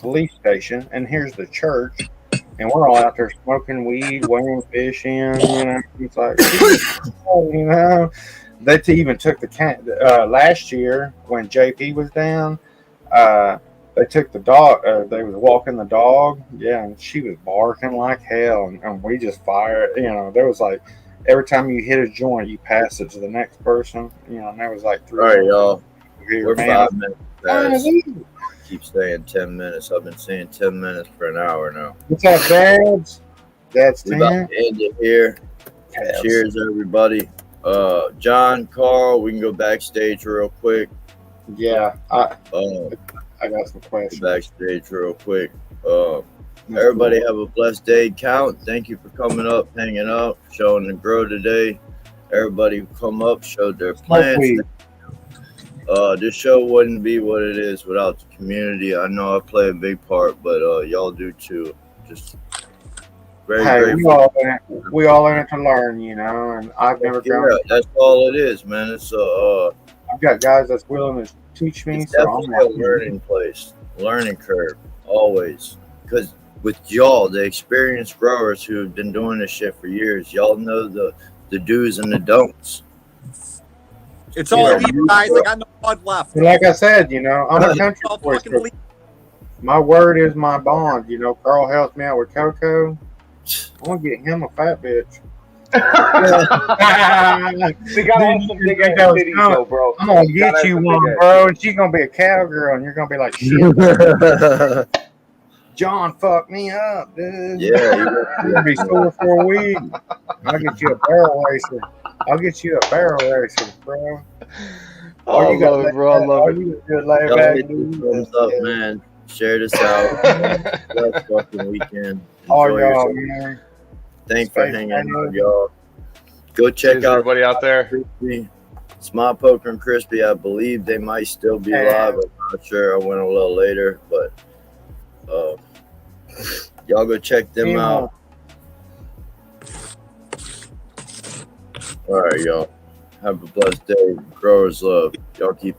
police station, and here's the church. And we're all out there smoking weed, weighing fish in, It's like, They even took the last year when JP was down. They took the dog. They was walking the dog. Yeah, and she was barking like hell, and we just fired. There was like every time you hit a joint, you pass it to the next person. And there was like 3. All right, y'all. Here, We're man. 5 minutes past. Keep saying 10 minutes. I've been saying 10 minutes for an hour now. What's up, Dads? That's we about to end it here. Yes. Cheers, everybody. John, Carl, we can go backstage real quick. Yeah, I got some questions. Backstage real quick. Everybody have a blessed day. Count. Thank you for coming up, hanging up, showing the GrOW today. Everybody who come up showed their plans. This show wouldn't be what it is without the community. I know I play a big part, but y'all do too. Just very grateful. We all in it to learn, and I've never gone. That's all it is, man. It's I've got guys that's willing to teach me. It's definitely a learning place, learning curve, always. Because with y'all, the experienced growers who have been doing this shit for years, y'all know the do's and the don'ts. It's all you guys. I got no blood left. Like I said, I'm a country boy. My word is my bond. Carl helps me out with Coco. I'm gonna get him a fat bitch. They gotta have some big ass titties, though, bro. I'm gonna get you one, bro, and she's gonna be a cowgirl, and you're gonna be like, shit. John fucked me up, dude. Yeah, you're gonna be sore for a week. I'll get you a barrel racer. Bro. I love it, bro. I love it. Lay back, thumbs up, man. Share this out. Last fucking weekend. All y'all, man. Thanks for hanging out, y'all. Go check out everybody out there. Crispy, Smart Poker and Crispy. I believe they might still be live. I'm not sure. I went a little later, but y'all go check them out. All right, y'all. Have a blessed day. Growers love. Y'all keep